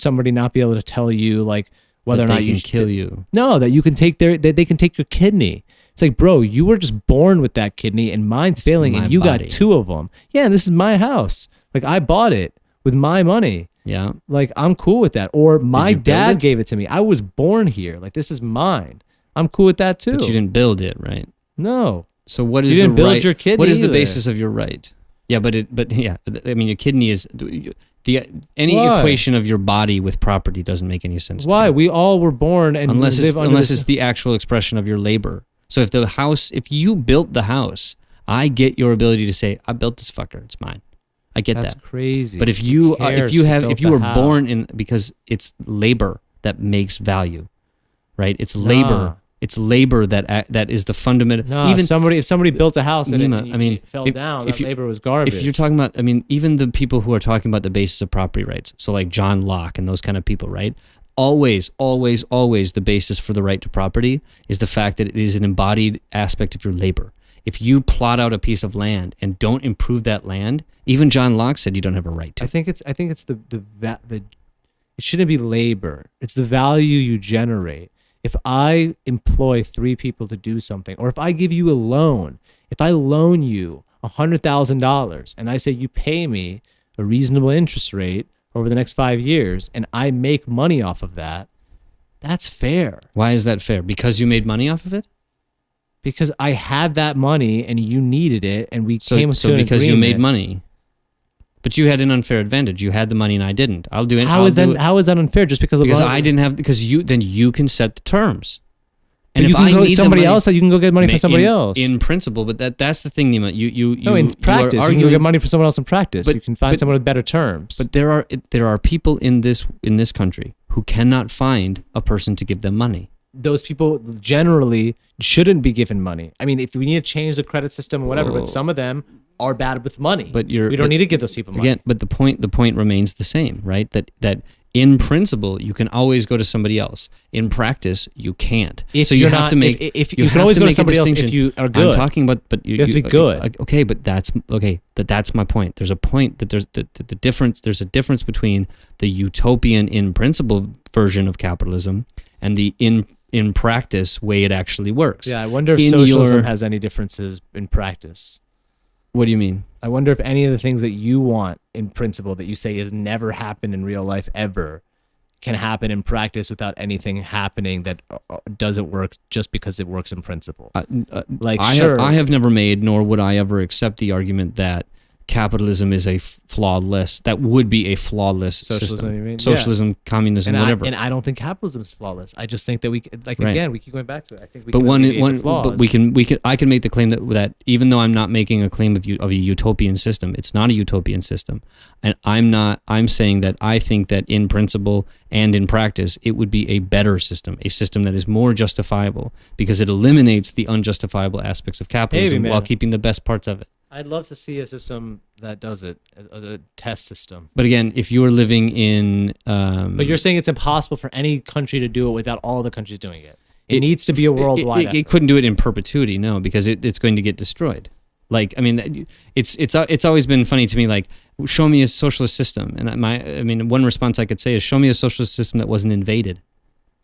S11: somebody not be able to tell you like whether or not
S9: you can kill you?
S11: No, that you can take they can take your kidney. It's like, bro, you were just born with that kidney and mine's failing and you got 2 of them. Yeah, and this is my house. Like, I bought it with my money.
S9: Yeah.
S11: Like, I'm cool with that. Or my dad gave it to me. I was born here. Like, this is mine. I'm cool with that too.
S9: But you didn't build it, right?
S11: No.
S9: So what is
S11: you didn't build your kidney
S9: What is the
S11: either.
S9: basis of your right? Yeah, but I mean, your kidney is any
S11: Why?
S9: equation of your body with property doesn't make any sense.
S11: Why?
S9: To me.
S11: We all were born and
S9: unless
S11: live under
S9: it's
S11: this-
S9: the actual expression of your labor. So if you built the house, I get your ability to say, I built this fucker, it's mine. I get
S11: That's
S9: that.
S11: crazy.
S9: But if
S11: Who
S9: you
S11: cares
S9: if you
S11: who
S9: have
S11: built
S9: if you
S11: the
S9: were
S11: house?
S9: born in because it's labor that makes value, right? It's labor.
S11: Nah.
S9: It's labor that is the fundamental.
S11: No,
S9: even
S11: if somebody built a house and
S9: Nima,
S11: it fell down, that labor was garbage.
S9: If you're talking about, I mean, even the people who are talking about the basis of property rights, so like John Locke and those kind of people, right? Always, always, always the basis for the right to property is the fact that it is an embodied aspect of your labor. If you plot out a piece of land and don't improve that land, even John Locke said you don't have a right to.
S11: I think it's the it shouldn't be labor. It's the value you generate. If I employ 3 people to do something, or if I give you a loan, if I loan you $100,000 and I say you pay me a reasonable interest rate over the next 5 years and I make money off of that, that's fair.
S9: Why is that fair? Because you made money off of it?
S11: Because I had that money and you needed it and we came to an
S9: because you made
S11: agreement.
S9: money. But you had an unfair advantage. You had the money and I didn't. I'll do it.
S11: How is that unfair? Just because
S9: I didn't have then you can set the terms.
S11: And
S9: if
S11: you can
S9: I
S11: go
S9: need the
S11: somebody
S9: money-
S11: else, you can go get money from somebody else.
S9: In principle, but that's the thing, Nima.
S11: No, in practice, you can go get money from someone else in practice.
S9: But-
S11: You can find someone with better terms.
S9: But there are people in this country who cannot find a person to give them money.
S11: Those people generally shouldn't be given money. I mean, if we need to change the credit system or whatever, but some of them are bad with money.
S9: But
S11: we don't need to give those people money.
S9: Again, but the point remains the same, right? That in principle you can always go to somebody else. In practice, you can't.
S11: If
S9: so you
S11: you're
S9: have
S11: not-
S9: to make.
S11: if you
S9: have
S11: can always
S9: to
S11: go to
S9: make a
S11: somebody else if
S9: distinction.
S11: you are good.
S9: I'm talking about, but
S11: You have to be good.
S9: Okay, but that's okay. That's my point. There's a point that there's the difference. There's a difference between the utopian in principle version of capitalism and the in practice way it actually works.
S11: Yeah, I wonder if
S9: In
S11: socialism
S9: your-
S11: has any differences in practice.
S9: What do you mean?
S11: I wonder if any of the things that you want in principle that you say has never happened in real life ever can happen in practice without anything happening that doesn't work just because it works in principle. Like, sure.
S9: I have never made, nor would I ever accept the argument that capitalism is a flawless, that would be a flawless
S11: Socialism,
S9: system.
S11: you mean?
S9: Socialism,
S11: Yeah.
S9: communism, whatever.
S11: And I don't think capitalism is flawless. I just think that we, like,
S9: Right.
S11: again, we keep going back to it. I think we
S9: but
S11: can alleviate the flaws.
S9: but I can make the claim that even though I'm not making a claim of a utopian system, it's not a utopian system, and I'm saying that I think that in principle and in practice it would be a better system, a system that is more justifiable because it eliminates the unjustifiable aspects of capitalism
S11: man.
S9: while keeping the best parts of it.
S11: I'd love to see a system that does it, a test system.
S9: But again, if you were living in,
S11: But you're saying it's impossible for any country to do it without all the countries doing it. It needs to be a worldwide
S9: It couldn't do it in perpetuity, no, because it's going to get destroyed. Like, I mean, it's always been funny to me. Like, show me a socialist system, and one response I could say is, show me a socialist system that wasn't invaded,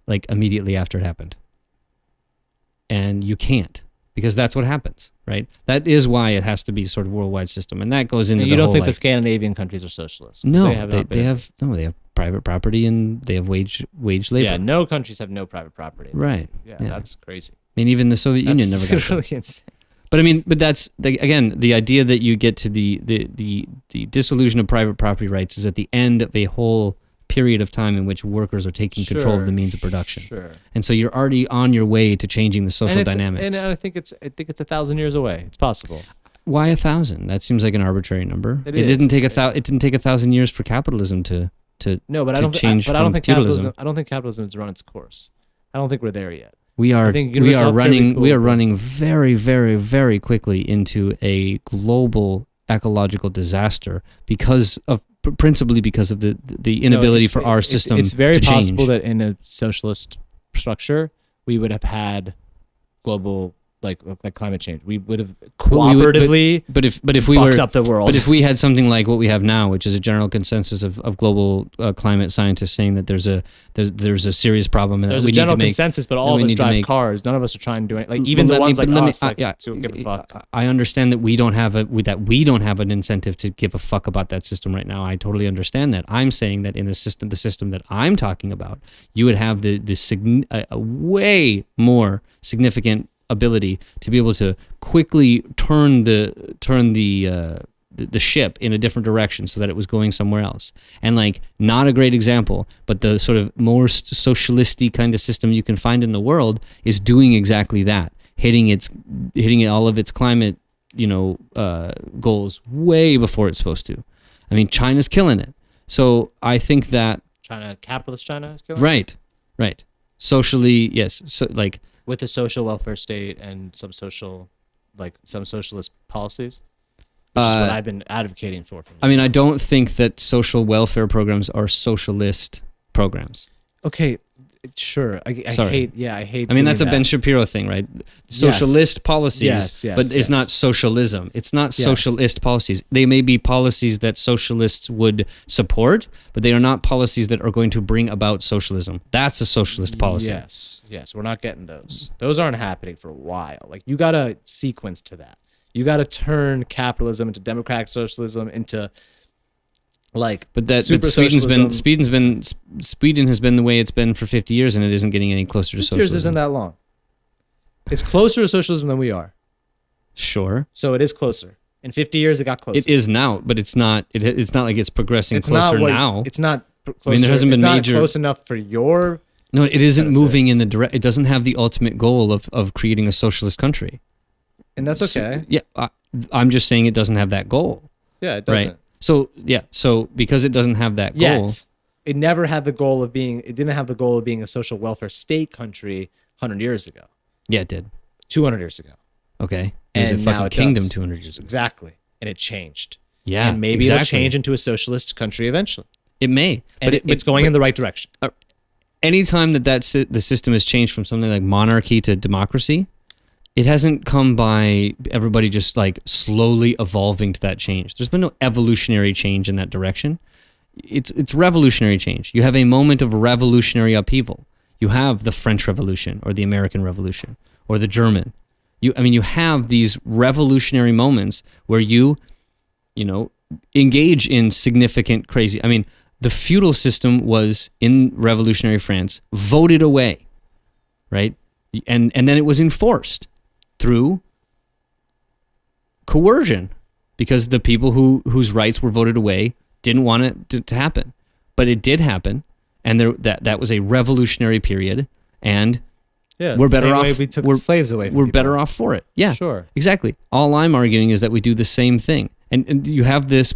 S9: like immediately after it happened. And you can't. Because that's what happens, right? That is why it has to be sort of worldwide system, and that goes into.
S11: And you don't think the Scandinavian countries are socialist?
S9: No,
S11: they have
S9: private property and they have wage labor.
S11: Yeah, no countries have no private property.
S9: Right.
S11: Yeah,
S9: Yeah.
S11: that's crazy.
S9: I mean, even the Soviet Union never got
S11: really
S9: that.
S11: insane.
S9: But that's again the idea that you get to the dissolution of private property rights is at the end of a whole period of time in which workers are taking control of the means of production.
S11: Sure.
S9: And so you're already on your way to changing the social dynamics.
S11: And I think it's 1,000 years away. It's possible.
S9: Why 1,000? That seems like an arbitrary number.
S11: It
S9: didn't take
S11: It's-
S9: it didn't take 1,000 years for capitalism to
S11: No, but
S9: to
S11: I don't.
S9: change
S11: But I don't
S9: from
S11: think
S9: feudalism.
S11: capitalism. I don't think capitalism has run its course. I don't think we're there yet.
S9: We are
S11: I think universal healthcare would be
S9: running
S11: cool, but-
S9: very, very, very quickly into a global ecological disaster principally because of the inability for our system
S11: It's very
S9: to change.
S11: possible that in a socialist structure we would have had global like climate change. We would have cooperatively.
S9: But if we
S11: fucked
S9: were
S11: up the world.
S9: But if we had something like what we have now, which is a general consensus of global climate scientists saying that there's a serious problem and
S11: There's
S9: that we
S11: a general
S9: need to make
S11: consensus, but
S9: that
S11: all
S9: we
S11: of us
S9: need to
S11: drive
S9: make-
S11: cars. None of us are trying to do it. Like even
S9: Well,
S11: the ones
S9: let
S11: like
S9: me-
S11: us, like,
S9: yeah,
S11: don't give a fuck.
S9: I understand that we don't have an incentive to give a fuck about that system right now. I totally understand that. I'm saying that in the system that I'm talking about, you would have a way more significant ability to be able to quickly turn the the ship in a different direction so that it was going somewhere else. And like, not a great example, but the sort of more socialisty kind of system you can find in the world is doing exactly that, hitting all of its climate, goals way before it's supposed to. I mean, China's killing it. So I think that
S11: Capitalist China is killing
S9: right. Socially, yes. So like
S11: with the social welfare state and some socialist policies, which is what I've been advocating for.
S9: I mean, I don't think that social welfare programs are socialist programs.
S11: Okay, sure. I hate.
S9: I mean, that's a Ben Shapiro thing, right? Socialist policies, but it's not socialism. It's not socialist policies. They may be policies that socialists would support, but they are not policies that are going to bring about socialism. That's a socialist policy.
S11: Yes. We're not getting those. Those aren't happening for a while. Like, you got to sequence to that. You got to turn capitalism into democratic socialism into
S9: Sweden has been the way it's been for 50 years, and it isn't getting any closer to socialism.
S11: 50 years isn't that long. It's closer to socialism than we are.
S9: Sure.
S11: So it is closer. In 50 years, it got closer.
S9: It is now, but it's not. It's not like it's progressing closer now.
S11: It's not. Closer.
S9: I mean, there hasn't been major.
S11: Close enough for your.
S9: No, it isn't moving in the direct. It doesn't have the ultimate goal of creating a socialist country.
S11: And that's okay.
S9: I'm just saying it doesn't have that goal.
S11: Yeah, it doesn't.
S9: Right. So because it doesn't have that goal,
S11: it never had the goal of being. It didn't have the goal of being a social welfare state country 100 years ago.
S9: Yeah, it did.
S11: 200 years ago.
S9: Okay. It was a fucking kingdom 200 years ago.
S11: Exactly, and it changed.
S9: Yeah,
S11: and maybe it'll change into a socialist country eventually.
S9: It may,
S11: but it's going in the right direction.
S9: Anytime the system has changed from something like monarchy to democracy, it hasn't come by everybody just like slowly evolving to that change. There's been no evolutionary change in that direction. It's revolutionary change. You have a moment of revolutionary upheaval. You have the French Revolution or the American Revolution or the German. You have these revolutionary moments where you engage in significant crazy. I mean, the feudal system was in revolutionary France voted away, right? And then it was enforced through coercion because the people whose rights were voted away didn't want it to happen. But it did happen, and that was a revolutionary period, and we're better off.
S11: We took slaves away from
S9: we're
S11: people.
S9: better off for it. Yeah,
S11: sure.
S9: Exactly. All I'm arguing is that we do the same thing. And you have this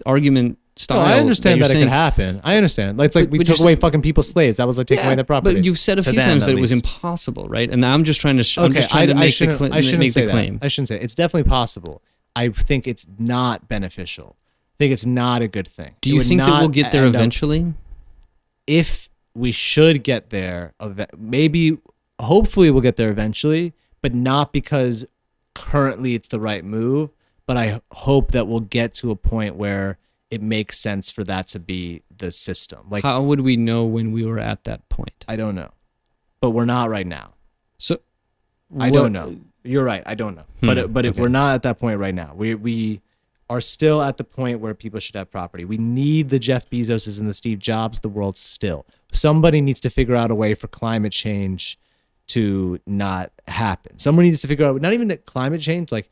S9: argument style.
S11: No, I understand that it could happen. I understand. Like, it's like we took away fucking people's slaves. That was like taking away their property.
S9: But you've said a few times that it was impossible, right? And I'm just trying to make the claim.
S11: I shouldn't say it. It's definitely possible. I think it's not beneficial. I think it's not a good thing.
S9: Do you think that we'll get there eventually?
S11: If we should get there, hopefully we'll get there eventually, but not because currently it's the right move. But I hope that we'll get to a point where it makes sense for that to be the system. Like,
S9: how would we know when we were at that point?
S11: I don't know, but we're not right now.
S9: So
S11: I don't know. You're right. I don't know. But if we're not at that point right now, we are still at the point where people should have property. We need the Jeff Bezoses and the Steve Jobs of the world still. Somebody needs to figure out a way for climate change to not happen. Someone needs to figure out, not even that climate change, like,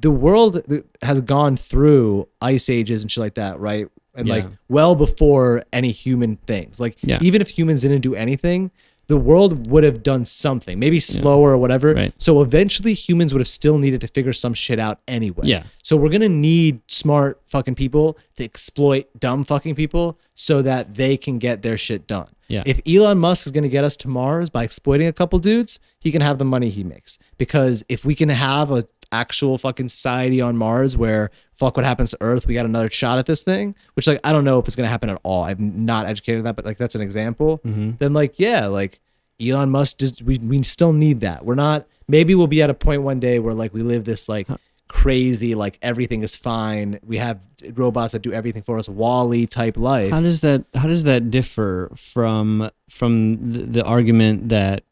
S11: the world has gone through ice ages and shit like that, right? And like well before any human things. Like, even if humans didn't do anything, the world would have done something, maybe slower or whatever.
S9: Right.
S11: So eventually humans would have still needed to figure some shit out anyway.
S9: Yeah.
S11: So we're going to need smart fucking people to exploit dumb fucking people so that they can get their shit done.
S9: Yeah.
S11: If Elon Musk is going to get us to Mars by exploiting a couple dudes, he can have the money he makes. Because if we can have a actual fucking society on Mars where fuck what happens to Earth, we got another shot at this thing, which like I don't know if it's gonna happen at all. I'm not educated on that, but like that's an example. Then like Elon Musk we still need that. We're not, maybe we'll be at a point one day where like we live this like crazy, like everything is fine, we have robots that do everything for us, Wall-E type life.
S9: How does that differ from the argument that,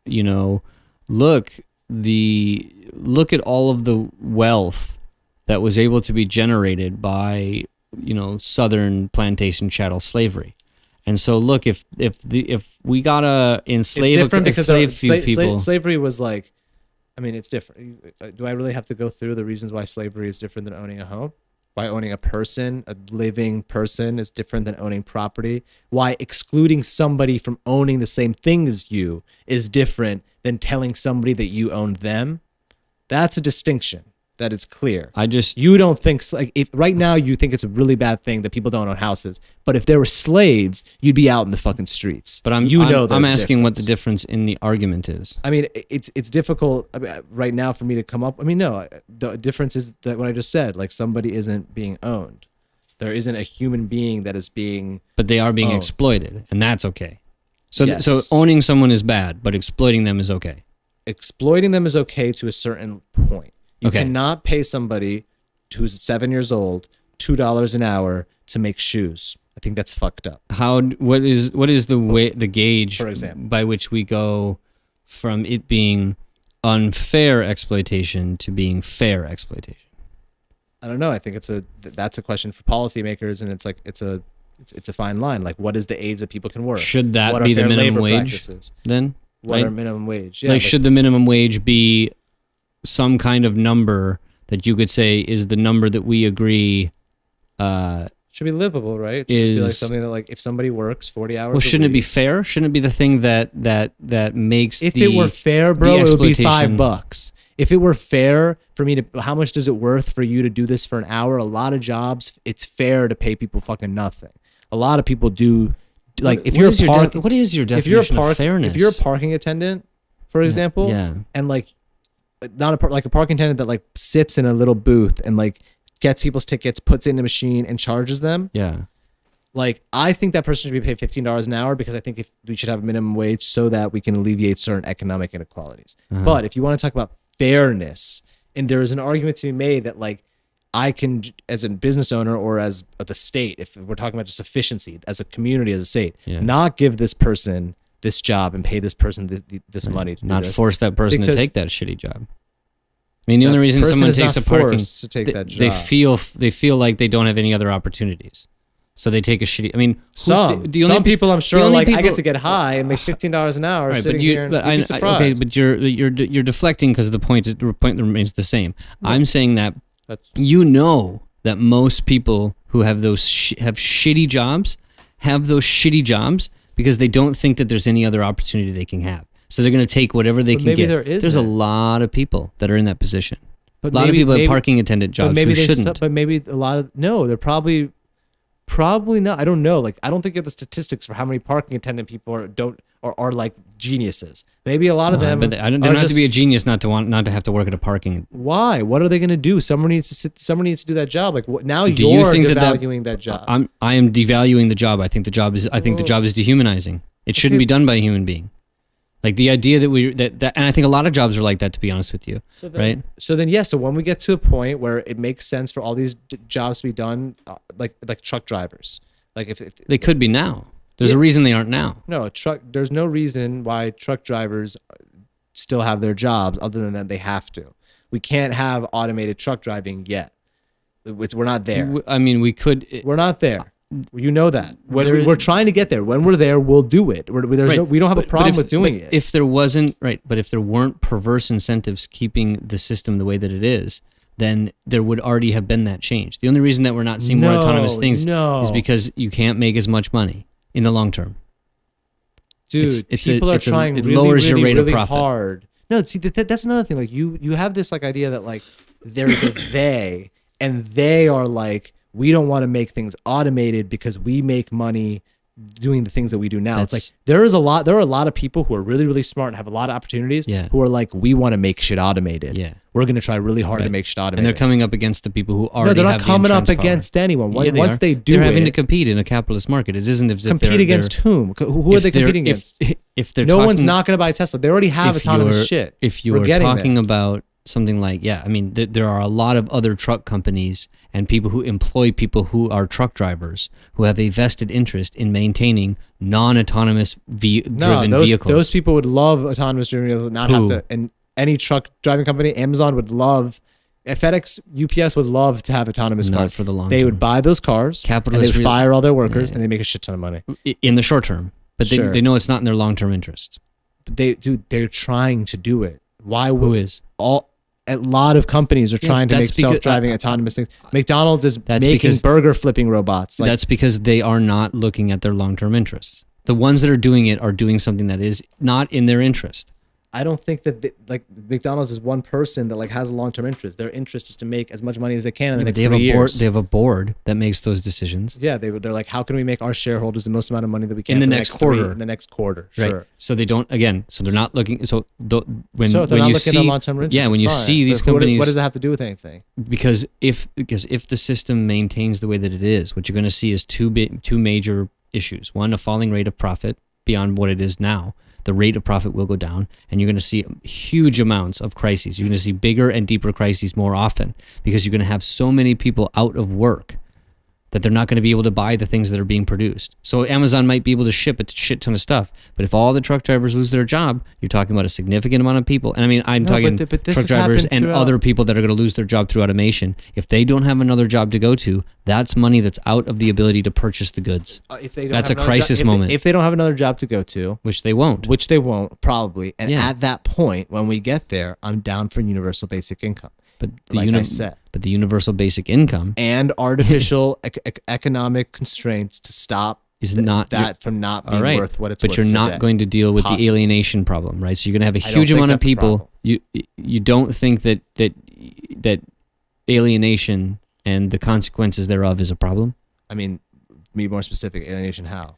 S9: look at all of the wealth that was able to be generated by, Southern plantation chattel slavery. And so look, if we gotta enslave people,
S11: slavery was like, I mean, it's different. Do I really have to go through the reasons why slavery is different than owning a home? Why owning a person, a living person, is different than owning property. Why excluding somebody from owning the same thing as you is different than telling somebody that you own them. That's a distinction that is clear. You don't think, like, if right now you think it's a really bad thing that people don't own houses, but if there were slaves, you'd be out in the fucking streets.
S9: But I'm asking what the difference in the argument is.
S11: I mean, it's difficult right now for me to come up. I mean, no, the difference is that what I just said, like, somebody isn't being owned. There isn't a human being that is being
S9: But they are being
S11: owned.
S9: exploited, and that's okay. So,
S11: Yes.
S9: so owning someone is bad, but exploiting them is okay.
S11: Exploiting them is okay to a certain point. You
S9: Okay.
S11: cannot pay somebody who's 7 years old $2 an hour to make shoes. I think that's fucked up.
S9: What is the gauge,
S11: For example,
S9: by which we go from it being unfair exploitation to being fair exploitation?
S11: I don't know. I think that's a question for policymakers, and it's a fine line. Like, what is the age that people can work?
S9: Should that
S11: what
S9: be
S11: are
S9: the
S11: fair
S9: minimum
S11: labor
S9: wage
S11: practices?
S9: then?
S11: What
S9: right?
S11: are minimum wage? Yeah,
S9: like, should the minimum wage be some kind of number that you could say is the number that we agree
S11: should be livable, right? It should just be like something that, like, if somebody works 40 hours.
S9: Well, shouldn't
S11: a
S9: it be
S11: week,
S9: fair? Shouldn't it be the thing that makes
S11: if it were fair, bro, it would be $5. If it were fair for me to, how much is it worth for you to do this for an hour? A lot of jobs, it's fair to pay people fucking nothing. A lot of people do, like, if you're
S9: what is your definition of fairness?
S11: If you're a parking attendant, for example, and like not a like a parking attendant that, like, sits in a little booth and, like, gets people's tickets, puts it in a machine, and charges them.
S9: Yeah.
S11: Like, I think that person should be paid $15 an hour, because I think if we should have a minimum wage so that we can alleviate certain economic inequalities. But if you want to talk about fairness, and there is an argument to be made that, like, I can, as a business owner or as the state, if we're talking about just efficiency, as a community, as a state, not give this person this job and pay this person this money to
S9: not
S11: do this,
S9: force that person to take that shitty job. I mean, the only reason someone takes a parking,
S11: to take that job.
S9: they feel like they don't have any other opportunities, so they take a shitty. I mean,
S11: some people, I'm sure, like, I get to get high and make $15 an hour,
S9: right,
S11: sitting
S9: but
S11: here. And be surprised.
S9: Okay, but you're deflecting, because the point remains the same. I'm saying that that most people who have those have shitty jobs have those shitty jobs because they don't think that there's any other opportunity they can have. So they're going to take whatever they can get. There's a lot of people that are in that position. A lot of people have parking attendant jobs who shouldn't.
S11: But maybe a lot of, no, they're probably not. I don't know. Like, I don't think you have the statistics for how many parking attendant people are like geniuses. Maybe a lot of them.
S9: But they don't have to be a genius not to have to work at a parking.
S11: Why? What are they going to do? Someone needs to do that job. Like, now
S9: do
S11: you're
S9: you think
S11: devaluing that job.
S9: I am devaluing the job. I think the job is dehumanizing. It shouldn't be done by a human being. Like, the idea that and I think a lot of jobs are like that, to be honest with you, right?
S11: So when we get to a point where it makes sense for all these jobs to be done, like truck drivers, like if
S9: they could be now. There's a reason they aren't now.
S11: No, there's no reason why truck drivers still have their jobs other than that they have to. We can't have automated truck driving yet. We're not there.
S9: I mean, we could.
S11: We're not there. You know that. We're trying to get there. When we're there, we'll do it. We don't have a problem with doing it.
S9: If there weren't perverse incentives keeping the system the way that it is, then there would already have been that change. The only reason that we're not seeing more autonomous things is because you can't make as much money in the long term.
S11: Dude, people are trying really hard. No, see, that's another thing. Like, you have this, like, idea that, like, there's a they, and they are like, we don't want to make things automated because we make money doing the things that we do now. It's like, there are a lot of people who are really, really smart and have a lot of opportunities who are like, we want to make shit automated. Yeah. We're going to try really hard to make shit automated.
S9: And they're coming up against the people who already have the
S11: No, they're not coming up against anyone. Once they do
S9: they're having to compete in a capitalist market. It isn't if
S11: compete against whom? Who are they competing against?
S9: If they're
S11: no one's not going to buy a Tesla. They already have autonomous shit.
S9: If you are talking about something like, I mean, there are a lot of other truck companies and people who employ people who are truck drivers who have a vested interest in maintaining non-autonomous driven vehicles.
S11: Those people would love autonomous driven vehicles, not have to. And any truck driving company, Amazon would love, FedEx, UPS would love to have autonomous cars.
S9: For the long
S11: They
S9: term.
S11: would buy those cars, and they would fire all their workers, and they make a shit ton of money.
S9: In the short term. But they know it's not in their long-term interest.
S11: But they're trying to do it. Why would
S9: Who is?
S11: a lot of companies are trying to make self-driving autonomous things. McDonald's is making burger flipping robots.
S9: That's because they are not looking at their long-term interests. The ones that are doing it are doing something that is not in their interest.
S11: I don't think that McDonald's is one person that has a long-term interest. Their interest is to make as much money as they can in the next 3 years.
S9: They have a board that makes those decisions.
S11: Yeah, they're like, how can we make our shareholders the most amount of money that we can
S9: in the next quarter?
S11: In the next quarter,
S9: right.
S11: Sure.
S9: So they don't So they're not looking. So
S11: they're not looking at long-term interest.
S9: Yeah, when you see these companies,
S11: what does that have to do with anything?
S9: Because if the system maintains the way that it is, what you're going to see is two major issues. One, a falling rate of profit beyond what it is now. The rate of profit will go down, and you're going to see huge amounts of crises. You're going to see bigger and deeper crises more often because you're going to have so many people out of work that they're not going to be able to buy the things that are being produced. So Amazon might be able to ship a shit ton of stuff, but if all the truck drivers lose their job, you're talking about a significant amount of people. And I mean, I'm talking truck drivers and other people that are going to lose their job through automation. If they don't have another job to go to, that's money that's out of the ability to purchase the goods. That's a crisis moment.
S11: If they don't have another job to go to,
S9: which they won't,
S11: probably. And at that point, when we get there, I'm down for universal basic income.
S9: But the universal basic income
S11: and artificial economic constraints to stop from not being worth what it's worth.
S9: But you're not going to deal with the alienation problem, right? So you're going to have a huge amount of people. You don't think that alienation and the consequences thereof is a problem?
S11: I mean, be more specific. Alienation how?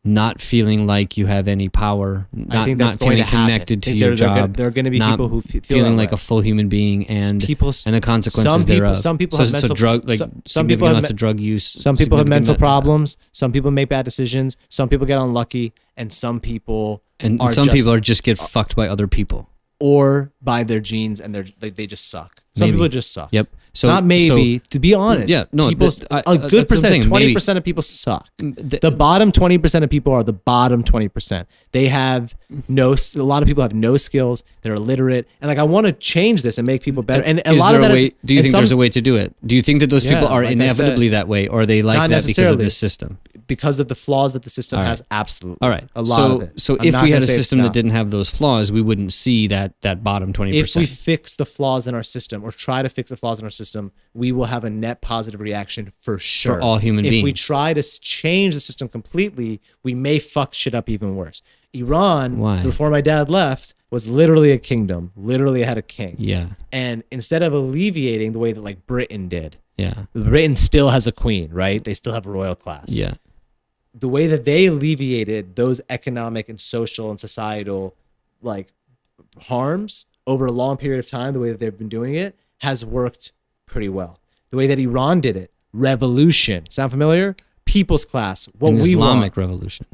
S9: Not feeling like you have any power, not feeling connected to your job.
S11: There are going to be people who feel
S9: feeling like a full human being, and the consequences thereof.
S11: Some people have mental
S9: lots of drug use.
S11: Some people have mental problems. Some people make bad decisions. Some people get unlucky, and some people
S9: just get fucked by other people
S11: or by their genes, and they just suck. Some people just suck.
S9: Yep.
S11: To be honest.
S9: Yeah, no,
S11: a good percent, 20% of people suck. The bottom 20% of people are the bottom 20%. They have a lot of people have no skills. They're illiterate. And I want to change this and make people better. And a lot of that is,
S9: do you think there's a way to do it? Do you think that those people are inevitably that way, or are they like that because of this system?
S11: Because of the flaws that the system has, absolutely.
S9: All right.
S11: A lot of it.
S9: So if we had a system that didn't have those flaws, we wouldn't see that bottom 20%.
S11: If we fix the flaws in our system or try to fix the flaws in our system, we will have a net positive reaction for sure.
S9: For all human beings.
S11: If we try to change the system completely, we may fuck shit up even worse. Iran, before my dad left, was literally a kingdom. Literally had a king.
S9: Yeah.
S11: And instead of alleviating the way that Britain did,
S9: yeah,
S11: Britain still has a queen, right? They still have a royal class.
S9: Yeah.
S11: The way that they alleviated those economic and social and societal harms over a long period of time, the way that they've been doing it has worked pretty well. The way that Iran did it, revolution. Sound familiar? People's class. What we
S9: Islamic revolution.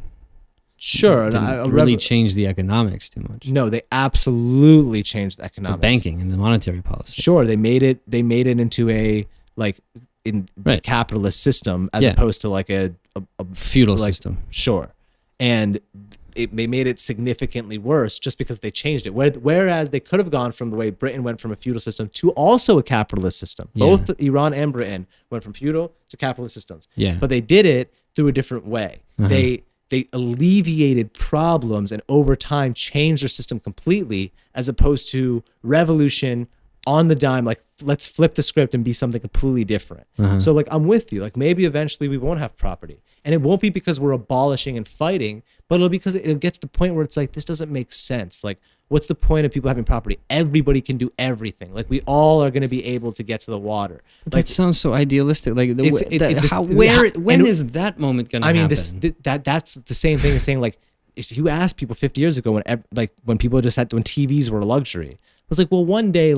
S11: Sure.
S9: Didn't really change the economics too much.
S11: No, they absolutely changed the economics.
S9: The banking and the monetary policy.
S11: Sure, they made it into a the capitalist system as opposed to a
S9: feudal system.
S11: Sure. And they made it significantly worse just because they changed it. Whereas they could have gone from the way Britain went from a feudal system to also a capitalist system. Yeah. Both Iran and Britain went from feudal to capitalist systems.
S9: Yeah.
S11: But they did it through a different way. Uh-huh. They alleviated problems and over time changed their system completely, as opposed to revolution on the dime, let's flip the script and be something completely different. Uh-huh. So I'm with you. Maybe eventually we won't have property. And it won't be because we're abolishing and fighting, but it'll be because it gets to the point where it's this doesn't make sense. What's the point of people having property? Everybody can do everything. We all are going to be able to get to the water.
S9: That sounds so idealistic. When is that moment going to happen?
S11: That's the same thing as saying if you ask people 50 years ago when people when TVs were a luxury, it was one day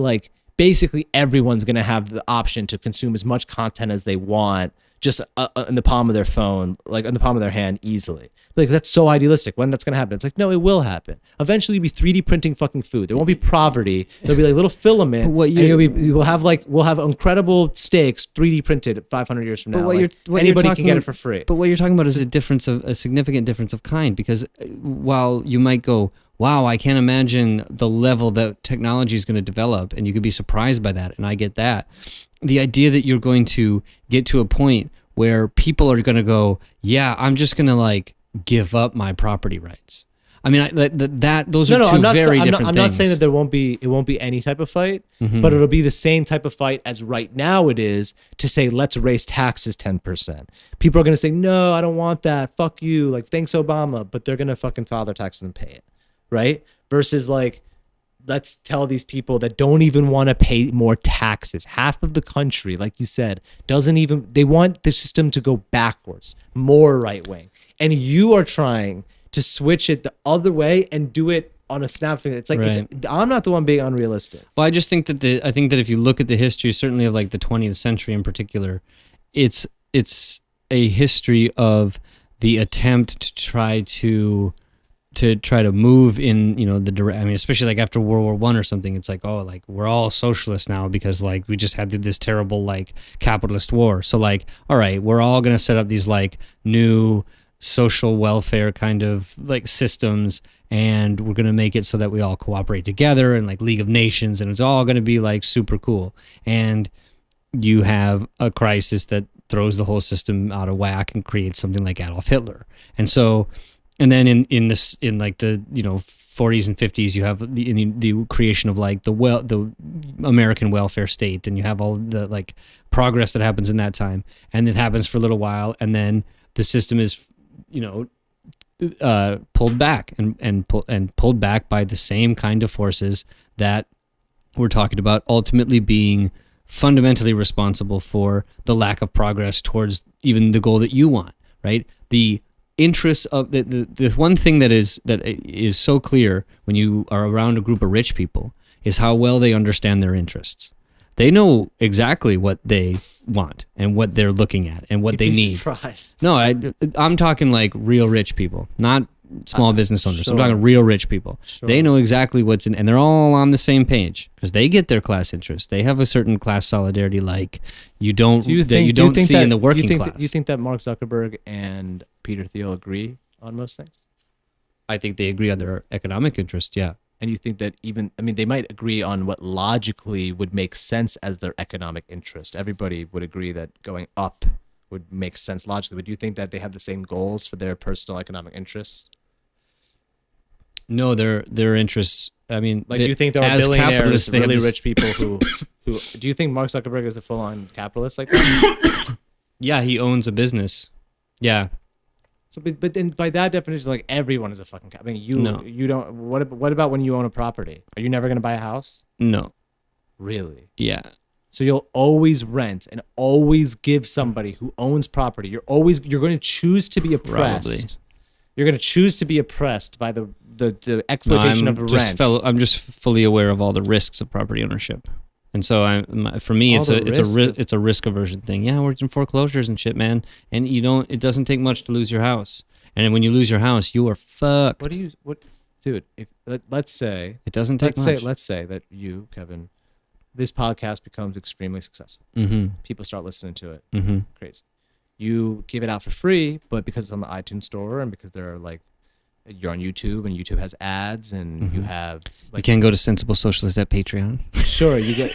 S11: basically everyone's going to have the option to consume as much content as they want just in the palm of their phone, in the palm of their hand easily. That's so idealistic. When that's going to happen? It's no, it will happen. Eventually you'll be 3D printing fucking food. There won't be poverty. There'll be little filament. We'll have incredible steaks 3D printed 500 years from now. Anybody can get it for free.
S9: But what you're talking about is a significant difference of kind, because while you might go, wow, I can't imagine the level that technology is going to develop, and you could be surprised by that, and I get that. The idea that you're going to get to a point where people are going to go, yeah, I'm just going to give up my property rights. I mean, those are
S11: No,
S9: two
S11: I'm not.
S9: very different
S11: I'm
S9: things.
S11: not saying that it won't be any type of fight, but it'll be the same type of fight as right now it is to say let's raise taxes 10%. People are gonna say no, I don't want that. Fuck you. Like thanks Obama, but they're gonna fucking file their taxes and pay it, right? Versus like, let's tell these people that don't even want to pay more taxes. Half of the country, like you said, they want the system to go backwards, more right wing, and you are trying to switch it the other way and do it on a snap finger. It's like I'm not the one being unrealistic.
S9: Well, I just think that if you look at the history, certainly of like the 20th century in particular, it's a history of the attempt to try to move in, you know, I mean, especially like after World War One or something, it's like, oh, like we're all socialists now because like we just had this terrible like capitalist war. So like, all right, we're all gonna set up these like new social welfare kind of like systems, and we're gonna make it so that we all cooperate together and like League of Nations, and it's all gonna be like super cool. And you have a crisis that throws the whole system out of whack and creates something like Adolf Hitler. And so, and then in like the, you know, 40s and 50s, you have the creation of like the American welfare state, and you have all the like progress that happens in that time, and it happens for a little while, and then the system is, you know, pulled back and pulled back by the same kind of forces that we're talking about, ultimately being fundamentally responsible for the lack of progress towards even the goal that you want, right? The interests of the one thing that is so clear when you are around a group of rich people is how well they understand their interests. They know exactly what they want and what they're looking at and what they need.
S11: Surprised.
S9: No, I'm talking like real rich people, not small business owners.
S11: Sure.
S9: I'm talking real rich people.
S11: Sure.
S9: They know exactly what's in, and they're all on the same page because they get their class interests. They have a certain class solidarity, like you don't see in the working class.
S11: Do you think that Mark Zuckerberg and Peter Thiel agree on most things?
S9: I think they agree on their economic interest. Yeah.
S11: And you think that they might agree on what logically would make sense as their economic interest. Everybody would agree that going up would make sense logically. But do you think that they have the same goals for their personal economic interests?
S9: No, their interests. I mean,
S11: like, do you think there are billionaires, really rich people who do you think Mark Zuckerberg is a full-on capitalist like that?
S9: Yeah, he owns a business. Yeah.
S11: So, but then by that definition, like everyone is a fucking I mean, you don't. What about when you own a property? Are you never gonna buy a house?
S9: No.
S11: Really?
S9: Yeah.
S11: So you'll always rent and always give somebody who owns property. You're going to choose to be oppressed. Probably. You're going to choose to be oppressed by the exploitation of rent.
S9: I'm just fully aware of all the risks of property ownership. And so for me, it's a risk aversion thing. Yeah, we're in foreclosures and shit, man. And it doesn't take much to lose your house. And when you lose your house, you are fucked.
S11: Dude, let's say
S9: it doesn't take much.
S11: Let's say that you, Kevin, this podcast becomes extremely successful.
S9: Mm-hmm.
S11: People start listening to it.
S9: Mm-hmm.
S11: Crazy. You give it out for free, but because it's on the iTunes store and because they're like, you're on YouTube and YouTube has ads and you have like,
S9: you can go to Sensible Socialist at Patreon.
S11: Sure, you get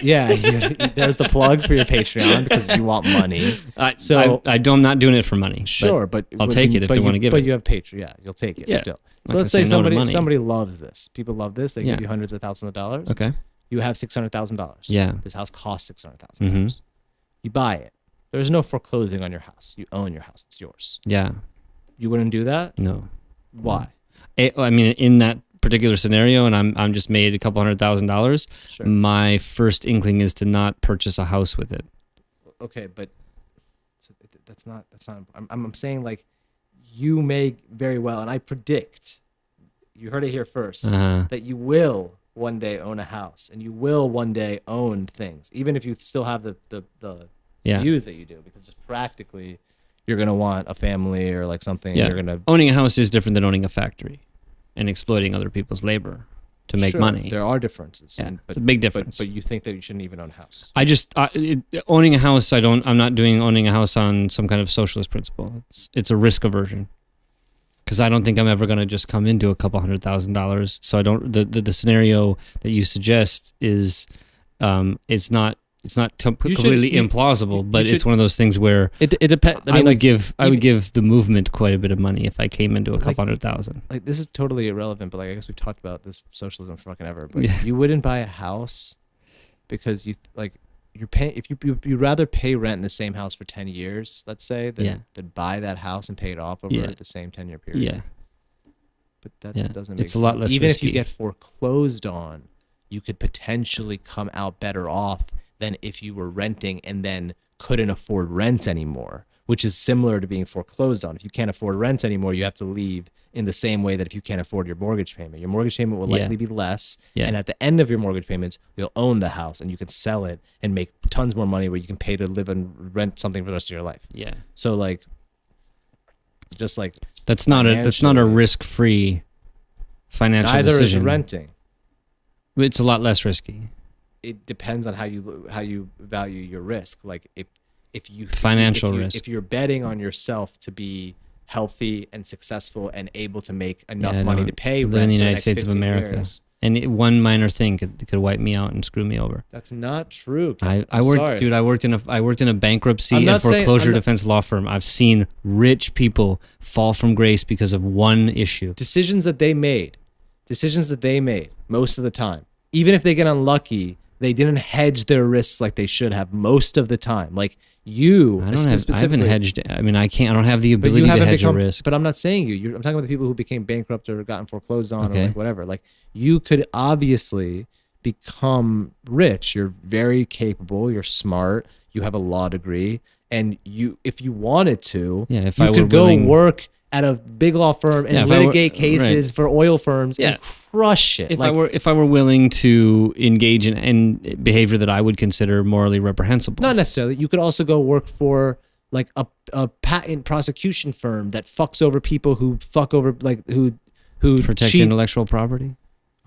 S11: there's the plug for your Patreon because you want money.
S9: I'm not doing it for money.
S11: Sure, but
S9: I'll take it if they want to give it.
S11: But you have Patreon, yeah, you'll take it still. So let's say somebody loves this. People love this. They give you hundreds of thousands of dollars.
S9: Okay.
S11: You have $600,000.
S9: Yeah.
S11: This house costs $600,000. You buy it. There's no foreclosing on your house. You own your house. It's yours.
S9: Yeah.
S11: You wouldn't do that?
S9: No.
S11: Why?
S9: I mean, in that particular scenario, and I'm just made a couple $100,000.
S11: Sure.
S9: My first inkling is to not purchase a house with it.
S11: Okay, but that's not. I'm saying like, you may very well, and I predict, you heard it here first, that you will one day own a house, and you will one day own things, even if you still have the views that you do, because just practically you're going to want a family or like something.
S9: Yeah.
S11: You're going to
S9: owning a house is different than owning a factory and exploiting other people's labor to make money.
S11: There are differences.
S9: Yeah, it's a big difference.
S11: But you think that you shouldn't even own a house.
S9: Owning a house, I'm not doing owning a house on some kind of socialist principle. It's a risk aversion. Because I don't think I'm ever going to just come into a couple $100,000. So I don't. The scenario that you suggest is, it's not it's not completely implausible, but it's one of those things where
S11: it depends.
S9: I would give the movement quite a bit of money if I came into a couple $100,000.
S11: Like, this is totally irrelevant, but like, I guess we've talked about this socialism for fucking ever. But you wouldn't buy a house because you're paying, if you'd rather pay rent in the same house for 10 years, let's say, than buy that house and pay it off over the same 10-year period.
S9: Yeah.
S11: But that doesn't make
S9: it's
S11: sense.
S9: A lot less
S11: Even
S9: risky.
S11: if you get foreclosed on, you could potentially come out better off than if you were renting and then couldn't afford rent anymore, which is similar to being foreclosed on. If you can't afford rent anymore, you have to leave in the same way that if you can't afford your mortgage payment. Your mortgage payment will likely be less, and at the end of your mortgage payments, you'll own the house and you can sell it and make tons more money where you can pay to live and rent something for the rest of your life.
S9: Yeah.
S11: So like, just like
S9: that's not a risk-free financial
S11: neither
S9: decision.
S11: is renting.
S9: It's a lot less risky.
S11: It depends on how you value your risk. Like if you're betting on yourself to be healthy and successful and able to make enough money to pay rent
S9: in the
S11: for
S9: United
S11: next
S9: States of
S11: 15
S9: America,
S11: years.
S9: And one minor thing could wipe me out and screw me over.
S11: That's not true.
S9: I worked in a bankruptcy and foreclosure defense law firm. I've seen rich people fall from grace because of one issue.
S11: Decisions that they made most of the time. Even if they get unlucky, they didn't hedge their risks like they should have most of the time. Like I
S9: haven't hedged. I mean, I don't have the ability to hedge a risk.
S11: But I'm not saying I'm talking about the people who became bankrupt or gotten foreclosed on or like whatever. Like, you could obviously become rich. You're very capable. You're smart. You have a law degree, and if you wanted to, you could go work at a big law firm and litigate cases for oil firms and crush it.
S9: If I were willing to engage in behavior that I would consider morally reprehensible.
S11: Not necessarily. You could also go work for like a patent prosecution firm that fucks over people who who
S9: protect
S11: cheat.
S9: Intellectual property.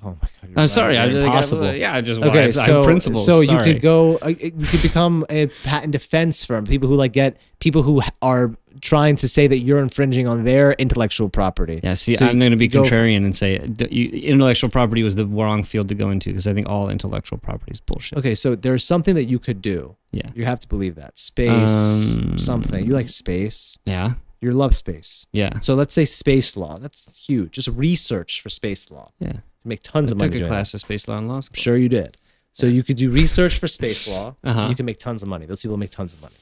S11: Oh my God!
S9: I'm sorry.
S11: Impossible.
S9: I just
S11: okay.
S9: I have principles.
S11: So
S9: sorry.
S11: you could go. You could become a patent defense firm. People who are trying to say that you're infringing on their intellectual property.
S9: Yeah. See, I'm going to be contrarian and say intellectual property was the wrong field to go into because I think all intellectual property is bullshit.
S11: Okay, so there's something that you could do.
S9: Yeah.
S11: You have to believe that space something. You like space.
S9: Yeah.
S11: You love space.
S9: Yeah.
S11: So let's say space law. That's huge. Just research for space law.
S9: Yeah.
S11: Make tons of money.
S9: I took a
S11: doing
S9: class
S11: that.
S9: of space law in law school.
S11: Sure you did. So you could do research for space law.
S9: Uh-huh.
S11: You can make tons of money. Those people make tons of money.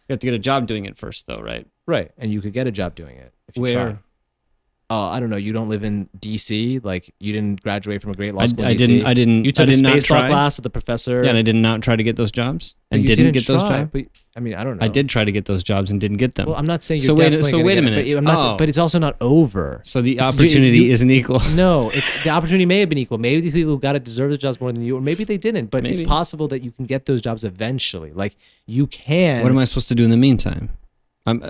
S9: You have to get a job doing it first, though, right?
S11: Right. And you could get a job doing it if you
S9: Where?
S11: try. I don't know. You don't live in D.C. Like, you didn't graduate from a great law school in D.C.
S9: I didn't.
S11: You took
S9: a
S11: space law class with the professor.
S9: Yeah, and I did not try to get those jobs and
S11: You
S9: didn't get those
S11: try,
S9: jobs.
S11: But, I mean, I don't know.
S9: I did try to get those jobs and didn't get them.
S11: Well, I'm not saying you're
S9: so
S11: definitely gonna
S9: wait a
S11: get it,
S9: minute.
S11: but I'm not. But it's also not over.
S9: So the opportunity isn't equal.
S11: No, the opportunity may have been equal. Maybe these people who got it deserve the jobs more than you, or maybe they didn't. But it's possible that you can get those jobs eventually. Like, you can.
S9: What am I supposed to do in the meantime? I'm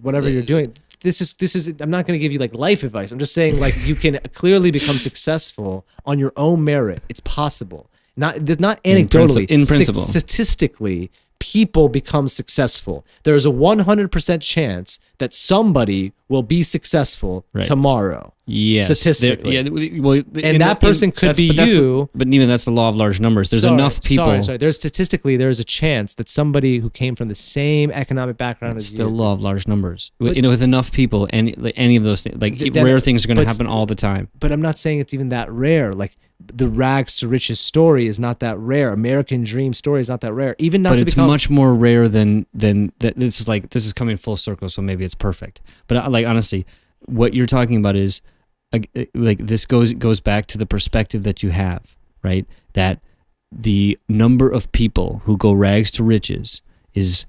S11: whatever you're doing. This is. I'm not going to give you like life advice. I'm just saying, like, you can clearly become successful on your own merit. It's possible. Not anecdotally.
S9: In principle.
S11: Statistically, people become successful. There is a 100% chance that somebody will be successful tomorrow.
S9: Yes.
S11: Statistically.
S9: And
S11: that person could be you.
S9: But even that's the law of large numbers. There's enough people.
S11: Sorry. There's a chance that somebody who came from the same economic background as you.
S9: Still law of large numbers. With enough people, any of those things, rare things are going to happen all the time.
S11: But I'm not saying it's even that rare. Like, the rags to riches story is not that rare. American dream story is not that rare. Even not.
S9: But it's much more rare than that. This is coming full circle, so maybe it's perfect. But honestly, what you're talking about is this goes back to the perspective that you have, right? That the number of people who go rags to riches is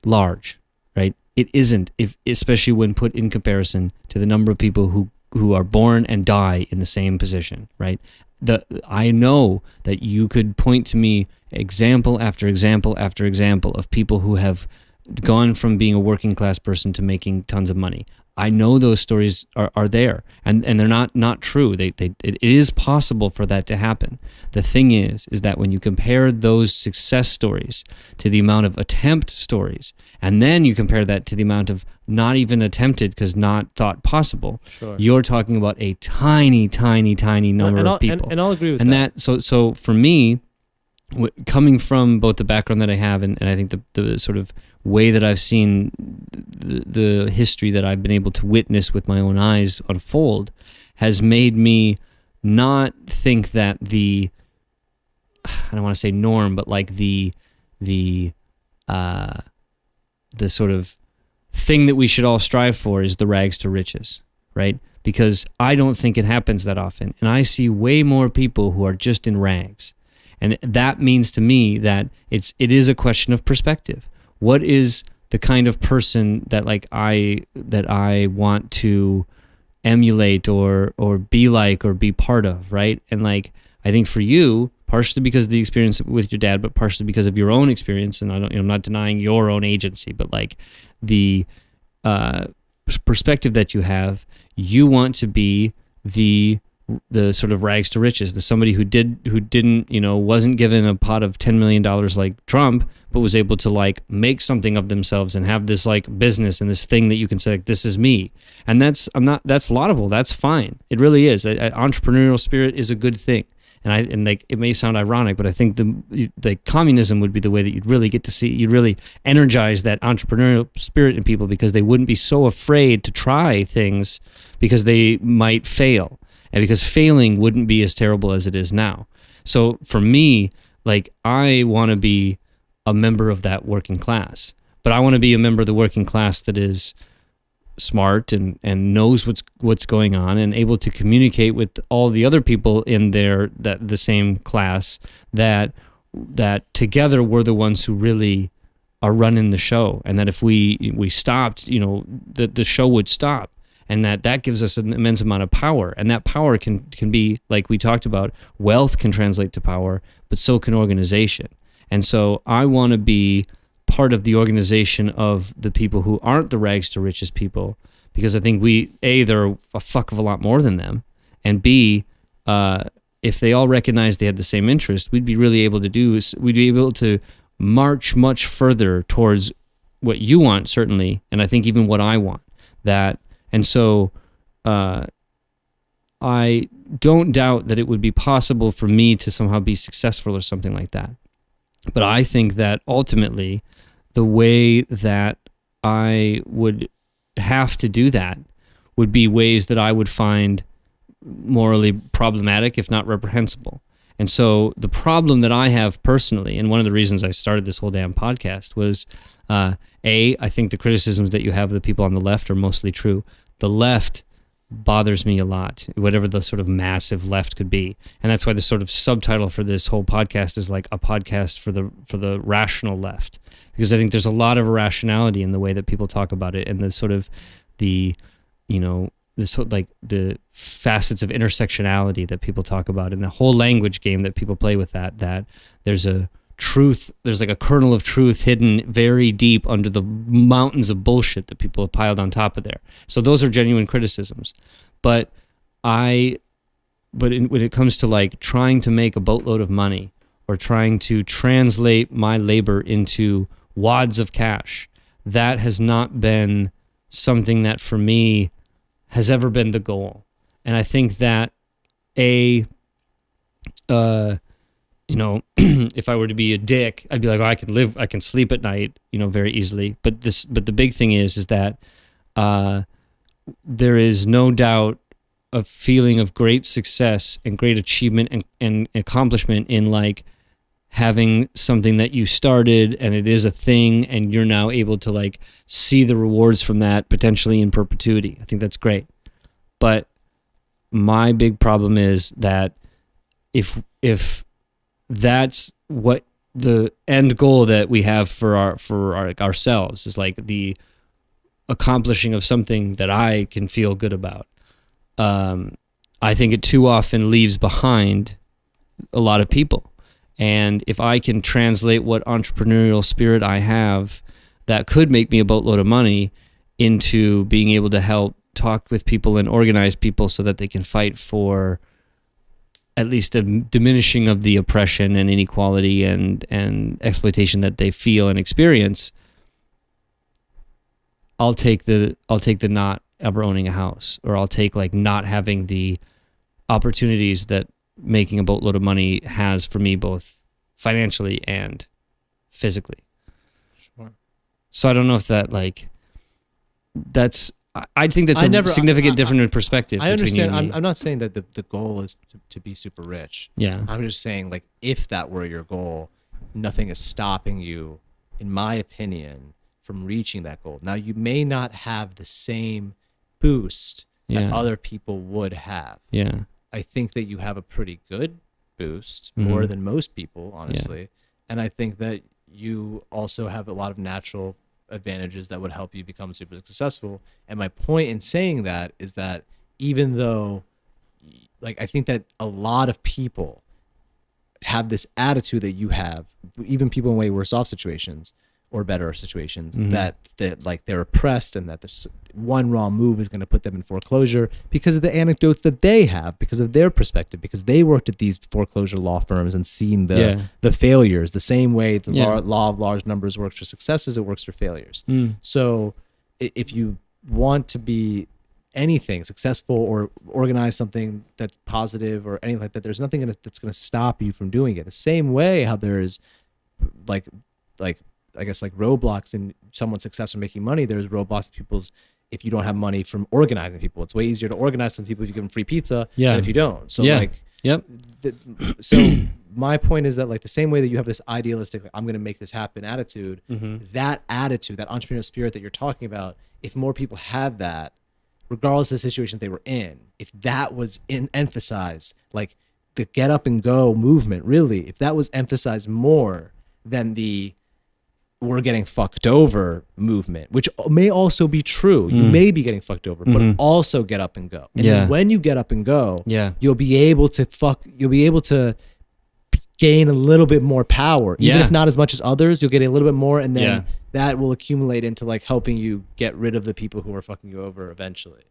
S9: large, right? It isn't, especially when put in comparison to the number of people who are born and die in the same position, right? I know that you could point to me example after example after example of people who have gone from being a working class person to making tons of money. I know those stories are there, and they're not true. It is possible for that to happen. The thing is that when you compare those success stories to the amount of attempt stories, and then you compare that to the amount of not even attempted because not thought possible, you're talking about a tiny, tiny, tiny number of people.
S11: And I'll agree with
S9: that.
S11: that.
S9: So for me, coming from both the background that I have and I think the sort of way that I've seen the history that I've been able to witness with my own eyes unfold has made me not think that I don't want to say norm, but like the sort of thing that we should all strive for is the rags to riches, right? Because I don't think it happens that often. And I see way more people who are just in rags. And that means to me that it is a question of perspective. What is the kind of person that I want to emulate or be like or be part of, right? And like I think for you, partially because of the experience with your dad, but partially because of your own experience, and I'm not denying your own agency, but like the perspective that you have, you want to be the sort of rags to riches, the somebody who didn't, wasn't given a pot of $10 million like Trump, but was able to like make something of themselves and have this like business and this thing that you can say, like, this is me. And that's laudable. That's fine. It really is. Entrepreneurial spirit is a good thing. And like it may sound ironic, but I think the communism would be the way that you'd really get to see, you'd really energize that entrepreneurial spirit in people, because they wouldn't be so afraid to try things because they might fail, and because failing wouldn't be as terrible as it is now. So for me, like I want to be a member of that working class, but I want to be a member of the working class that is smart and knows what's going on and able to communicate with all the other people in the same class that together we're the ones who really are running the show, and that if we stopped, the show would stop, and that gives us an immense amount of power, and that power can be, like we talked about, wealth can translate to power, but so can organization. And so I want to be part of the organization of the people who aren't the rags to riches people, because I think they're a fuck of a lot more than them, and B, if they all recognized they had the same interest, we'd be able to march much further towards what you want, certainly, and I think even what I want. And so I don't doubt that it would be possible for me to somehow be successful or something like that. But I think that ultimately, the way that I would have to do that would be ways that I would find morally problematic, if not reprehensible. And so the problem that I have personally, and one of the reasons I started this whole damn podcast was, I think the criticisms that you have of the people on the left are mostly true. The left bothers me a lot, whatever the sort of massive left could be. And that's why the sort of subtitle for this whole podcast is like a podcast for the rational left, because I think there's a lot of irrationality in the way that people talk about it, and the sort of the facets of intersectionality that people talk about, and the whole language game that people play with that there's like a kernel of truth hidden very deep under the mountains of bullshit that people have piled on top of there. So those are genuine criticisms. But when it comes to like trying to make a boatload of money or trying to translate my labor into wads of cash, that has not been something that for me has ever been the goal. And I think that if I were to be a dick, I'd be like, I can sleep at night, very easily. But the big thing is that there is no doubt a feeling of great success and great achievement and accomplishment in like having something that you started and it is a thing and you're now able to like see the rewards from that potentially in perpetuity. I think that's great. But my big problem is that if that's what the end goal that we have for ourselves is, like the accomplishing of something that I can feel good about, I think it too often leaves behind a lot of people. And if I can translate what entrepreneurial spirit I have that could make me a boatload of money into being able to help talk with people and organize people so that they can fight for at least a diminishing of the oppression and inequality and exploitation that they feel and experience, I'll take the not ever owning a house, or I'll take like not having the opportunities that making a boatload of money has for me, both financially and physically.
S11: Sure.
S9: So I don't know if that like I think that's a significant difference in perspective.
S11: I understand.
S9: Between you and
S11: I'm not saying that the goal is to be super rich.
S9: Yeah.
S11: I'm just saying, like, if that were your goal, nothing is stopping you, in my opinion, from reaching that goal. Now, you may not have the same boost that other people would have.
S9: Yeah.
S11: I think that you have a pretty good boost, more than most people, honestly. Yeah. And I think that you also have a lot of natural advantages that would help you become super successful. And my point in saying that is that even though, like, I think that a lot of people have this attitude that you have, even people in way worse off situations or better situations, that like they're oppressed and that this one wrong move is going to put them in foreclosure because of the anecdotes that they have, because of their perspective, because they worked at these foreclosure law firms and seen the failures the same way the law of large numbers works for successes, it works for failures. So if you want to be anything successful or organize something that's positive or anything like that, there's nothing that's going to stop you from doing it. The same way how there's like I guess like roadblocks in someone's success or making money, there's roadblocks in people's, if you don't have money from organizing people. It's way easier to organize some people if you give them free pizza than if you don't. So so my point is that, like, the same way that you have this idealistic, like, I'm going to make this happen attitude, that attitude, that entrepreneurial spirit that you're talking about, if more people had that, regardless of the situation they were in, if that was emphasized, like the get up and go movement, really, if that was emphasized more than the we're getting fucked over movement, which may also be true. You may be getting fucked over, but also get up and go. And then when you get up and go, you'll be able to gain a little bit more power. Even if not as much as others, you'll get a little bit more, and then that will accumulate into like helping you get rid of the people who are fucking you over eventually.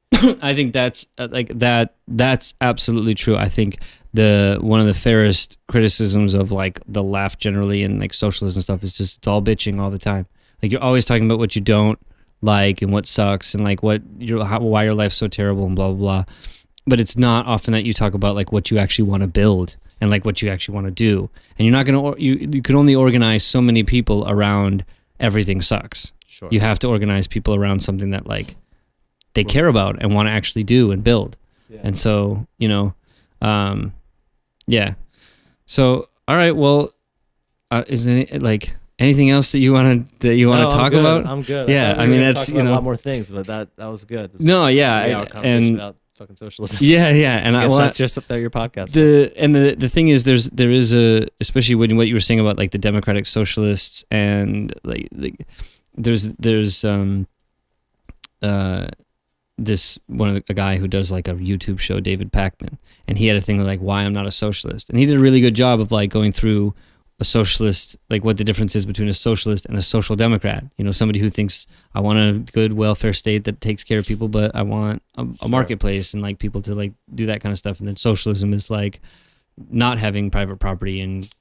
S9: I think that's that's absolutely true. I think one of the fairest criticisms of like the left generally and like socialism stuff is just it's all bitching all the time. Like you're always talking about what you don't like and what sucks and like why your life's so terrible and blah blah blah. But it's not often that you talk about like what you actually want to build and like what you actually want to do. And you're not gonna you can only organize so many people around everything sucks.
S11: Sure.
S9: You have to organize people around something that like they care about and want to actually do and build. And so, So, all right, well, is there anything else that you want to talk about?
S11: I'm good.
S9: Yeah, I mean, that's,
S11: a lot more things, but that was good.
S9: No, yeah.
S11: And about fucking socialism.
S9: Yeah. And
S11: I guess that's your podcast.
S9: The thing is, there is especially when what you were saying about like the Democratic Socialists and like there's a guy who does like a YouTube show, David Pakman, and he had a thing like why I'm not a socialist, and he did a really good job of like going through a socialist, like what the difference is between a socialist and a social democrat. Somebody who thinks I want a good welfare state that takes care of people, but I want a marketplace and like people to like do that kind of stuff. And then socialism is like not having private property and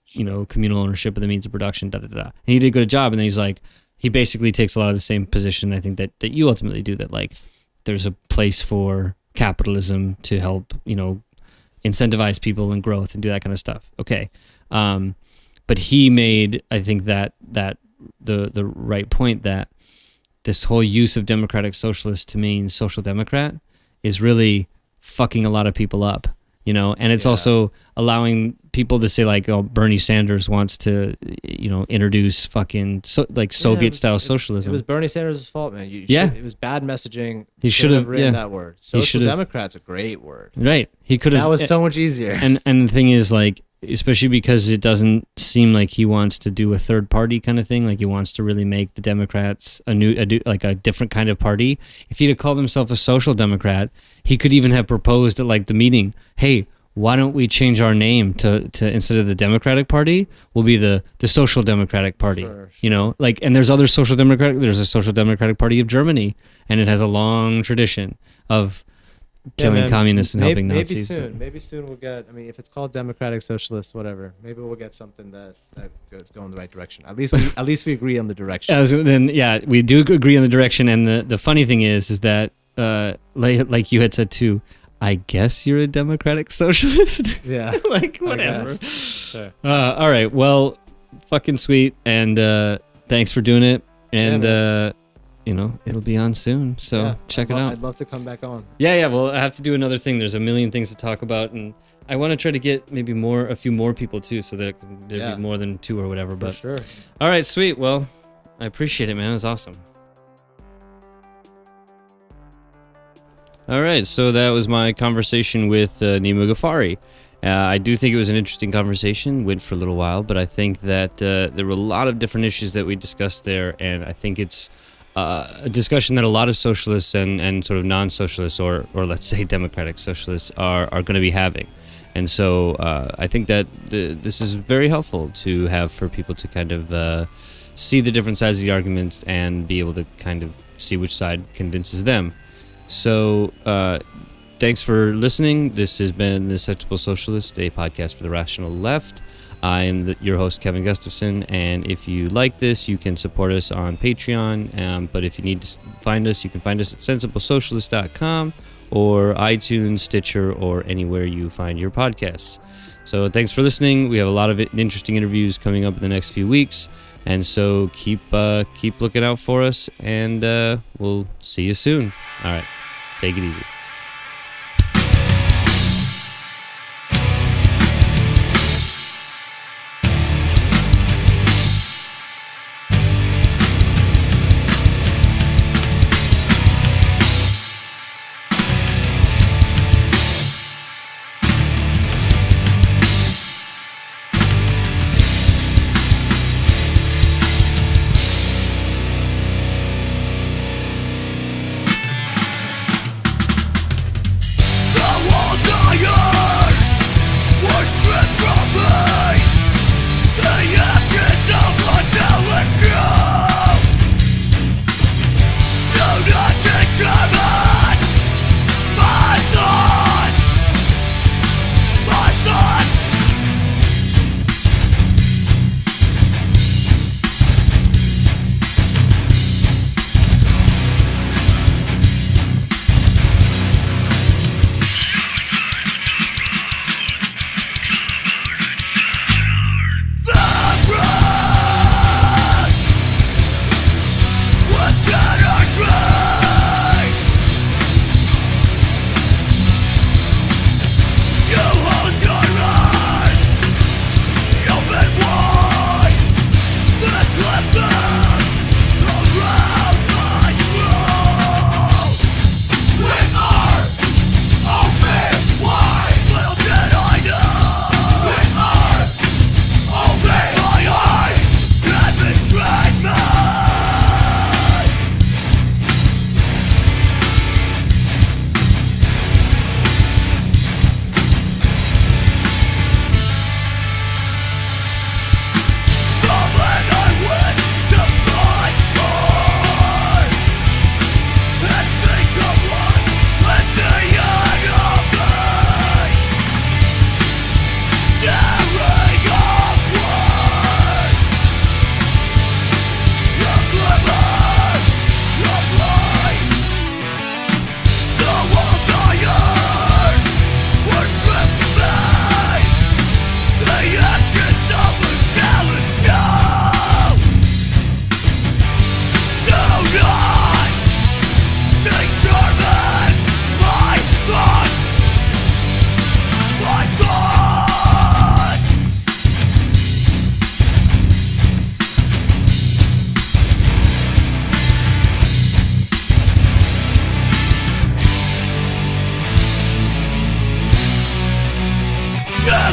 S9: communal ownership of the means of production. And he did a good job. And then he's like, he basically takes a lot of the same position I think that you ultimately do, that like there's a place for capitalism to help, incentivize people and growth and do that kind of stuff. Okay. But he made, I think that the right point that this whole use of democratic socialist to mean social democrat is really fucking a lot of people up, and it's also allowing people to say like, oh, Bernie Sanders wants to, introduce fucking Soviet style socialism.
S11: It was Bernie Sanders' fault, man. It was bad messaging.
S9: He should have
S11: written that word. Social democrat's a great word.
S9: Right. He could have.
S11: That was so much easier.
S9: And the thing is, like, especially because it doesn't seem like he wants to do a third party kind of thing. Like he wants to really make the Democrats a different kind of party. If he'd have called himself a social democrat, he could even have proposed at like the meeting, hey, why don't we change our name to instead of the Democratic Party, we'll be the Social Democratic Party. Sure. And there's a Social Democratic Party of Germany, and it has a long tradition of killing communists and helping Nazis.
S11: Maybe soon we'll get, if it's called Democratic Socialist, whatever, maybe we'll get something that is going in the right direction. At least we agree on the direction.
S9: We do agree on the direction. And the funny thing is that, like you had said too, I guess you're a Democratic Socialist.
S11: Yeah.
S9: Like, whatever.
S11: Sure.
S9: All right. Well, fucking sweet. And thanks for doing it. And, it'll be on soon. So check it out.
S11: I'd love to come back on.
S9: Yeah. Well, I have to do another thing. There's a million things to talk about. And I want to try to get maybe a few more people too, so that there'd be more than 2 or whatever. But
S11: For sure.
S9: All right. Sweet. Well, I appreciate it, man. It was awesome. All right, so that was my conversation with Nima Ghafari. I do think it was an interesting conversation, went for a little while, but I think that there were a lot of different issues that we discussed there, and I think it's a discussion that a lot of socialists and sort of non-socialists, or let's say democratic socialists, are going to be having. And so I think that this is very helpful to have for people to kind of see the different sides of the arguments and be able to kind of see which side convinces them. So, thanks for listening. This has been The Sensible Socialist, a podcast for the rational left. I am your host, Kevin Gustafson, and if you like this, you can support us on Patreon, but if you need to find us, you can find us at sensiblesocialist.com or iTunes, Stitcher, or anywhere you find your podcasts. So, thanks for listening. We have a lot of interesting interviews coming up in the next few weeks. And so keep looking out for us, and we'll see you soon. All right, take it easy.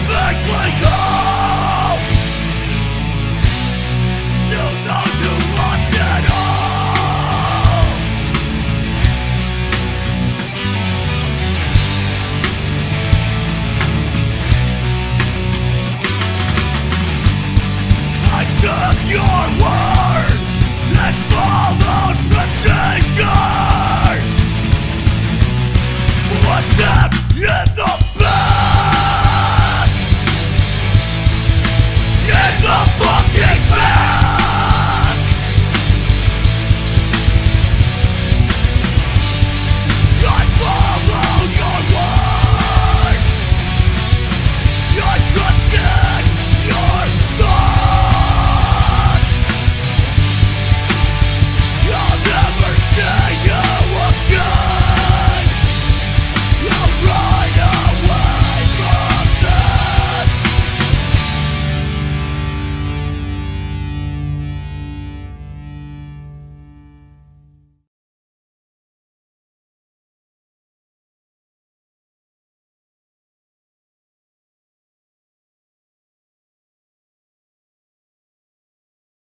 S12: Make my call!